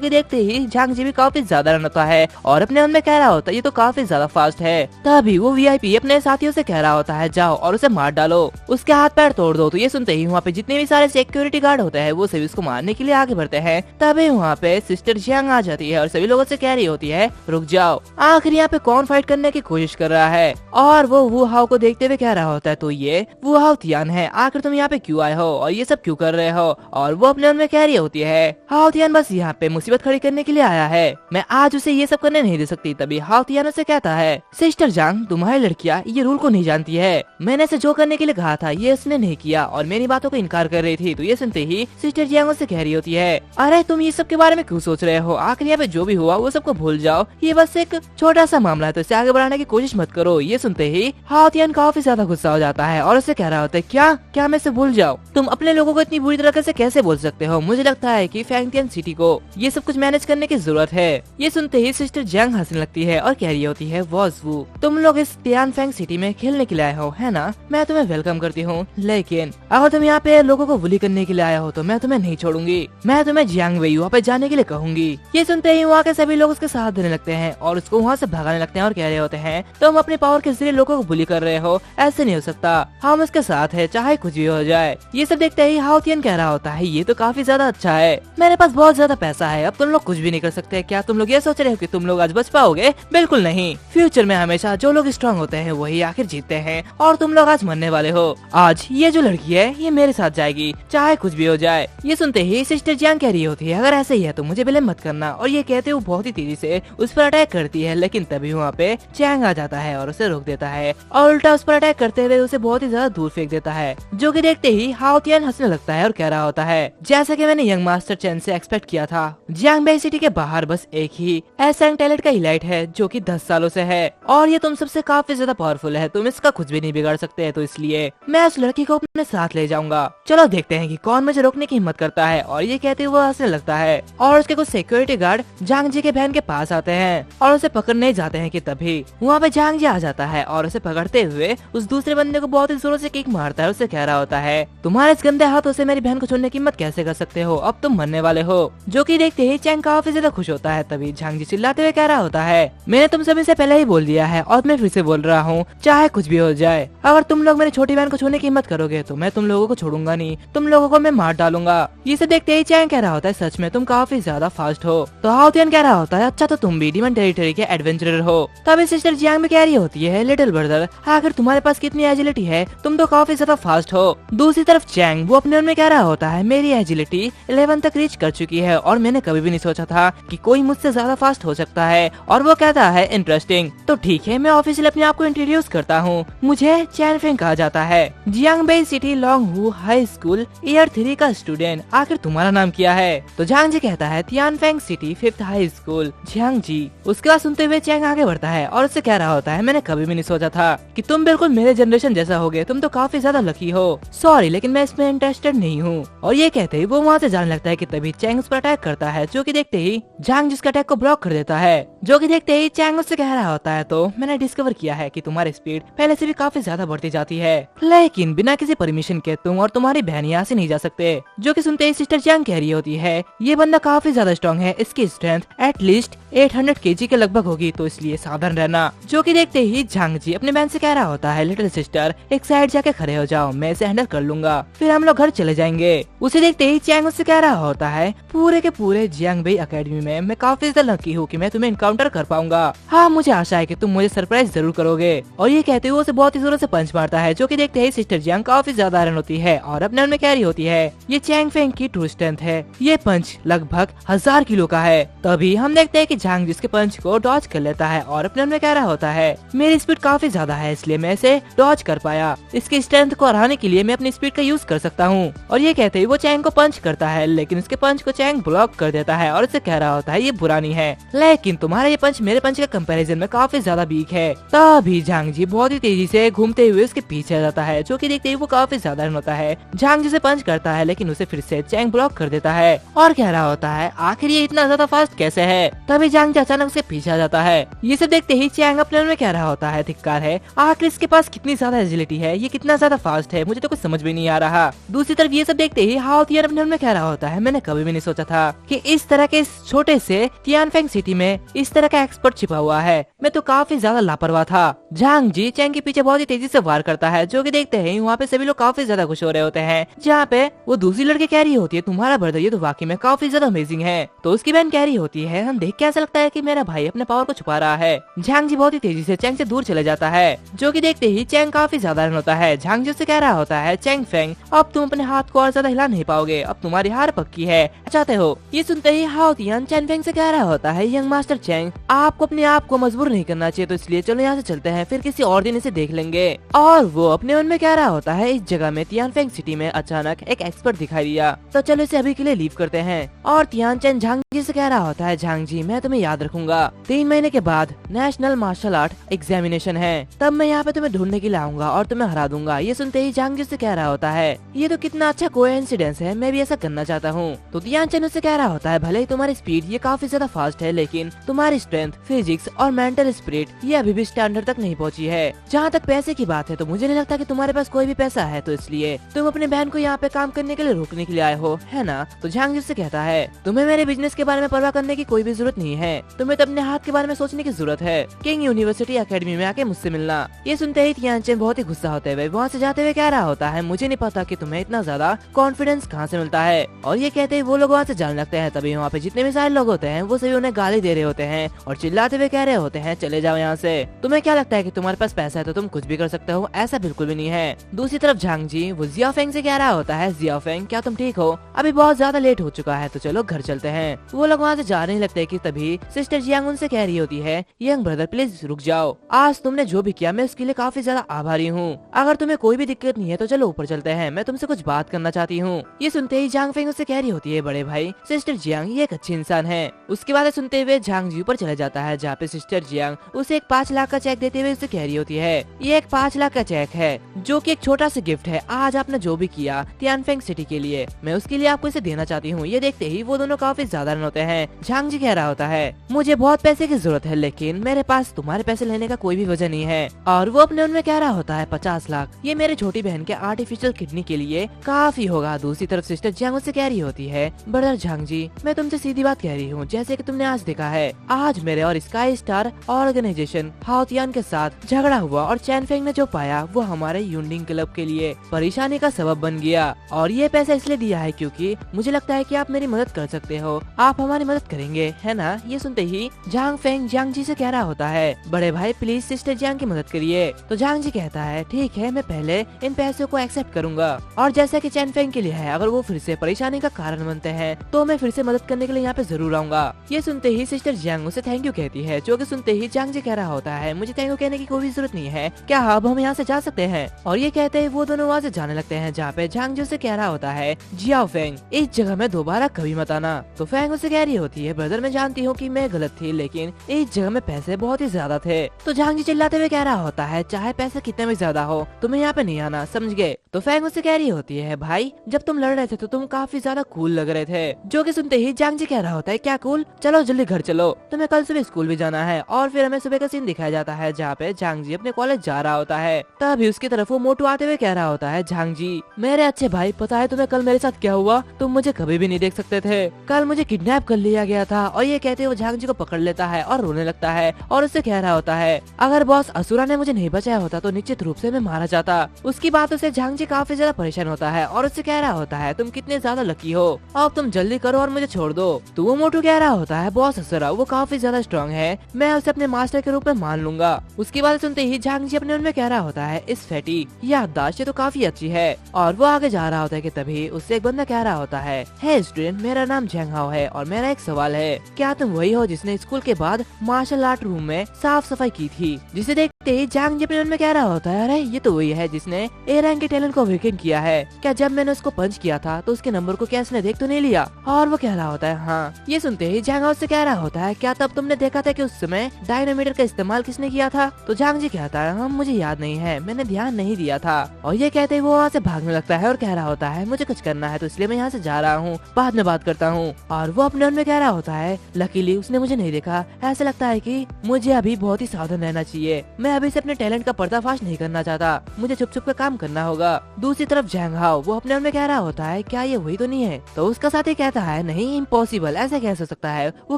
कि देखते ही जांग जी भी काफी ज्यादा रन होता है और अपने मन में कह रहा होता है ये तो काफी ज्यादा फास्ट है। तभी वो वीआईपी अपने साथियों से कह रहा होता है, जाओ और उसे मार डालो, उसके हाथ पैर तोड़ दो। तो ये सुनते ही वहाँ पे जितने भी सारे सिक्योरिटी गार्ड होते हैं वो सभी उसको मारने के लिए आगे बढ़ते हैं। तभी वहाँ पे सिस्टर जियांग आ जाती है और सभी लोगों से कह रही होती है, रुक जाओ, आखिर यहाँ पे कौन फाइट करने की कोशिश कर रहा है। और वो वू हाउ को देखते हुए कह रहा होता है, तो ये वू हाउ तियान है, आखिर तुम यहाँ पे क्यों आए हो और ये सब क्यों कर रहे हो। और वो अपने मन में कह रही होती है, हाउ तियान बस यहाँ पे मुसीबत खड़ी करने के लिए आया है, मैं आज उसे ये सब करने नहीं दे सकती। तभी हाउ तियान उसे कहता है, सिस्टर जांग तुम्हारी लड़कियाँ ये रूल को नहीं जानती है, मैंने इसे जो करने के लिए कहा था ये उसने नहीं किया और मेरी बातों को इनकार कर रही थी। तो ये सुनते ही सिस्टर जियांग से कह रही होती है, अरे तुम ये सब के बारे में क्यों सोच रहे हो, आखिर यहाँ पे जो भी हुआ वो सबको भूल जाओ, ये बस एक छोटा सा मामला है, तो इसे आगे बढ़ाने की कोशिश मत करो। ये सुनते ही हाउ तियान काफी ज्यादा गुस्सा हो जाता है और उसे कह रहा होता है, क्या क्या मैं इसे भूल जाऊँ, तुम अपने लोगों को इतनी बुरी तरह से कैसे बोल सकते हो, मुझे लगता है कि फैंगटियन सिटी को ये सब कुछ मैनेज करने की जरूरत है। ये सुनते ही सिस्टर जियांग हंसने लगती है और कह रही होती है, वॉज वू तुम लोग इस तियानफैंग सिटी में खेलने के लिए आए हो है ना, मैं तुम्हें वेलकम करती हूँ, लेकिन अगर तुम यहाँ पे लोगों को बुली करने के लिए आया हो तो मैं तुम्हें नहीं छोड़ूंगी, मैं तुम्हें जियांग वेई वहाँ पे जाने के लिए कहूंगी। ये सुनते ही वहाँ के सभी लोग उसके साथ देने लगते हैं और उसको वहाँ से भगाने लगते हैं और कह रहे होते हैं, तुम अपने पावर के जरिए लोगों को बुली कर रहे हो, ऐसे नहीं हो सकता, हम उसके साथ है चाहे कुछ भी हो जाए। ये सब देखते ही हाउ तियान कह रहा होता है, ये तो काफी ज्यादा अच्छा है, मेरे पास बहुत ज्यादा पैसा है, अब तुम लोग कुछ भी नहीं कर सकते। क्या तुम लोग ये सोच रहे हो कि तुम लोग आज बच पाओगे, बिल्कुल नहीं, फ्यूचर में हमेशा जो लोग स्ट्रांग होते हैं वही आखिर जीतते हैं और तुम लोग आज मरने वाले हो। आज ये जो लड़की है ये मेरे साथ जाएगी चाहे कुछ भी हो जाए। ये सुनते ही सिस्टर जियांग कह रही होती है, अगर ऐसे ही है तो मुझे ब्लेम मत करना। और ये कहते हुए बहुत ही तेजी से उस पर अटैक करती है, लेकिन तभी वहाँ पे चैंग आ जाता है और उसे रोक देता है और उल्टा उस पर अटैक करते हुए उसे बहुत ही ज्यादा दूर फेंक देता है, जो कि देखते ही हाउ तियान हंसने लगता है और कह रहा होता है, जैसा कि मैंने यंग मास्टर चैन से एक्सपेक्ट किया था, जियांगबेई सिटी के बाहर बस एक ही एसेंग टैलेंट का इलाइट है जो कि 10 सालों से है और ये तुम सबसे काफी ज्यादा पावरफुल है, तुम इसका कुछ भी नहीं बिगाड़ सकते, तो इसलिए मैं उस लड़की को अपने साथ ले जाऊंगा, चलो देखते हैं कि कौन मुझे रोकने की हिम्मत करता है। और ये कहते हुए हंसने लगता है और उसके कुछ सिक्योरिटी गार्ड जांग जी के बहन के पास आते हैं और उसे पकड़ने जाते हैं कि तभी वहाँ पे जांग जी आ जाता है और उसे पकड़ते हुए उस दूसरे बंदे को बहुत ही जोरों से किक मारता है। उसे कह रहा होता है, तुम्हारे इस गंदे हाथों से मेरी बहन को छोड़ने की हिम्मत कैसे कर सकते हो, अब तुम मरने वाले हो। जो कि देखते ही चैंग काफी ज्यादा खुश होता है। तभी जांग जी चिल्लाते हुए कह रहा होता है, मैंने तुम सभी से पहले ही बोल दिया है और मैं फिर से बोल रहा हूँ, चाहे कुछ भी हो जाए, अगर तुम लोग मेरी छोटी बहन को छोड़ने की हिम्मत करोगे तो मैं तुम लोगों को छोड़ूंगा नहीं, तुम लोगों को मैं मार डालूंगा। ये से देखते ही चैंग कह रहा होता है, सच में तुम काफी ज्यादा फास्ट हो। तो हाउ तियान कह रहा होता है, अच्छा तो तुम भी डीमन टेरिटरी के एडवेंचरर हो। तभी सिस्टर जियांग भी कह रही होती है, लिटिल ब्रदर आखिर तुम्हारे पास कितनी एजिलिटी है, तुम तो काफी ज्यादा फास्ट हो। दूसरी तरफ चैंग वो अपने मन में कह रहा होता है, मेरी एजिलिटी 11 तक रीच कर चुकी है और मैंने कभी भी नहीं सोचा था कि कोई मुझसे ज्यादा फास्ट हो सकता है। और वो कहता है, इंटरेस्टिंग, तो ठीक है मैं ऑफिशियल अपने आप को इंट्रोड्यूस करता हूँ, मुझे चैन फेंग कहा जाता है, जियांगबेई सिटी लॉन्ग हू हाई स्कूल ईयर 3 का स्टूडेंट, आखिर तुम्हारा नाम क्या है। तो जांग जी कहता है, Tianfang City 5th high school Jiang Ji. उसके बाद सुनते हुए चैंग आगे बढ़ता है और उससे कह रहा होता है, मैंने कभी भी नहीं सोचा था कि तुम बिल्कुल मेरे जनरेशन जैसा होगे, तुम तो काफी ज्यादा लकी हो, सॉरी लेकिन मैं इसमें इंटरेस्टेड नहीं हूँ। और ये कहते ही वो वहाँ से जाने लगता है कि तभी चैंग उस पर अटैक करता है, जो कि देखते ही जांग जिसका अटैक को ब्लॉक कर देता है। जो कि देखते ही चैंग उससे कह रहा होता है, तो मैंने डिस्कवर किया है कि तुम्हारी स्पीड पहले से भी काफी ज्यादा बढ़ती जाती है, लेकिन बिना किसी परमिशन के तुम और तुम्हारी बहन यहाँ से नहीं जा सकते। जो कि सुनते ही सिस्टर चैंग कह रही होती है, ये बंदा काफी ज्यादा स्ट्रॉन्ग है, इसकी स्ट्रेंथ एटलीस्ट 800 kg के लगभग होगी, तो इसलिए सावधान रहना। जो कि देखते ही जांग जी अपने बहन से कह रहा होता है, लिटिल सिस्टर एक साइड जाके खड़े हो जाओ, मैं इसे हैंडल कर लूंगा, फिर हम लोग घर चले जाएंगे। उसे देखते ही चैंग उससे कह रहा होता है, पूरे के पूरे जियांगबेई एकेडमी में मैं काफी ज्यादा लकी हूँ कि मैं तुम्हें इनकाउंटर कर पाऊंगा, हाँ मुझे आशा है कि तुम मुझे सरप्राइज जरूर करोगे। और ये कहते हुए उसे बहुत ही जोरों से पंच मारता है। जो कि देखते ही सिस्टर जियांग काफी ज्यादा हैरान होती है और अपने मन में कह रही होती है, ये चैंग फेंग की ट्रू स्ट्रेंथ है, ये पंच लगभग 1000 किलो का है। तभी हम देखते हैं कि जांग जिसके पंच को डॉज कर लेता है और अपने मन में कह रहा होता है, मेरी स्पीड काफी ज्यादा है इसलिए मैं इसे डॉज कर पाया, इसकी स्ट्रेंथ को हराने के लिए मैं अपनी स्पीड का यूज कर सकता हूँ। और ये कहते ही वो चैंग को पंच करता है, लेकिन उसके पंच को चैंग ब्लॉक कर देता है और उसे कह रहा होता है, ये बुरा नहीं है, लेकिन तुम्हारा ये पंच मेरे पंच के कंपैरिजन में काफी ज्यादा वीक है। तभी जांग जी बहुत ही तेजी से से घूमते हुए उसके पीछे आ जाता है, जो कि देखते ही वो काफी साधारण होता है। झांग जिसे पंच करता है लेकिन उसे फिर से चैंग ब्लॉक कर देता है और कह रहा होता है आखिर ये इतना ज्यादा फास्ट कैसे है। तभी झांग अचानक उसके पीछे आ जाता है। ये सब देखते ही चैंग अपने मन में कह रहा होता है धिक्कार है, आखिर इसके पास कितनी ज्यादा एजिलिटी है, ये कितना ज्यादा फास्ट है, मुझे तो कुछ समझ भी नहीं आ रहा। दूसरी तरफ ये सब देखते ही हाओ तियान अपने मन में कह रहा होता है मैंने कभी भी नहीं सोचा था कि इस तरह के छोटे से तियानफेंग सिटी में इस तरह का एक्सपर्ट छिपा हुआ है, मैं तो काफी ज्यादा लापरवाह था। झांग जी चैंग के पीछे बहुत ही तेजी से वार करता है, जो कि देखते हैं वहाँ पे सभी लोग काफी ज्यादा खुश हो रहे होते हैं। जहाँ पे वो दूसरी लड़की कह रही होती है तुम्हारा ब्रदर ये तो वाकई में काफी ज्यादा अमेजिंग है, तो उसकी बहन कह रही होती है हम देख के ऐसा लगता है कि मेरा भाई अपने पावर को छुपा रहा है। झांग जी बहुत ही तेजी से चैंग से दूर चले जाता है, जो कि देखते ही चैंग काफी साधारण होता है। झांग जी से कह रहा होता है चैंग फेंग अब तुम अपने हाथ को और ज्यादा हिला नहीं पाओगे, अब तुम्हारी हार पक्की है, चाहते हो। ये सुनते ही हाओ तियान चैंग फेंग से कह रहा होता है यंग मास्टर चैंग आपको अपने आप को मजबूर नहीं करना चाहिए, तो इसलिए चलो यहाँ से चलते हैं, फिर किसी और दिन इसे देख लेंगे। और वो अपने मन में कह रहा होता है इस जगह में तियानफेंग सिटी में अचानक एक एक्सपर्ट दिखाई दिया, तो चलो इसे अभी के लिए लीव करते हैं। और तियानचेन झांग जी से कह रहा होता है झांग जी मैं तुम्हें याद रखूंगा, 3 महीने के बाद नेशनल मार्शल आर्ट एग्जामिनेशन है, तब मैं यहाँ पे तुम्हें ढूंढने के लिए आऊंगा और तुम्हें हरा दूंगा। ये सुनते ही झांग जी से कह रहा होता है ये तो कितना अच्छा कोइंसिडेंस है, मैं भी ऐसा करना चाहता हूँ। तो तियानचेन उससे कह रहा होता है भले ही तुम्हारी स्पीड ये काफी ज्यादा फास्ट है, लेकिन तुम्हारी स्ट्रेंथ, फिजिक्स और मेंटल स्पिरिट ये अभी भी स्टैंडर्ड तक नहीं पहुँची है। जहाँ तक पैसे की बात है तो मुझे नहीं लगता कि तुम्हारे पास कोई भी पैसा है, तो इसलिए तुम अपने बहन को यहाँ पे काम करने के लिए रोकने के लिए आए हो, है ना। तो झांग जी से कहता है तुम्हें मेरे बिजनेस के बारे में परवाह करने की कोई भी जरूरत नहीं है, तुम्हें तो अपने हाथ के बारे में सोचने की जरूरत है। किंग यूनिवर्सिटी एकेडमी में आके मुझसे मिलना। ये सुनते ही तियानचेन बहुत ही गुस्सा होते हुए वहाँ से जाते हुए कह रहा होता है मुझे नहीं पता कि तुम्हें इतना ज्यादा कॉन्फिडेंस कहाँ से मिलता है। और ये कहते ही वो लोग वहाँ से जाने लगते हैं। तभी वहाँ पे जितने भी सारे लोग होते हैं वो सभी उन्हें गाली दे रहे होते हैं और चिल्लाते हुए कह रहे होते हैं चले जाओ यहाँ से, तुम्हें क्या लगता है कि तुम्हारे पास पैसा है तो तुम कुछ भी कर सकते हो, ऐसा बिल्कुल भी नहीं है। दूसरी तरफ झांग जी वो जियाफेंग से कह रहा होता है जियाफेंग क्या तुम ठीक हो, अभी बहुत ज्यादा लेट हो चुका है, तो चलो घर चलते हैं। वो लोग वहाँ से जाने ही लगते हैं कि तभी सिस्टर जियांग उनसे कह रही होती है यंग ब्रदर प्लीज रुक जाओ, आज तुमने जो भी किया मैं उसके लिए काफी ज्यादा आभारी हूँ, अगर तुम्हें कोई भी दिक्कत नहीं है तो चलो ऊपर चलते हैं, मैं तुमसे कुछ बात करना चाहती हूँ। ये सुनते ही झांग फेंग उससे कह रही होती है बड़े भाई सिस्टर जियांग ये एक अच्छी इंसान है। उसकी बातें सुनते हुए झांग जी ऊपर चले जाता है, जहाँ पे सिस्टर जियांग उसे एक 5 लाख का चेक देते हुए उसे कह रही होती है ये एक 5 लाख का चेक है, जो कि एक छोटा सा गिफ्ट है, आज आपने जो भी किया तियानफेंग सिटी के लिए मैं उसके लिए आपको इसे देना चाहती हूँ। ये देखते ही वो दोनों काफी साधारण होते हैं। झांग जी कह रहा होता है मुझे बहुत पैसे की जरूरत है, लेकिन मेरे पास तुम्हारे पैसे लेने का कोई भी वजह नहीं है। और वो अपने उनमें कह रहा होता है 50 लाख ये मेरे छोटी बहन के आर्टिफिशियल किडनी के लिए काफी होगा। दूसरी तरफ सिस्टर जियांग उससे कह रही होती है ब्रदर झांग जी मैं तुमसे सीधी बात कह रही हूँ, जैसे कि तुमने आज देखा है आज मेरे और स्काई स्टार ऑर्गेनाइजेशन हाओ तियान के साथ झगड़ा हुआ और चैन फेंग ने जो पाया वो हमारे यूनिंग क्लब के लिए परेशानी का सबब बन गया, और ये पैसा इसलिए दिया है क्योंकि मुझे लगता है कि आप मेरी मदद कर सकते हो, आप हमारी मदद करेंगे है ना। ये सुनते ही झांग फेंग जियांग जी से कह रहा होता है बड़े भाई प्लीज सिस्टर जियांग की मदद करिए। तो झांग जी कहता है ठीक है मैं पहले इन पैसों को एक्सेप्ट करूंगा, और जैसा कि चैन फेंग के लिए है अगर वो फिर से परेशानी का कारण बनते हैं तो मैं फिर से मदद करने के लिए यहाँ पे जरूर आऊंगा। ये सुनते ही सिस्टर जियांग उसे थैंक यू कहती है, जो कि सुनते ही झांग जी कह रहा होता है मुझे थैंक यू कहने की कोई भी जरूरत नहीं है, क्या अब हम यहाँ से जा सकते हैं। और ये कहते हैं वो दोनों वहाँ से जाने लगते हैं, जहाँ पे झांग जी उसे कह रहा होता है जियाओ फेंग इस जगह में दोबारा कभी मत आना। तो फेंग उसे कह रही होती है ब्रदर मैं जानती हूँ कि मैं गलत थी, लेकिन इस जगह में पैसे बहुत ही ज्यादा थे। तो झांग जी चिल्लाते हुए कह रहा होता है चाहे पैसे कितने भी ज्यादा हो तुम्हें यहाँ पे नहीं आना, समझ गए। तो फेंग उसे कह रही होती है भाई जब तुम लड़ रहे थे तो तुम काफी ज्यादा कूल लग रहे थे, जो कि सुनते ही झांग जी कह रहा होता है क्या कूल, चलो जल्दी घर चलो, तुम्हें कल सुबह स्कूल भी जाना है। और फिर हमें सुबह का सीन दिखाया जाता है जहाँ पे झांग जी अपने कॉलेज जा रहा होता है। तभी उसकी तरफ वो मोटू आते हुए कह रहा होता है झांग जी मेरे अच्छे भाई पता है तुम्हें कल मेरे साथ क्या हुआ, तुम मुझे कभी भी नहीं देख सकते थे, कल मुझे किडनैप कर लिया गया था। और ये कहते हुए झांग जी को पकड़ लेता है और रोने लगता है और उससे कह रहा होता है अगर बॉस असुरा ने मुझे नहीं बचाया होता तो निश्चित रूप से मैं मारा जाता। उसकी बातों से झांग जी काफी ज्यादा परेशान होता है और उससे कह रहा होता है तुम कितने ज्यादा लकी हो, अब तुम जल्दी करो और मुझे छोड़ दो। तो वो मोटू कह रहा होता है बॉस असुरा वो काफी ज्यादा स्ट्रॉन्ग है, मैं उसे अपने मास्टर के रूप में मान लूंगा। उसकी बात सुनते ही झांग जी अपने मन में कह रहा होता है इस फैटी याददाश्त तो काफी अच्छी है। और वो आगे जा रहा होता है कि तभी उससे एक बंदा कह रहा होता है हे स्टूडेंट मेरा नाम झेंग हाओ है और मेरा एक सवाल है, क्या तुम वही हो जिसने स्कूल के बाद मार्शल आर्ट रूम में साफ सफाई की थी, जिसे देख जांग जी अपने मन में कह रहा होता है, अरे ये तो वही है जिसने ए रैंक के टैलेंट को वीकेंड किया है। क्या जब मैंने उसको पंच किया था तो उसके नंबर को क्या इसने देख तो नहीं लिया? और वो कह रहा होता है हाँ। ये सुनते ही जांग उससे कह रहा होता है, क्या तब तुमने देखा था कि उस समय डायनामीटर का इस्तेमाल किसने किया था? तो जांग जी कहता है, हम मुझे याद नहीं है, मैंने ध्यान नहीं दिया था। और ये कहते ही वो वहाँ से भागने लगता है और कह रहा होता है, मुझे कुछ करना है तो इसलिए मैं यहाँ से जा रहा हूँ, बाद में बात करता हूँ। और वो अपने मन में कह रहा होता है, लकीली उसने मुझे नहीं देखा, ऐसा लगता है कि मुझे अभी बहुत ही सावधान रहना चाहिए, मैं अभी से अपने टैलेंट का पर्दाफाश नहीं करना चाहता, मुझे चुप चुप के काम करना होगा। दूसरी तरफ जैंग हाओ वो अपने मन में कह रहा होता है, क्या ये वही तो नहीं है? तो उसका साथी कहता है, नहीं इम्पॉसिबल, ऐसा कैसे हो सकता है, वो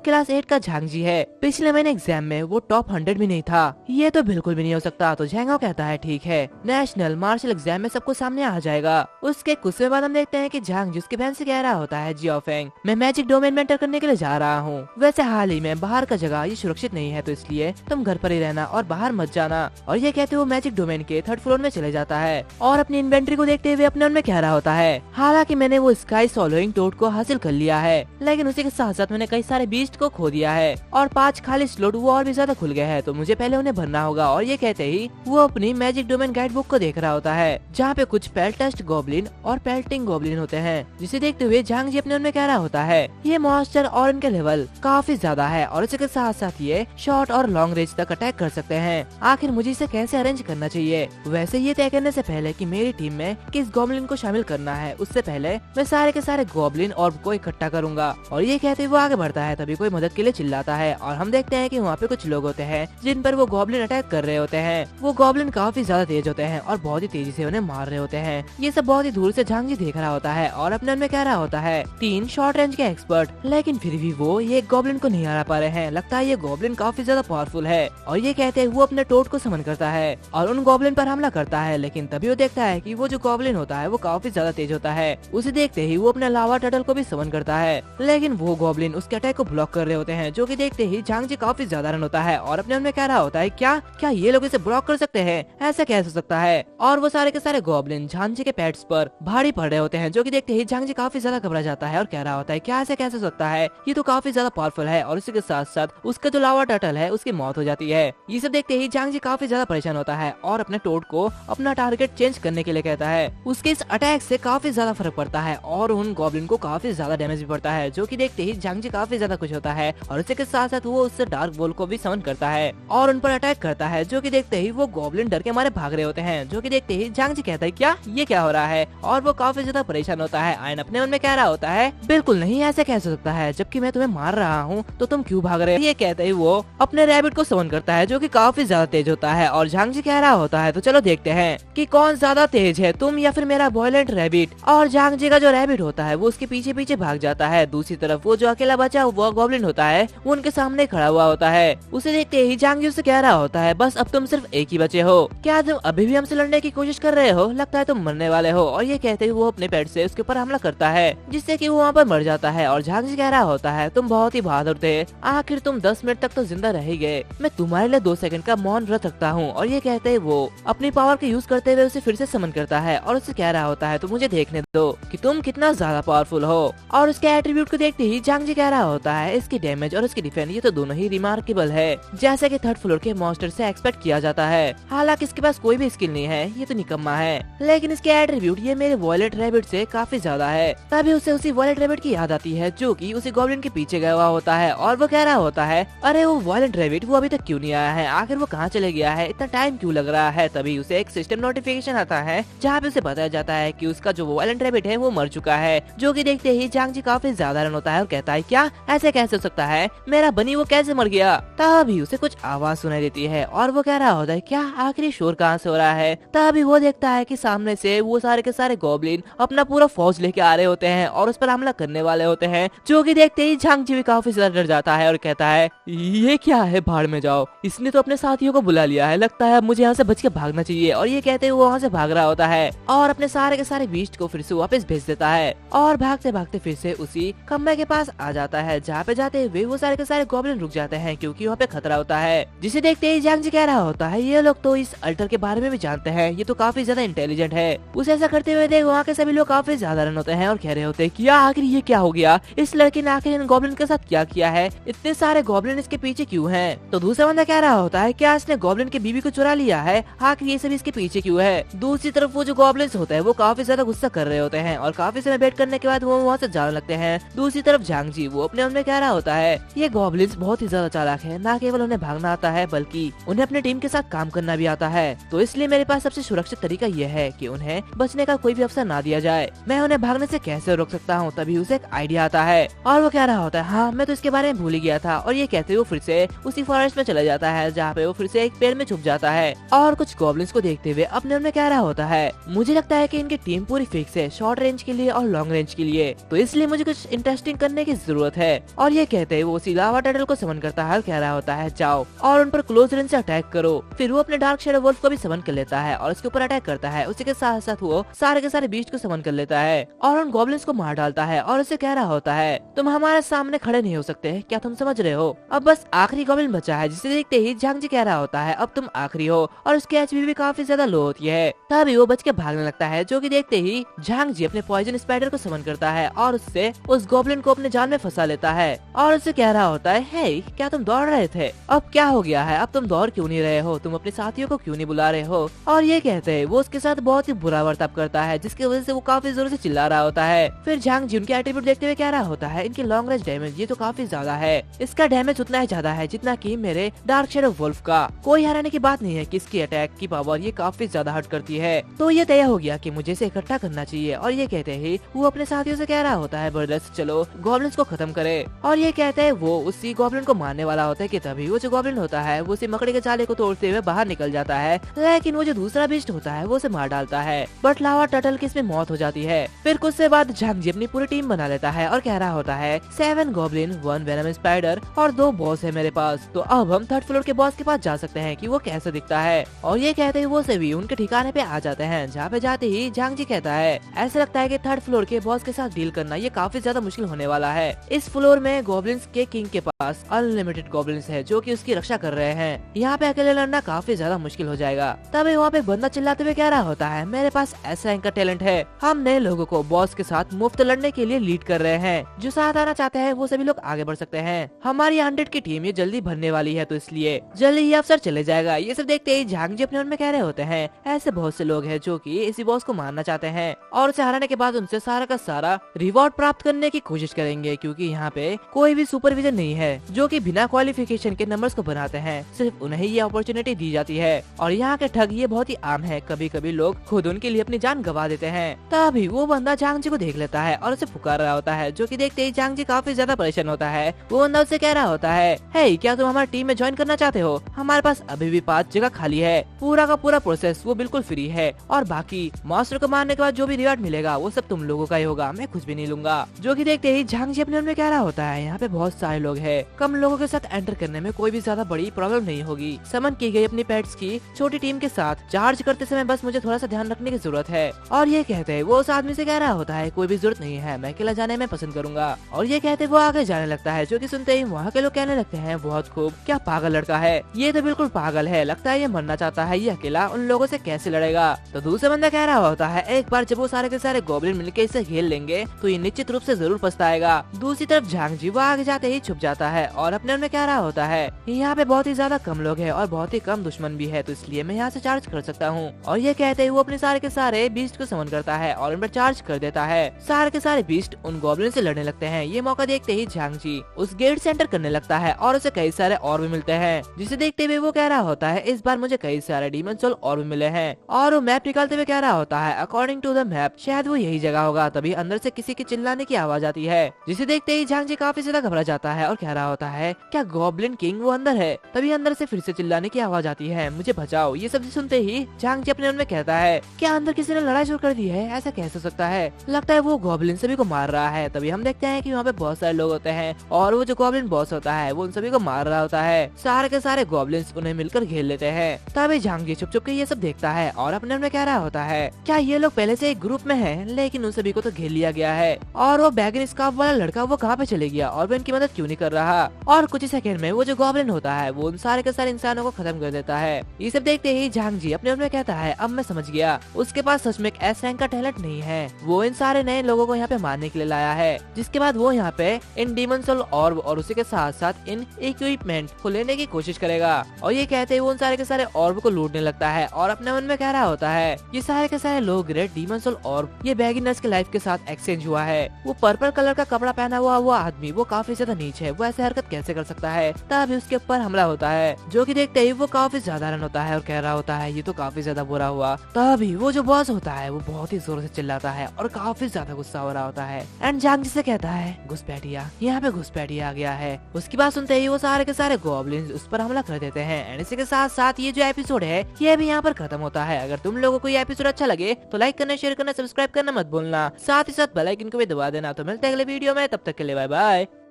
क्लास 8 का झांग जी है, पिछले महीने एग्जाम में वो टॉप 100 भी नहीं था, ये तो बिल्कुल भी नहीं हो सकता। तो जैंग हाओ कहता है, ठीक है, नेशनल मार्शल एग्जाम में सबको सामने आ जाएगा। उसके कुछ समय बाद हम देखते हैं कि झांग जी उसकी बहन से कह रहा होता है, जियाओफेंग मैं मैजिक डोमेन में एंटर करने के लिए जा रहा हूँ, वैसे हाल ही में बाहर का जगह ये सुरक्षित नहीं है, तो इसलिए तुम घर पर ही रहना और बाहर मत जाना। और ये कहते हुए मैजिक डोमेन के 3rd फ्लोर में चले जाता है और अपनी इन्वेंट्री को देखते हुए अपने मन में कह रहा होता है, हालांकि मैंने वो स्काई सॉलोइंग टोड को हासिल कर लिया है, लेकिन उसी के साथ साथ मैंने कई सारे बीस्ट को खो दिया है और 5 खाली स्लॉट वो और भी ज्यादा खुल गए हैं, तो मुझे पहले उन्हें भरना होगा। और ये कहते ही वो अपनी मैजिक डोमेन गाइड बुक को देख रहा होता है, जहाँ पे कुछ पेल्टेस्ट गॉब्लिन और पेल्टिंग गॉब्लिन होते हैं, जिसे देखते हुए झांग जी अपने मन में कह रहा होता है, ये मॉन्स्टर और इनके लेवल काफी ज्यादा है और इसके साथ साथ ये शॉर्ट और लॉन्ग रेंज तक अटैक कर सकते हैं, आखिर मुझे इसे कैसे अरेंज करना चाहिए? वैसे ये तय करने से पहले कि मेरी टीम में किस गॉब्लिन को शामिल करना है, उससे पहले मैं सारे के सारे गॉब्लिन ऑर्ब को इकट्ठा करूंगा। और ये कहते हुए वो आगे बढ़ता है, तभी कोई मदद के लिए चिल्लाता है और हम देखते हैं कि वहाँ पे कुछ लोग होते हैं जिन पर वो गॉब्लिन अटैक कर रहे होते हैं। वो गॉब्लिन काफी ज्यादा तेज होते हैं और बहुत ही तेजी से उन्हें मार रहे होते हैं। ये सब बहुत ही दूर से झांग जी देख रहा होता है और अपने मन में कह रहा होता है, 3 शॉर्ट रेंज के एक्सपर्ट, लेकिन फिर भी वो ये गॉब्लिन को नहीं हरा पा रहे हैं, लगता है ये गॉब्लिन काफी ज्यादा पावरफुल है। और ये कहते हैं वो अपने टोड को समन करता है और उन गॉब्लिन पर हमला करता है, लेकिन तभी वो देखता है कि वो जो गॉब्लिन होता है वो काफी ज्यादा तेज होता है। उसे देखते ही वो अपने लावा टर्टल को भी समन करता है, लेकिन वो गॉब्लिन उसके अटैक को ब्लॉक कर रहे होते हैं, जो कि देखते ही झांग जी काफी ज्यादा रन होता है और अपने मन में कह रहा होता है, क्या क्या ये लोग इसे ब्लॉक कर सकते हैं, ऐसा कैसे हो सकता है? और वो सारे के सारे गॉब्लिन झांग जी के पैड्स पर भारी पड़ रहे होते हैं, जो कि देखते ही झांग जी काफी ज्यादा घबरा जाता है और कह रहा होता है, क्या ऐसे कैसे हो सकता है, ये तो काफी ज्यादा पावरफुल है। और इसी के साथ साथ उसका जो लावा टर्टल है उसकी मौत हो जाती है। ये सब देखते ही झांग जी काफी ज्यादा परेशान होता है और अपने टोड को अपना टारगेट चेंज करने के लिए कहता है। उसके इस अटैक से काफी ज्यादा फर्क पड़ता है और उन गॉब्लिन को काफी ज्यादा डैमेज भी पड़ता है, जो कि देखते ही झांग जी काफी ज्यादा खुश होता है। और इसी के साथ साथ वो उससे डार्क बोल को भी समन करता है और उन पर अटैक करता है, जो कि देखते ही वो गॉब्लिन डर के मारे भाग रहे होते हैं, जो कि देखते ही झांग जी कहता है, क्या ये क्या हो रहा है? और वो काफी ज्यादा परेशान होता है। आयन अपने मन में कह रहा होता है, बिल्कुल नहीं, ऐसे कैसे हो सकता है, जबकि मैं तुम्हें मार रहा हूँ तो तुम क्यों भाग रहे हो? ये कहते ही वो अपने रैबिट को समन करता है, जो कि काफी ज्यादा तेज होता है। और झांग जी कह रहा होता है, तो चलो देखते हैं कि कौन ज्यादा तेज है, तुम या फिर मेरा वॉयलेंट रैबिट। और झांग जी का जो रैबिट होता है वो उसके पीछे पीछे भाग जाता है। दूसरी तरफ वो जो अकेला बचा वो गॉब्लिन होता है, वो उनके सामने खड़ा हुआ होता है। उसे देखते ही झांग जी उससे कह रहा होता है, बस अब तुम सिर्फ एक ही बचे हो, क्या तुम अभी भी हमसे लड़ने की कोशिश कर रहे हो? लगता है तुम मरने वाले हो। और ये कहते हुए वो अपने पेट से उसके ऊपर हमला करता है, जिससे कि वो वहाँ पर मर जाता है। और झांग जी कह रहा होता है, तुम बहुत ही बहादुर थे, आखिर तुम 10 मिनट तक तो जिंदा रह ही गए, मैं तुम्हारे लिए 2 सेकंड का मौन व्रत रखता हूँ। और ये कहते ही वो अपनी पावर के यूज करते हुए उसे फिर से समन करता है और उससे कह रहा होता है, तो मुझे देखने दो कि तुम कितना ज्यादा पावरफुल हो। और उसके एट्रीब्यूट को देखते ही झांग जी कह रहा होता है, इसकी डैमेज और इसकी डिफेंस ये तो दोनों ही रिमार्केबल है, जैसे कि 3rd फ्लोर के मॉन्स्टर से एक्सपेक्ट किया जाता है। हालांकि इसके पास कोई भी स्किल नहीं है, ये तो निकम्मा है, लेकिन इसके एट्रीब्यूट ये मेरे वॉयलेट रैबिट से काफी ज्यादा है। तभी उसे उसी वॉयलेट रैबिट की याद आती है, जो कि उसी गॉब्लिन के पीछे गया हुआ होता है। और वो कह रहा होता है, अरे वो वॉयलेट रैबिट वो अभी तक क्यों नहीं आया है, आखिर वो कहाँ चले गया है, इतना टाइम क्यों लग रहा है? तभी उसे एक सिस्टम नोटिफिकेशन आता है, जहाँ पे उसे बताया जाता है कि उसका जो वॉयलेंट रैबिट है वो मर चुका है, जो कि देखते ही झांग जी काफी ज्यादा रन होता है और कहता है, क्या ऐसे कैसे हो सकता है, मेरा बनी वो कैसे मर गया? तभी उसे कुछ आवाज सुनाई देती है और वो कह रहा होता है, क्या आखिरी शोर कहाँ से हो रहा है? तभी वो देखता है कि सामने से वो सारे के सारे गॉब्लिन अपना पूरा फौज लेके आ रहे होते हैं और उस पर हमला करने वाले होते हैं, जो कि देखते ही झांग जी भी काफी ज्यादा डर जाता है और कहता है, ये क्या है, भाड़ में जाओ, इसने तो अपने साथियों को बुला लिया है, लगता है मुझे यहाँ से बच के भागना चाहिए। और ये कहते हुए वहाँ से भाग रहा होता है और अपने सारे के सारे बीस्ट को फिर से वापस भेज देता है और भागते भागते फिर से उसी खम्बे के पास आ जाता है, जहाँ पे जाते हुए वो सारे के सारे गॉब्लिन रुक जाते हैं, क्योंकि वहाँ पे खतरा होता है, जिसे देखते ही झांग जी कह रहा होता है, ये लोग तो इस अल्टर के बारे में भी जानते हैं, ये तो काफी ज्यादा इंटेलिजेंट है। उसे ऐसा करते हुए देख वहाँ के सभी लोग काफी ज्यादा रन होते हैं और कह रहे होते हैं, क्या आखिर ये क्या हो गया, इस लड़के ने आखिर इन गॉब्लिन के साथ क्या किया है, इतने सारे गॉब्लिन इसके पीछे क्यों हैं? तो दूसरा बंदा कह रहा होता है, क्या इसने इसने गॉब्लिन की बीवी को चुरा लिया है, आखिर ये सब इसके पीछे क्यों है। दूसरी तरफ वो जो गॉब्लिन्स होते हैं वो काफी ज्यादा गुस्सा कर रहे होते हैं और काफी समय वेट करने के बाद वो वहाँ से जाने लगते हैं। दूसरी तरफ झांग जी वो अपने मन में कह रहा होता है ये गॉब्लिन्स बहुत ही ज्यादा चालाक है, न केवल उन्हें भागना आता है बल्कि उन्हें अपने टीम के साथ काम करना भी आता है, तो इसलिए मेरे पास सबसे सुरक्षित तरीका ये है कि उन्हें बचने का कोई भी अवसर ना दिया जाए। मैं उन्हें भागने से कैसे रोक सकता हूँ। तभी उसे एक आइडिया आता है और वो कह रहा होता है हाँ मैं तो इसके बारे में भूल ही गया था। और ये कहते हुए वो फिर से उसी फॉरेस्ट में चला जाता है जहाँ पे वो फिर से एक पेड़ में छुप जाता है और कुछ गॉब्लिन्स को देखते हुए अपने मन में कह रहा होता है मुझे लगता है कि इनकी टीम पूरी फिक्स है शॉर्ट रेंज के लिए और लॉन्ग रेंज के लिए, तो इसलिए मुझे कुछ इंटरेस्टिंग करने की जरूरत है। और ये कहते हुए वो उसी लावा टर्टल को समन करता है और कह रहा होता है जाओ और उन पर क्लोज रेंज से अटैक करो। फिर वो अपने डार्क शैडो वुल्फ को भी समन कर लेता है और उसके ऊपर अटैक करता है। उसी के साथ साथ वो सारे के सारे बीस्ट को समन कर लेता है और उन गॉब्लिन्स को मार डालता है और उसे कह रहा होता है तुम हमारे सामने खड़े नहीं हो सकते, क्या तुम समझ रहे हो। अब बस आखिरी गॉब्लिन बचा है जिसे देखते ही झांग जी कह रहा होता है अब तुम आखिरी हो और उसकी एचपी भी काफी ज्यादा लो होती है। तभी वो बच के भागने लगता है, जो कि देखते ही झांग जी अपने पॉइजन स्पाइडर को समन करता है और उससे उस गॉब्लिन को अपने जाल में फंसा लेता है और उससे कह रहा होता है हे क्या तुम दौड़ रहे थे, अब क्या हो गया है, अब तुम दौड़ क्यों नहीं रहे हो, तुम अपने साथियों को क्यों नहीं बुला रहे हो। और ये कहते हैं वो उसके साथ बहुत ही बुरा बर्ताव करता है जिसकी वजह से वो काफी जोर से चिल्ला रहा होता है। फिर झांग जी उनके एट्रीब्यूट देखते हुए कह रहा होता है इनकी लॉन्ग रेंज डैमेज ये तो काफी ज्यादा है, इसका डैमेज उतना ही ज्यादा है जितना की मेरे डार्क शैडो वुल्फ का। कोई हराने की बात नहीं है कि इसकी अटैक की पावर ये काफी ज्यादा हर्ट करती है, तो ये तय हो गया कि मुझे इसे इकट्ठा करना चाहिए। और ये कहते ही वो अपने साथियों से कह रहा होता है ब्रदर्स चलो गॉब्लिन्स को खत्म करे। और ये कहते हैं वो उसी गॉब्लिन को मारने वाला होता है कि तभी वो जो गॉब्लिन होता है वो उसी मकड़ी के जाले को तोड़ते हुए बाहर निकल जाता है, लेकिन वो जो दूसरा बीस्ट होता है वो उसे मार डालता है, बट लावा टर्टल की इसमें मौत हो जाती है। फिर कुछ से बाद झांग जी अपनी पूरी टीम बना लेता है और कह रहा होता है 7 गॉब्लिन 1 वेनम स्पाइडर और 2 बॉस है मेरे पास, तो अब हम 3rd फ्लोर के बॉस के पास जा सकते हैं कि वो कैसे दिखता है। और ये कहते ही वो सभी उनके ठिकाने पे आ जाते हैं, जहाँ पे जाते ही झांग जी कहता है ऐसा लगता है कि 3rd फ्लोर के बॉस के साथ डील करना ये काफी ज्यादा मुश्किल होने वाला है। इस फ्लोर में गॉब्लिन्स के किंग के पास अनलिमिटेड गॉब्लिन्स है जो कि उसकी रक्षा कर रहे हैं, यहाँ पे अकेले लड़ना काफी ज्यादा मुश्किल हो जाएगा। तभी वहाँ पे बंदा चिल्लाते हुए कह रहा होता है मेरे पास ऐसा रैंक का टैलेंट है, हम नए लोगों को बॉस के साथ मुफ्त लड़ने के लिए लीड कर रहे हैं, जो साथ आना चाहते हैं वो सभी लोग आगे बढ़ सकते हैं। हमारी 100 की टीम ये जल्दी भरने वाली है, तो इसलिए जल्दी ही अफसर चले जाएगा। ये सब देखते ही झांग जी अपने मन में कह रहे होते हैं ऐसे बहुत से लोग हैं जो कि इसी बॉस को मारना चाहते हैं और उसे हराने के बाद उनसे सारा का सारा रिवॉर्ड प्राप्त करने की कोशिश करेंगे, क्योंकि यहाँ पे कोई भी सुपरविजन नहीं है जो कि बिना क्वालिफिकेशन के नंबर्स को बनाते हैं, सिर्फ उन्हें ये अपॉर्चुनिटी दी जाती है। और यहाँ के ठग ये बहुत ही आम है, कभी कभी लोग खुद उनके लिए अपनी जान गवा देते हैं। तभी वो बंदा झांग जी को देख लेता है और उसे पुकार रहा होता है, जो कि देखते ही झांग जी काफी ज्यादा परेशान होता है। वो बंदा उससे कह रहा होता है हे क्या तुम हमारी टीम में ज्वाइन करना चाहते हो, हमारे पास अभी भी 5 जगह खाली है, पूरा का पूरा प्रोसेस वो बिल्कुल फ्री है और बाकी मास्टर को मारने के बाद जो भी रिवार्ड मिलेगा वो सब तुम लोगों का ही होगा, मैं कुछ भी नहीं लूंगा। जो कि देखते ही झांग जी अपने मन में कह रहा होता है यहाँ पे बहुत सारे लोग हैं, कम लोगों के साथ एंटर करने में कोई भी ज्यादा बड़ी प्रॉब्लम नहीं होगी। समन की गई अपनी पेट्स की छोटी टीम के साथ चार्ज करते समय बस मुझे थोड़ा सा ध्यान रखने की जरूरत है। और ये कहते हैं वो उस आदमी से कह रहा होता है कोई भी जरूरत नहीं है, मैं अकेला जाने में पसंद करूंगा। और ये कहते वो आगे जाने लगता है, जो कि सुनते ही वहाँ के लोग कहने लगते हैं बहुत खूब, क्या पागल लड़का है, ये तो बिल्कुल पागल है, लगता है ये मरना चाहता है, ये अकेला उन लोगों से कैसे लड़ेगा। तो दूसरा बंदा कह रहा होता है एक बार जब वो सारे के सारे गॉब्लिन मिलकर इसे घेर लेंगे तो ये निश्चित रूप से जरूर पछताएगा। दूसरी तरफ झांग जी वो आगे जाते ही छुप जाता है और अपने में कह रहा होता है यहाँ पे बहुत ही ज्यादा कम लोग हैं और बहुत ही कम दुश्मन भी है, तो इसलिए मैं यहाँ से चार्ज कर सकता हूँ। और ये कहते ही वो अपने सारे के सारे बीस्ट को समन करता है और उन पर चार्ज कर देता है। सारे के सारे बीस्ट उन गॉब्लिन से लड़ने लगते हैं। ये मौका देखते ही झांग जी उस गेट से एंटर करने लगता है और उसे कई सारे और भी मिलते हैं, जिसे देखते हुए वो कह रहा होता है इस बार मुझे कई सारे डीमन सोल और भी मिले हैं। और वो मैप निकालते हुए कह रहा होता है अकॉर्डिंग टू द मैप शायद वो यही जगह होगा। तभी अंदर से किसी की चिल्लाने की आवाज आती है, जिसे देखते ही झांग जी काफी ज्यादा घबरा जाता है और कह रहा होता है क्या गॉब्लिन किंग वो अंदर है। तभी अंदर से फिर से चिल्लाने की आवाज आती है मुझे बचाओ। ये सब सुनते ही झांग जी अपने मन में कहता है क्या अंदर किसी ने लड़ाई शुरू कर दी है, ऐसा कैसे हो सकता है, लगता है वो गॉब्लिन सभी को मार रहा है। तभी हम देखते हैं कि वहाँ पे बहुत सारे लोग होते हैं और वो जो गॉब्लिन बॉस होता है वो उन सभी को मार रहा होता है। सारे के सारे गॉब्लिन्स उन्हें मिलकर घेर लेते हैं। तभी झांग जी छुप छुप के ये सब देखता है और अपने मन में कह रहा होता है क्या ये लोग पहले से एक ग्रुप में हैं, लेकिन उन सभी को तो घेर लिया गया है। और वो बैगन स्कार्फ वाला लड़का वो कहाँ पे चले गया और वो इनकी मदद क्यों नहीं कर रहा। और कुछ ही सेकंड में वो जो गॉब्लिन होता है वो उन सारे के सारे इंसानों को खत्म कर देता है। ये सब देखते ही झांग जी अपने मन में कहता है अब मैं समझ गया, उसके पास सच में एक एस रैंक का टैलेंट नहीं है, वो इन सारे नए लोगों को यहाँ पे मारने के लिए लाया है। जिसके बाद वो यहाँ पे इन डीमन सोल और उसी के साथ साथ इन इक्विपमेंट को लेने की कोशिश करेगा। और ये कहते ही वो उन सारे के सारे ऑर्ब को लूटने लगता है और अपने मन में कह रहा होता है ये सारे के सारे लोग ग्रेट डीमन सोल ऑर्ब ये बैगी नर्स के लाइफ के साथ एक्सचेंज हुआ है। वो पर्पल कलर का कपड़ा पहना हुआ वो आदमी वो काफी ज्यादा नीच है, वो ऐसे हरकत कैसे कर सकता है। तभी उसके ऊपर हमला होता है जो कि देखते ही वो काफी ज्यादा रन होता है और कह रहा होता है ये तो काफी ज्यादा बुरा हुआ। तभी वो जो बॉस होता है वो बहुत ही जोर से चिल्लाता है और काफी ज्यादा गुस्सा हो रहा होता है एंड जांग जिसे कहता है घुसपैठिया, यहाँ पे घुसपैठिया आ गया है। उसकी बात सुनते ही वो सारे के सारे गॉब्लिन्स उस पर हमला कर देते हैं एंड इसी के साथ साथ ये जो एपिसोड है ये भी यहाँ पर खत्म होता है। अगर तुम लोगों को ये एपिसोड अच्छा लगे तो लाइक करना, शेयर करना, सब्सक्राइब करना मत भूलना, साथ ही साथ बेल आइकन को भी दबा देना। तो मिलते हैं अगले वीडियो में, तब तक के लिए बाय बाय।